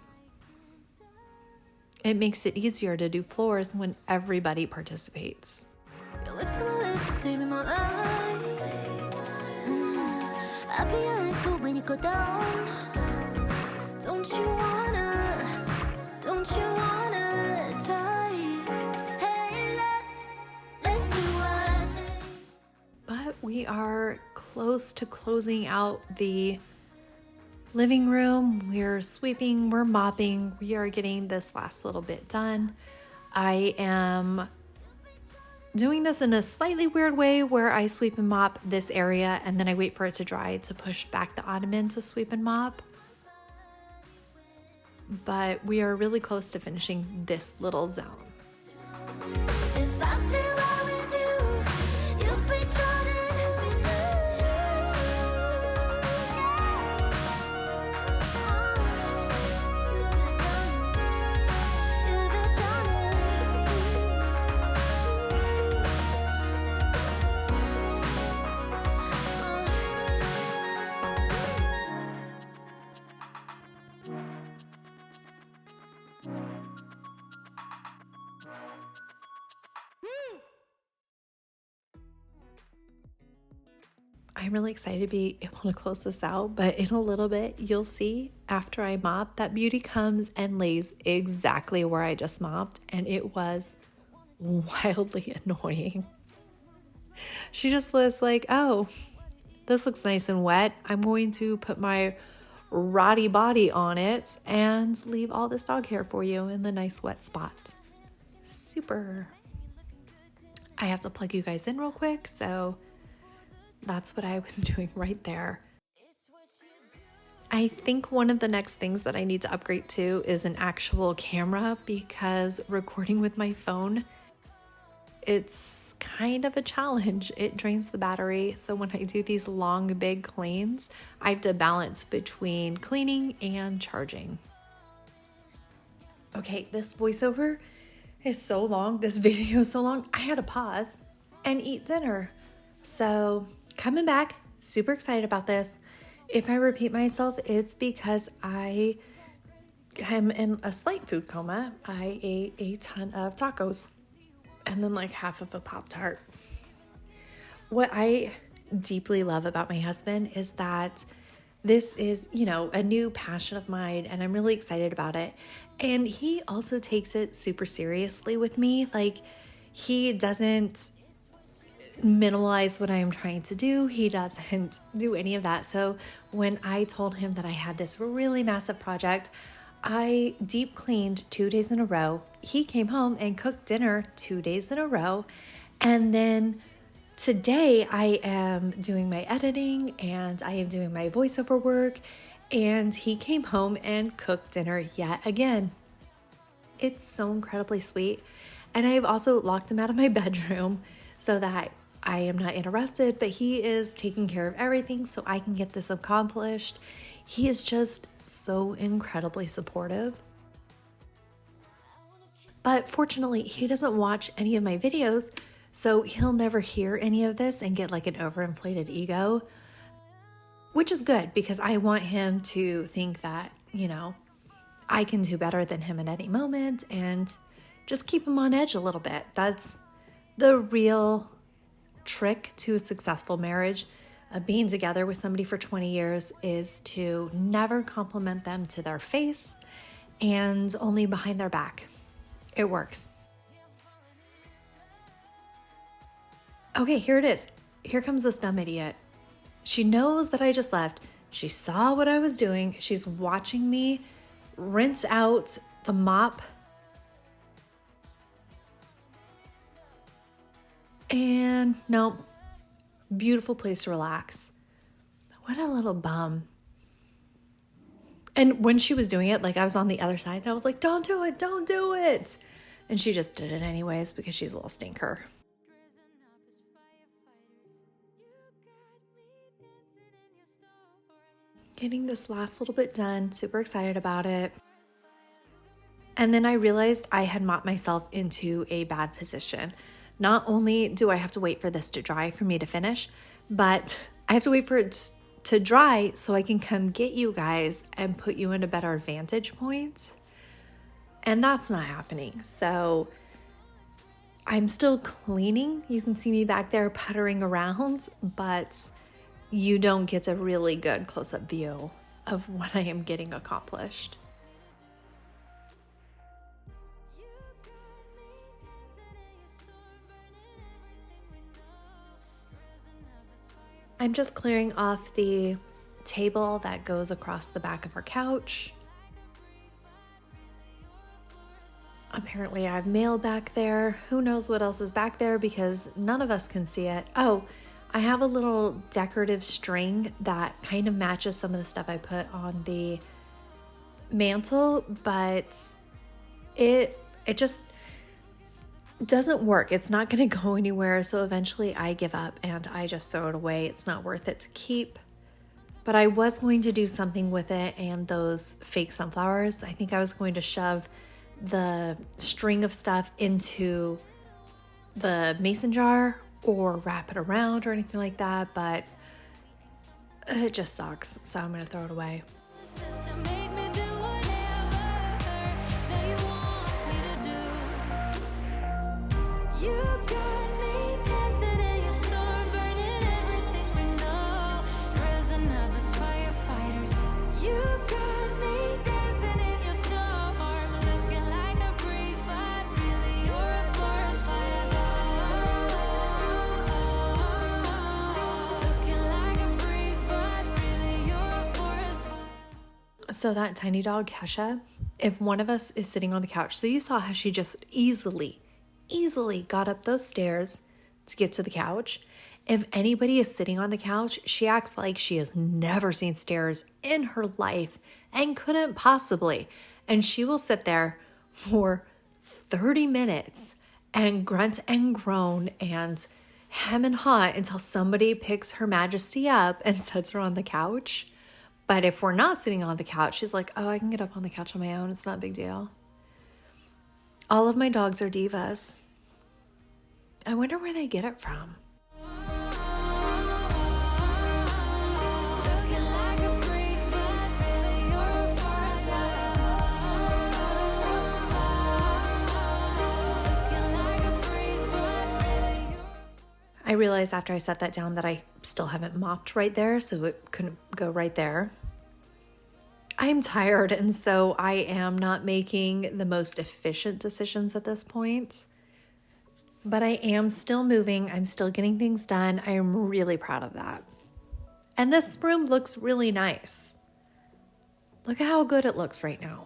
It makes it easier to do floors when everybody participates. Your lips to my lips, saving my life. I'll be a little when you go down. Don't you wanna die? Hey, let's do one thing. But we are close to closing out the living room. We're sweeping, we're mopping, we are getting this last little bit done. I am doing this in a slightly weird way where I sweep and mop this area and then I wait for it to dry to push back the ottoman to sweep and mop. But we are really close to finishing this little zone. If I stay right with you, you'll be drowning. You'll be I'm really excited to be able to close this out, but in a little bit, you'll see after I mop that Beauty comes and lays exactly where I just mopped, and it was wildly annoying. She just was like, oh, this looks nice and wet. I'm going to put my rotty body on it and leave all this dog hair for you in the nice wet spot. Super. I have to plug you guys in real quick, so that's what I was doing right there. I think one of the next things that I need to upgrade to is an actual camera, because recording with my phone, it's kind of a challenge. It drains the battery. So when I do these long, big cleans, I have to balance between cleaning and charging. Okay, this voiceover is so long. This video is so long. I had to pause and eat dinner. So coming back, super excited about this. If I repeat myself, it's because I am in a slight food coma. I ate a ton of tacos and then like half of a Pop-Tart. What I deeply love about my husband is that this is, a new passion of mine and I'm really excited about it. And he also takes it super seriously with me. Like, he doesn't minimalize what I am trying to do. He doesn't do any of that. So when I told him that I had this really massive project, I deep cleaned 2 days in a row. He came home and cooked dinner 2 days in a row. And then today I am doing my editing and I am doing my voiceover work. And he came home and cooked dinner yet again. It's so incredibly sweet. And I've also locked him out of my bedroom so that I am not interrupted, but he is taking care of everything so I can get this accomplished. He is just so incredibly supportive. But fortunately, he doesn't watch any of my videos, so he'll never hear any of this and get like an overinflated ego, which is good because I want him to think that, I can do better than him at any moment and just keep him on edge a little bit. That's the real trick to a successful marriage. Being together with somebody for 20 years is to never compliment them to their face and only behind their back. It works. Okay, here it is. Here comes this dumb idiot. She knows that I just left. She saw what I was doing. She's watching me rinse out the mop. And no, beautiful place to relax. What a little bum. And when she was doing it, like I was on the other side and I was like, don't do it, don't do it. And she just did it anyways because she's a little stinker. Getting this last little bit done, super excited about it. And then I realized I had mopped myself into a bad position. Not only do I have to wait for this to dry for me to finish, but I have to wait for it to dry so I can come get you guys and put you in a better vantage point. And that's not happening. So I'm still cleaning. You can see me back there puttering around, but you don't get a really good close-up view of what I am getting accomplished. I'm just clearing off the table that goes across the back of our couch. Apparently I have mail back there. Who knows what else is back there because none of us can see it. Oh, I have a little decorative string that kind of matches some of the stuff I put on the mantle, but it just doesn't work. It's not going to go anywhere. So eventually I give up and I just throw it away. It's not worth it to keep. But I was going to do something with it and those fake sunflowers. I think I was going to shove the string of stuff into the mason jar or wrap it around or anything like that, but it just sucks. So I'm going to throw it away. So that tiny dog, Kesha, if one of us is sitting on the couch, so you saw how she just easily got up those stairs to get to the couch. If anybody is sitting on the couch, she acts like she has never seen stairs in her life and couldn't possibly. And she will sit there for 30 minutes and grunt and groan and hem and haw until somebody picks Her Majesty up and sets her on the couch. But if we're not sitting on the couch, she's like, oh, I can get up on the couch on my own. It's not a big deal. All of my dogs are divas. I wonder where they get it from. I realized after I set that down that I still haven't mopped right there, so it couldn't go right there. I'm tired, and so I am not making the most efficient decisions at this point. But I am still moving. I'm still getting things done. I am really proud of that. And this room looks really nice. Look at how good it looks right now.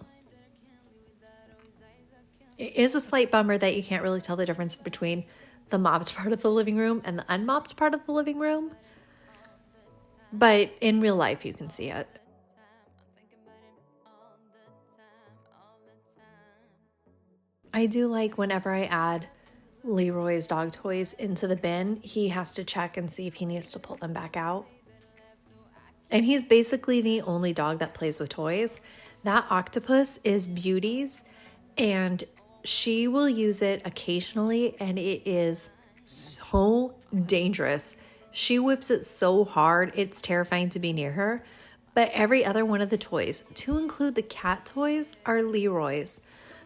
It is a slight bummer that you can't really tell the difference between the mopped part of the living room and the unmopped part of the living room. But in real life, you can see it. I do like whenever I add Leroy's dog toys into the bin, he has to check and see if he needs to pull them back out. And he's basically the only dog that plays with toys. That octopus is Beauty's, and she will use it occasionally, and it is so dangerous. She whips it so hard, it's terrifying to be near her. But every other one of the toys, to include the cat toys, are Leroy's.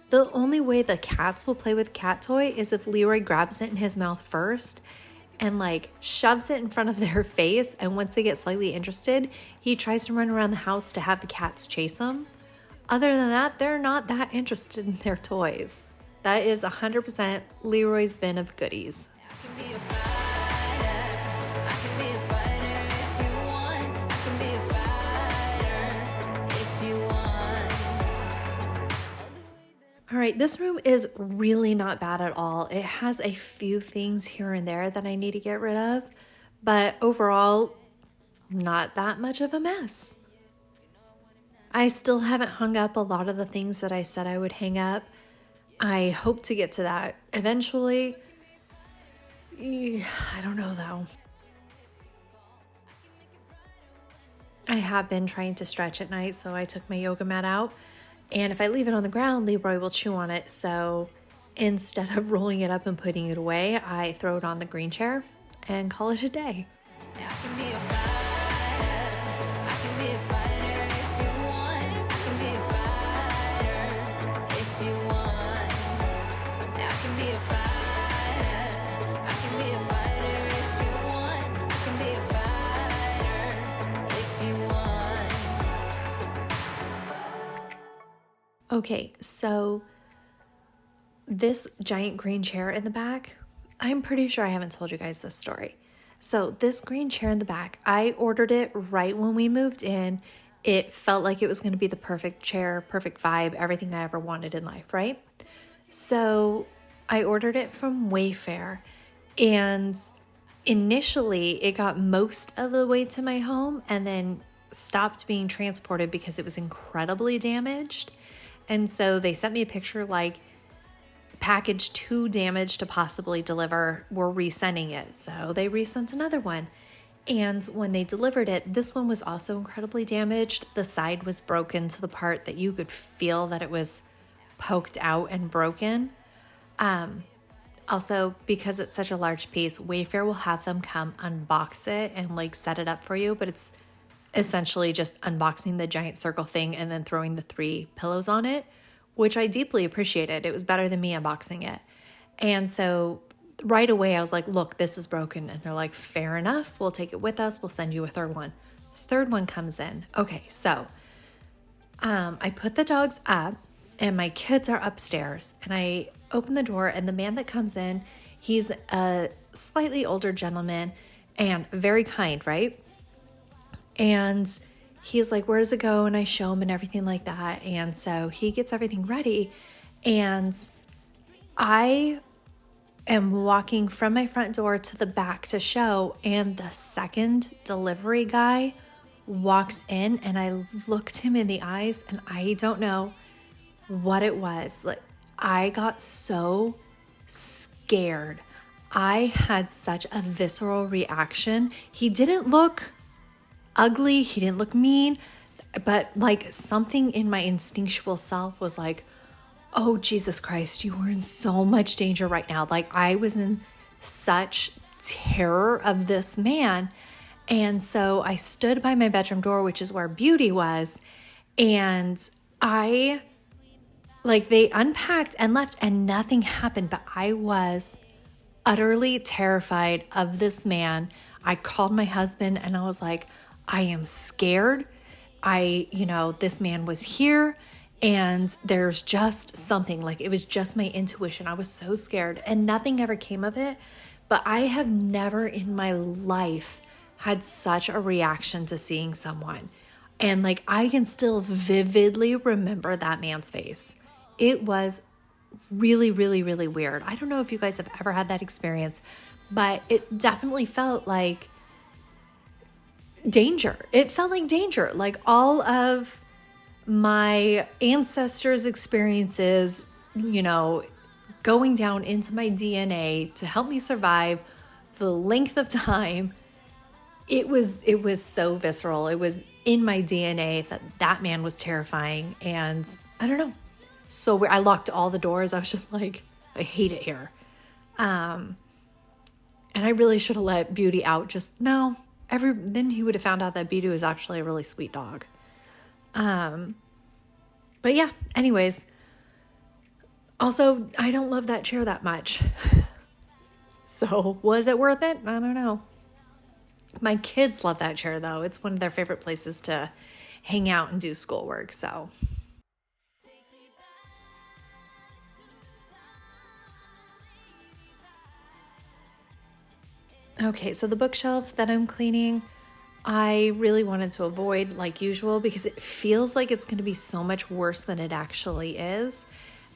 The only way the cats will play with cat toy is if Leroy grabs it in his mouth first and shoves it in front of their face. And once they get slightly interested, he tries to run around the house to have the cats chase him. Other than that, they're not that interested in their toys. That is 100% Leroy's bin of goodies. All right, this room is really not bad at all. It has a few things here and there that I need to get rid of, but overall, not that much of a mess. I still haven't hung up a lot of the things that I said I would hang up. I hope to get to that eventually. I don't know though. I have been trying to stretch at night, so I took my yoga mat out. And if I leave it on the ground, Leroy will chew on it. So instead of rolling it up and putting it away, I throw it on the green chair and call it a day. I can be a fighter. I can be a fighter if you want. I can be a fighter if you want. I can be a fighter. I can be a fighter if you want. I can be a fighter if you want. Okay, so this giant green chair in the back, I'm pretty sure I haven't told you guys this story. So this green chair in the back, I ordered it right when we moved in. It felt like it was going to be the perfect chair, perfect vibe, everything I ever wanted in life, right? So I ordered it from Wayfair, and initially it got most of the way to my home and then stopped being transported because it was incredibly damaged. And so they sent me a picture like, package too damaged to possibly deliver, we're resending it. So they resent another one. And when they delivered it, this one was also incredibly damaged. The side was broken to the part that you could feel that it was poked out and broken. Also, because it's such a large piece, Wayfair will have them come unbox it and like set it up for you, but it's essentially just unboxing the giant circle thing and then throwing the 3 pillows on it, which I deeply appreciated. It was better than me unboxing it. And so right away I was like, look, this is broken. And they're like, fair enough. We'll take it with us. We'll send you a third one. Third one comes in. Okay, so I put the dogs up and my kids are upstairs. And I open the door and the man that comes in, he's a slightly older gentleman and very kind, right? And he's like, where does it go? And I show him and everything like that. And so he gets everything ready. And I am walking from my front door to the back to show. And the second delivery guy walks in and I looked him in the eyes and I don't know what it was. Like, I got so scared. I had such a visceral reaction. He didn't look ugly, he didn't look mean, but like something in my instinctual self was like, oh Jesus Christ, you were in so much danger right now. Like I was in such terror of this man. And so I stood by my bedroom door, which is where Beauty was, and they unpacked and left and nothing happened, but I was utterly terrified of this man. I called my husband and I was like, I am scared. This man was here and there's just something, like it was just my intuition. I was so scared and nothing ever came of it. But I have never in my life had such a reaction to seeing someone. And like, I can still vividly remember that man's face. It was really, really, really weird. I don't know if you guys have ever had that experience, but it definitely felt like danger. It felt like danger. Like all of my ancestors' experiences, going down into my DNA to help me survive the length of time. It was so visceral. It was in my DNA that man was terrifying. And I don't know. So I locked all the doors. I was just like, I hate it here. And I really should have let Beauty out. Then he would have found out that Beauty was actually a really sweet dog. But yeah, anyways. Also, I don't love that chair that much. So was it worth it? I don't know. My kids love that chair though. It's one of their favorite places to hang out and do schoolwork. So okay, so the bookshelf that I'm cleaning, I really wanted to avoid like usual because it feels like it's going to be so much worse than it actually is.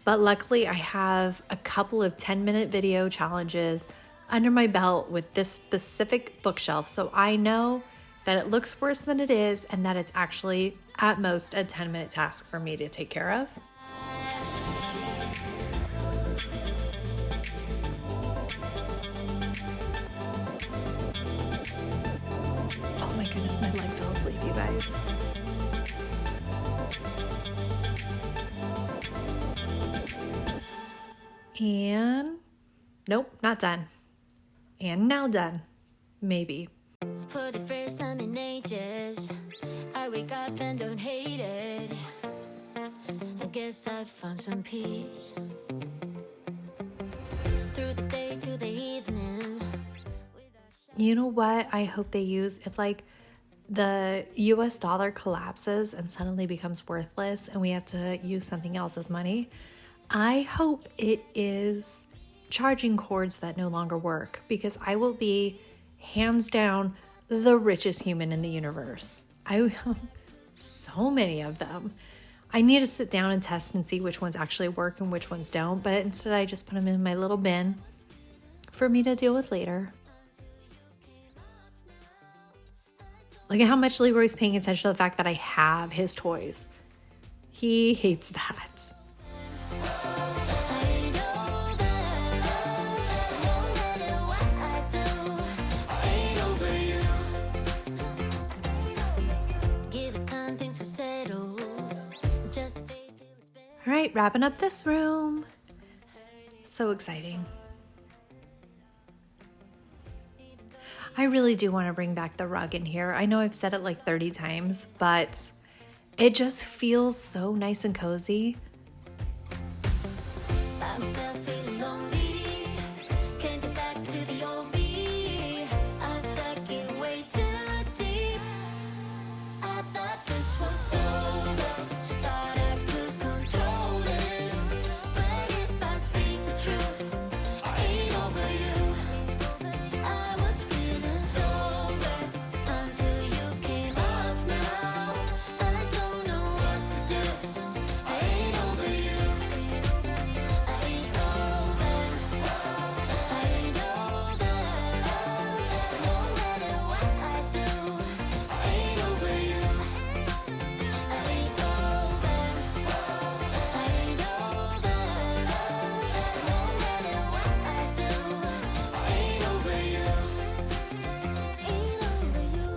But luckily I have a couple of 10-minute video challenges under my belt with this specific bookshelf. So I know that it looks worse than it is, and that it's actually at most a 10-minute task for me to take care of. Oh my goodness, my leg fell asleep, you guys. And nope, not done. And now done. Maybe. For the first time in ages, I wake up and don't hate it. I guess I found some peace. Through the day to the evening. You know what I hope they use? If like the US dollar collapses and suddenly becomes worthless and we have to use something else as money, I hope it is charging cords that no longer work, because I will be hands down the richest human in the universe. I have so many of them. I need to sit down and test and see which ones actually work and which ones don't, but instead I just put them in my little bin for me to deal with later. Look at how much Leroy's paying attention to the fact that I have his toys. He hates that. I know that no matter what I do, I ain't over you. Give it time, things will settle. Just a face till it's better. All right, wrapping up this room. So exciting. I really do want to bring back the rug in here. I know I've said it like 30 times, but it just feels so nice and cozy. I'm still feeling lonely. Can't get back to the old me. I'm stuck in way too deep. I thought this was over. Thought I could control it. But if I speak the truth, I ain't over you. I was feeling sober until you came off now. I don't know what to do. I ain't over you. I ain't over. I ain't over. No matter what I do, I ain't over you. I ain't over. I ain't over. No matter what I do, I ain't over you. Ain't over you.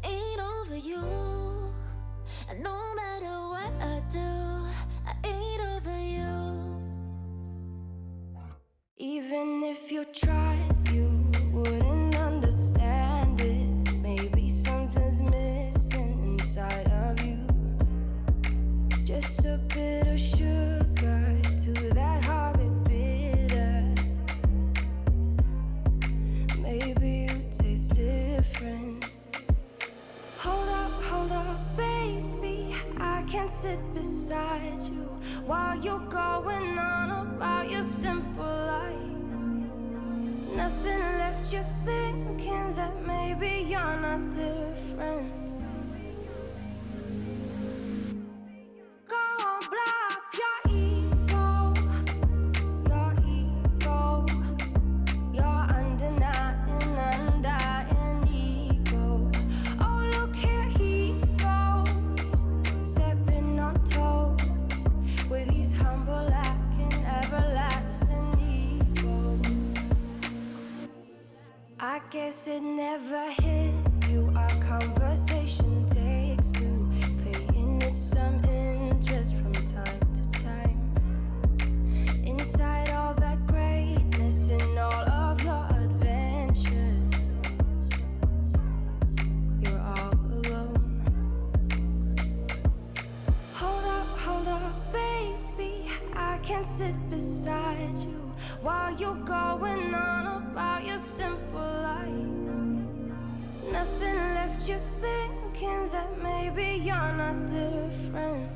I ain't over you. And no matter what I do, I ain't over you. Even if you tried, you wouldn't understand it. Maybe something's missing inside of you. Just a bit of sugar to that horrid bitter. Maybe you taste different. Hold up, baby. I can sit beside you while you're going on about your simple life. Nothing left you thinking that maybe you're not different. Go on, blow up your ego, your undying ego. Oh, look here he goes, stepping on toes with his humble lacking everlasting ego. I guess it never hit you. Our conversation takes two, paying it some interest from time to time. Inside all that greatness and all of your adventures, you're all alone. Hold up, baby. I can sit beside you while you're going on about your simple life. Nothing left you thinking that maybe you're not different.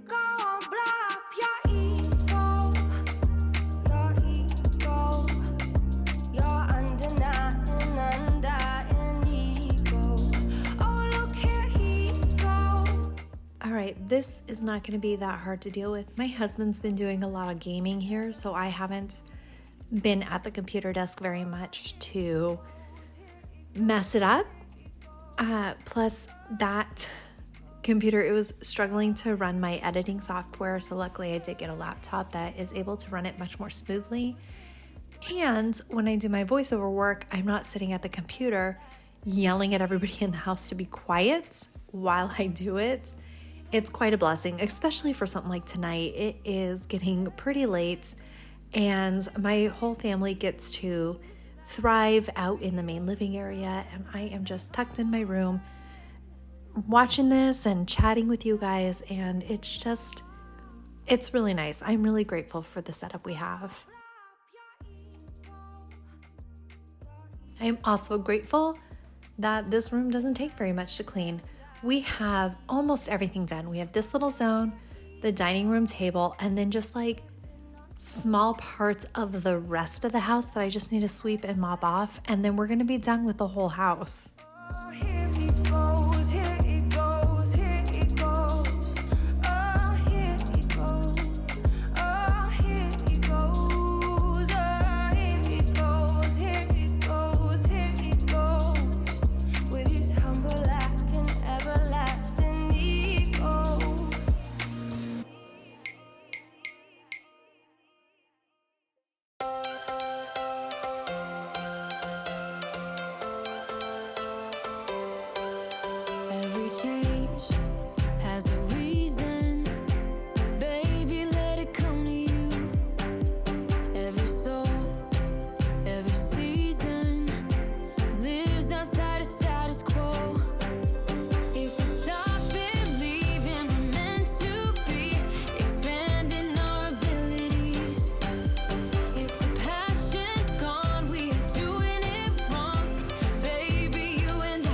Go on, blow up your ego, your undying ego. Oh, look here he goes. All right, this is not going to be that hard to deal with. My husband's been doing a lot of gaming here, so I haven't been at the computer desk very much to mess it up. Plus that computer, it was struggling to run my editing software. So luckily I did get a laptop that is able to run it much more smoothly. And when I do my voiceover work, I'm not sitting at the computer yelling at everybody in the house to be quiet while I do it. It's quite a blessing, especially for something like tonight. It is getting pretty late and my whole family gets to thrive out in the main living area, and I am just tucked in my room watching this and chatting with you guys, and it's really nice. I'm really grateful for the setup we have. I am also grateful that this room doesn't take very much to clean. We have almost everything done. We have this little zone, the dining room table, and then just like small parts of the rest of the house that I just need to sweep and mop off, and then we're gonna be done with the whole house. Oh, here it goes, here it goes, here it goes. Oh, here it goes. Oh, here it goes. Oh, here it goes, here it goes, here it goes. With his humble lack and everlasting ego. Every change has a reason. Baby, let it come to you. Every soul, every season lives outside of status quo. If we stop believing we're meant to be, expanding our abilities. If the passion's gone, we are doing it wrong. Baby, you and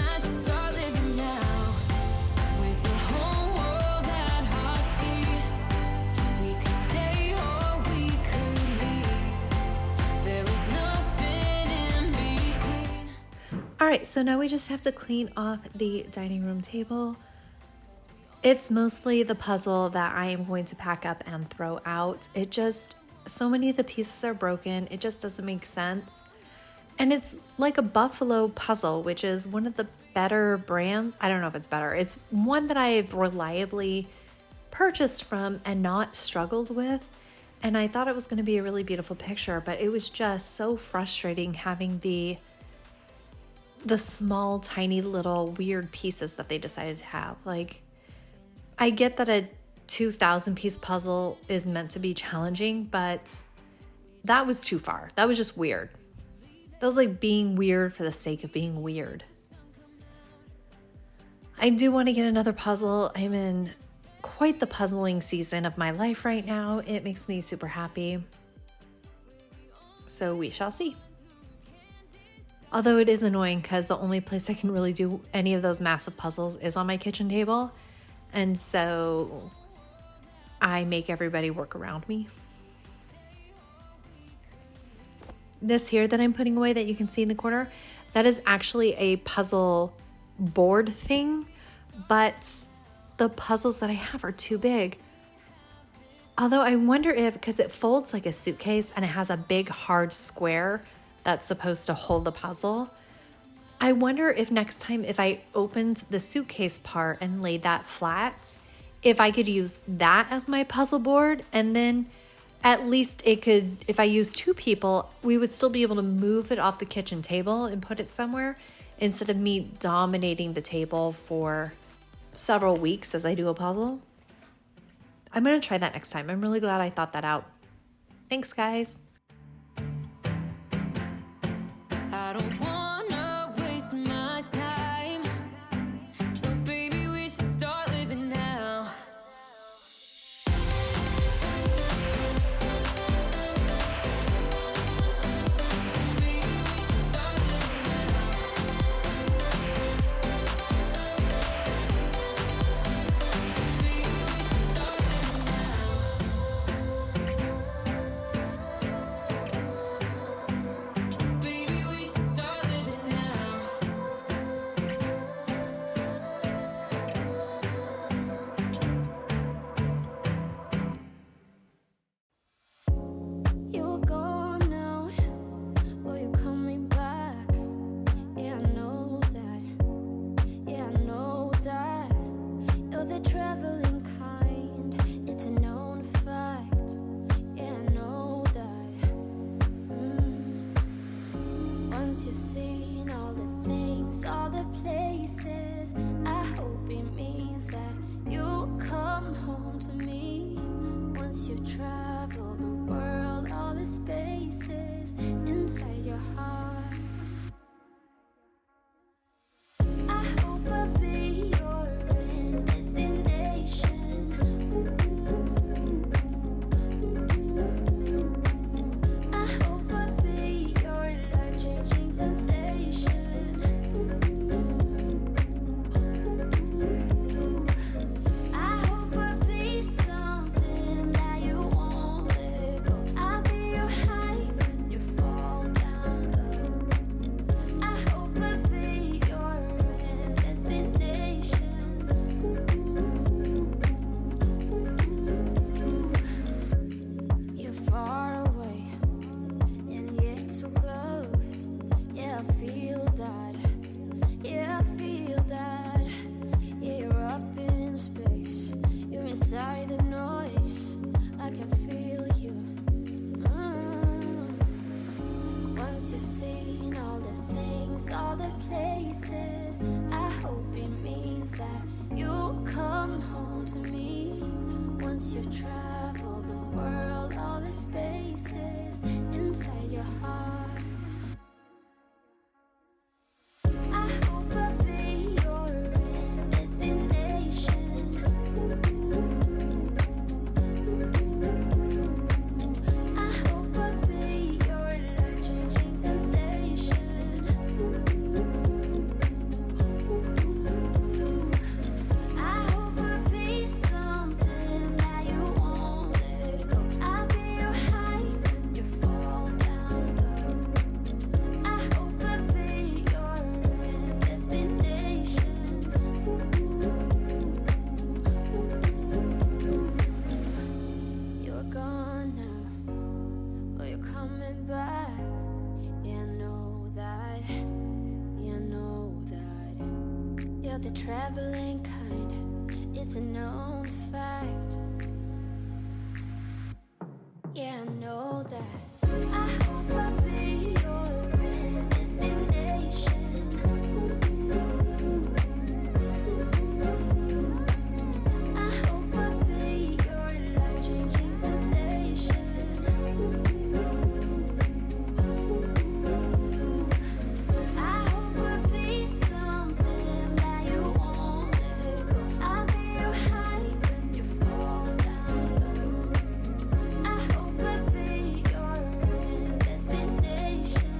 I should start living now. With the whole world at our feet, we could stay or we could leave. There is nothing in between. All right, so now we just have to clean off the dining room table. It's mostly the puzzle that I am going to pack up and throw out. So many of the pieces are broken. It just doesn't make sense. And it's like a buffalo puzzle, which is one of the better brands. I don't know if it's better. It's one that I've reliably purchased from and not struggled with. And I thought it was going to be a really beautiful picture, but it was just so frustrating having the small, tiny little weird pieces that they decided to have. Like, I get that a 2,000 piece puzzle is meant to be challenging, but that was too far. That was just weird. That was like being weird for the sake of being weird. I do want to get another puzzle. I'm in quite the puzzling season of my life right now. It makes me super happy. So we shall see. Although it is annoying because the only place I can really do any of those massive puzzles is on my kitchen table. And so I make everybody work around me. This here that I'm putting away that you can see in the corner, that is actually a puzzle board thing, but the puzzles that I have are too big. Although I wonder if, because it folds like a suitcase and it has a big hard square that's supposed to hold the puzzle, I wonder if next time if I opened the suitcase part and laid that flat, if I could use that as my puzzle board, and then at least it could, if I use two people, we would still be able to move it off the kitchen table and put it somewhere instead of me dominating the table for several weeks as I do a puzzle. I'm going to try that next time. I'm really glad I thought that out. Thanks, guys. I don't wanna waste my time. So baby, we should start living now. Baby, we should start living now. Baby, we should start living now. the places. I hope it means that you'll come home to me once you've traveled the world, all the spaces inside your heart. I hope I'll be your destination. I hope I'll be your life-changing sensation. I hope I'll be something that you won't let go. I'll be your high when you fall down low. I hope I'll be your destination. You're gone now, but you're coming back. Yeah, I know that. Yeah, I know that. You're the traveling kind. It's a known fact. Yeah, I know that. I hope I'll be your destination. I hope I'll be your life-changing sensation. I hope I'll be something that you won't let go. I'll be your high when you fall down low. I hope I'll be your destination.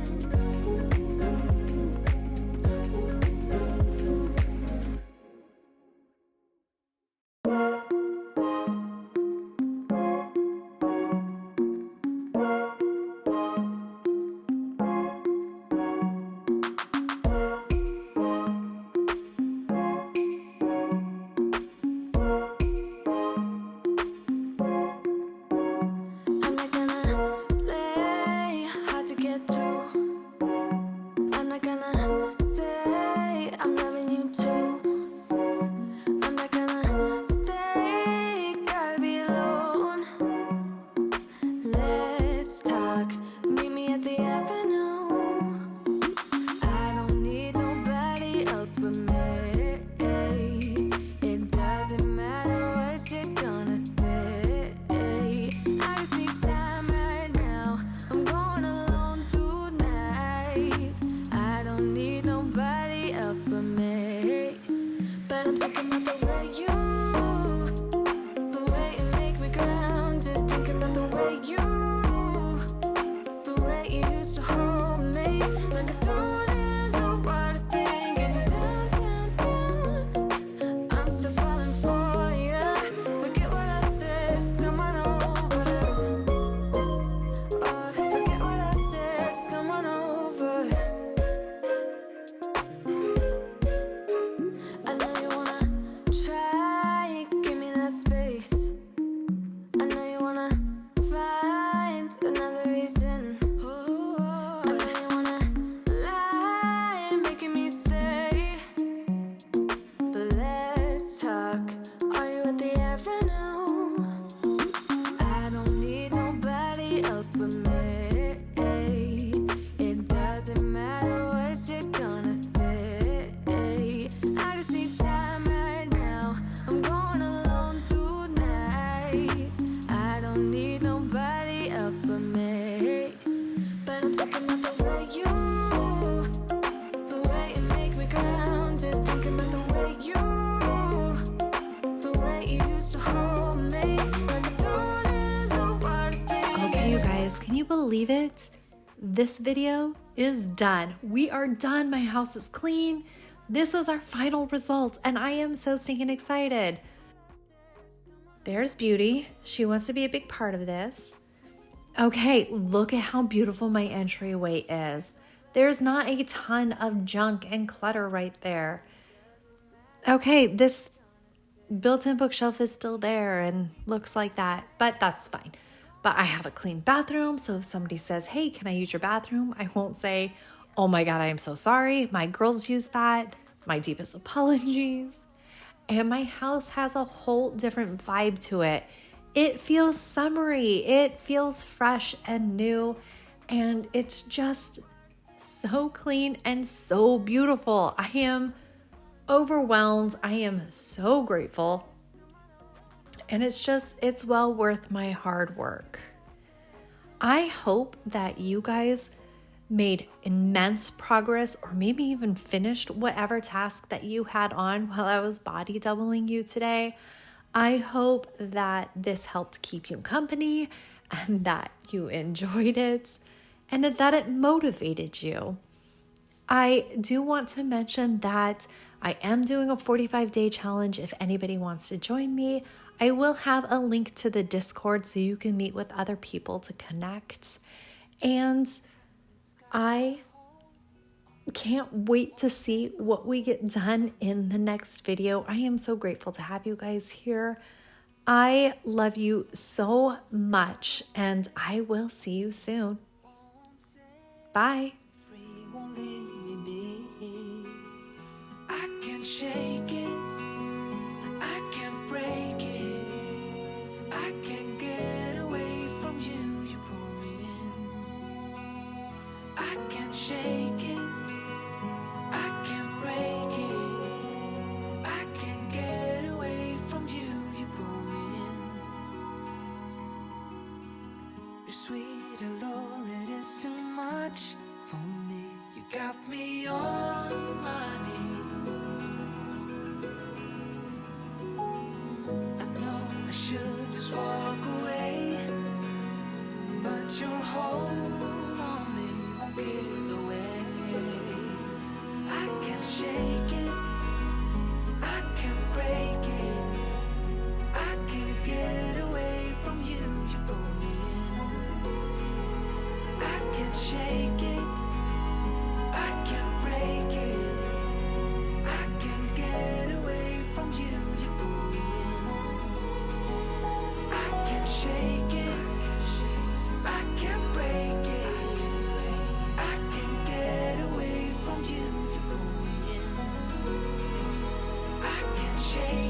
I'm not gonna play hard to get through. I'm not gonna say I'm loving you too. I'm not gonna stay, gotta be alone. Let's talk, meet me at the avenue. I don't need nobody else but me. It doesn't matter what you're gonna say. I just need time right now. I'm going alone tonight. I don't need nobody else but me. But I'm thinking about the way the way you make me grounded. Thinking about the way you used to hold me like a stone in the water, singing down, down, down. I'm still falling for ya. Forget what I said, just come on over. Forget what I said, just come on over. I know you wanna try, give me that space. I know you wanna find another reason. I know you wanna lie, making me stay. But let's talk. Are you at the avenue? I don't need nobody else but me. It doesn't matter what you're gonna say. I just need time right now. I'm going alone tonight. I don't need nobody else but me. But I'm thinking about the way you make me grounded. Thinking about the way you used to hold me like a stone in the water, singing. Okay, you guys, can you believe it? This video is done. We are done. My house is clean. This is our final result, and I am so stinking excited. There's Beauty. She wants to be a big part of this. Okay, look at how beautiful my entryway is. There's not a ton of junk and clutter right there. Okay, this built-in bookshelf is still there and looks like that, but that's fine. But I have a clean bathroom, so if somebody says, hey, can I use your bathroom? I won't say, oh my God, I am so sorry. My girls use that. My deepest apologies. And my house has a whole different vibe to it. It feels summery. It feels fresh and new. And it's just so clean and so beautiful. I am overwhelmed. I am so grateful. And it's well worth my hard work. I hope that you guys made immense progress or maybe even finished whatever task that you had on while I was body doubling you today. I hope that this helped keep you company and that you enjoyed it and that it motivated you. I do want to mention that I am doing a 45-day challenge if anybody wants to join me. I will have a link to the Discord so you can meet with other people to connect. And I can't wait to see what we get done in the next video. I am so grateful to have you guys here. I love you so much, and I will see you soon. Bye. Won't leave me be. I can't shake it, I can't break it, I can't get away from you, you pull me in. I can't shake it, I can't break it, I can't get away from you, you pull me in. You're sweet, Lord, it is too much for me. You got me on my knees. I know I should just walk away, but your hold on me won't give away. I can't shake it, I can't break it, I can't get away from you, you pull me in. I can't shake it, I can't break it, I can't get away from you, you pull me in. I can't shake it, I can't break it, I can't get away from you, you pull me in. I can't shake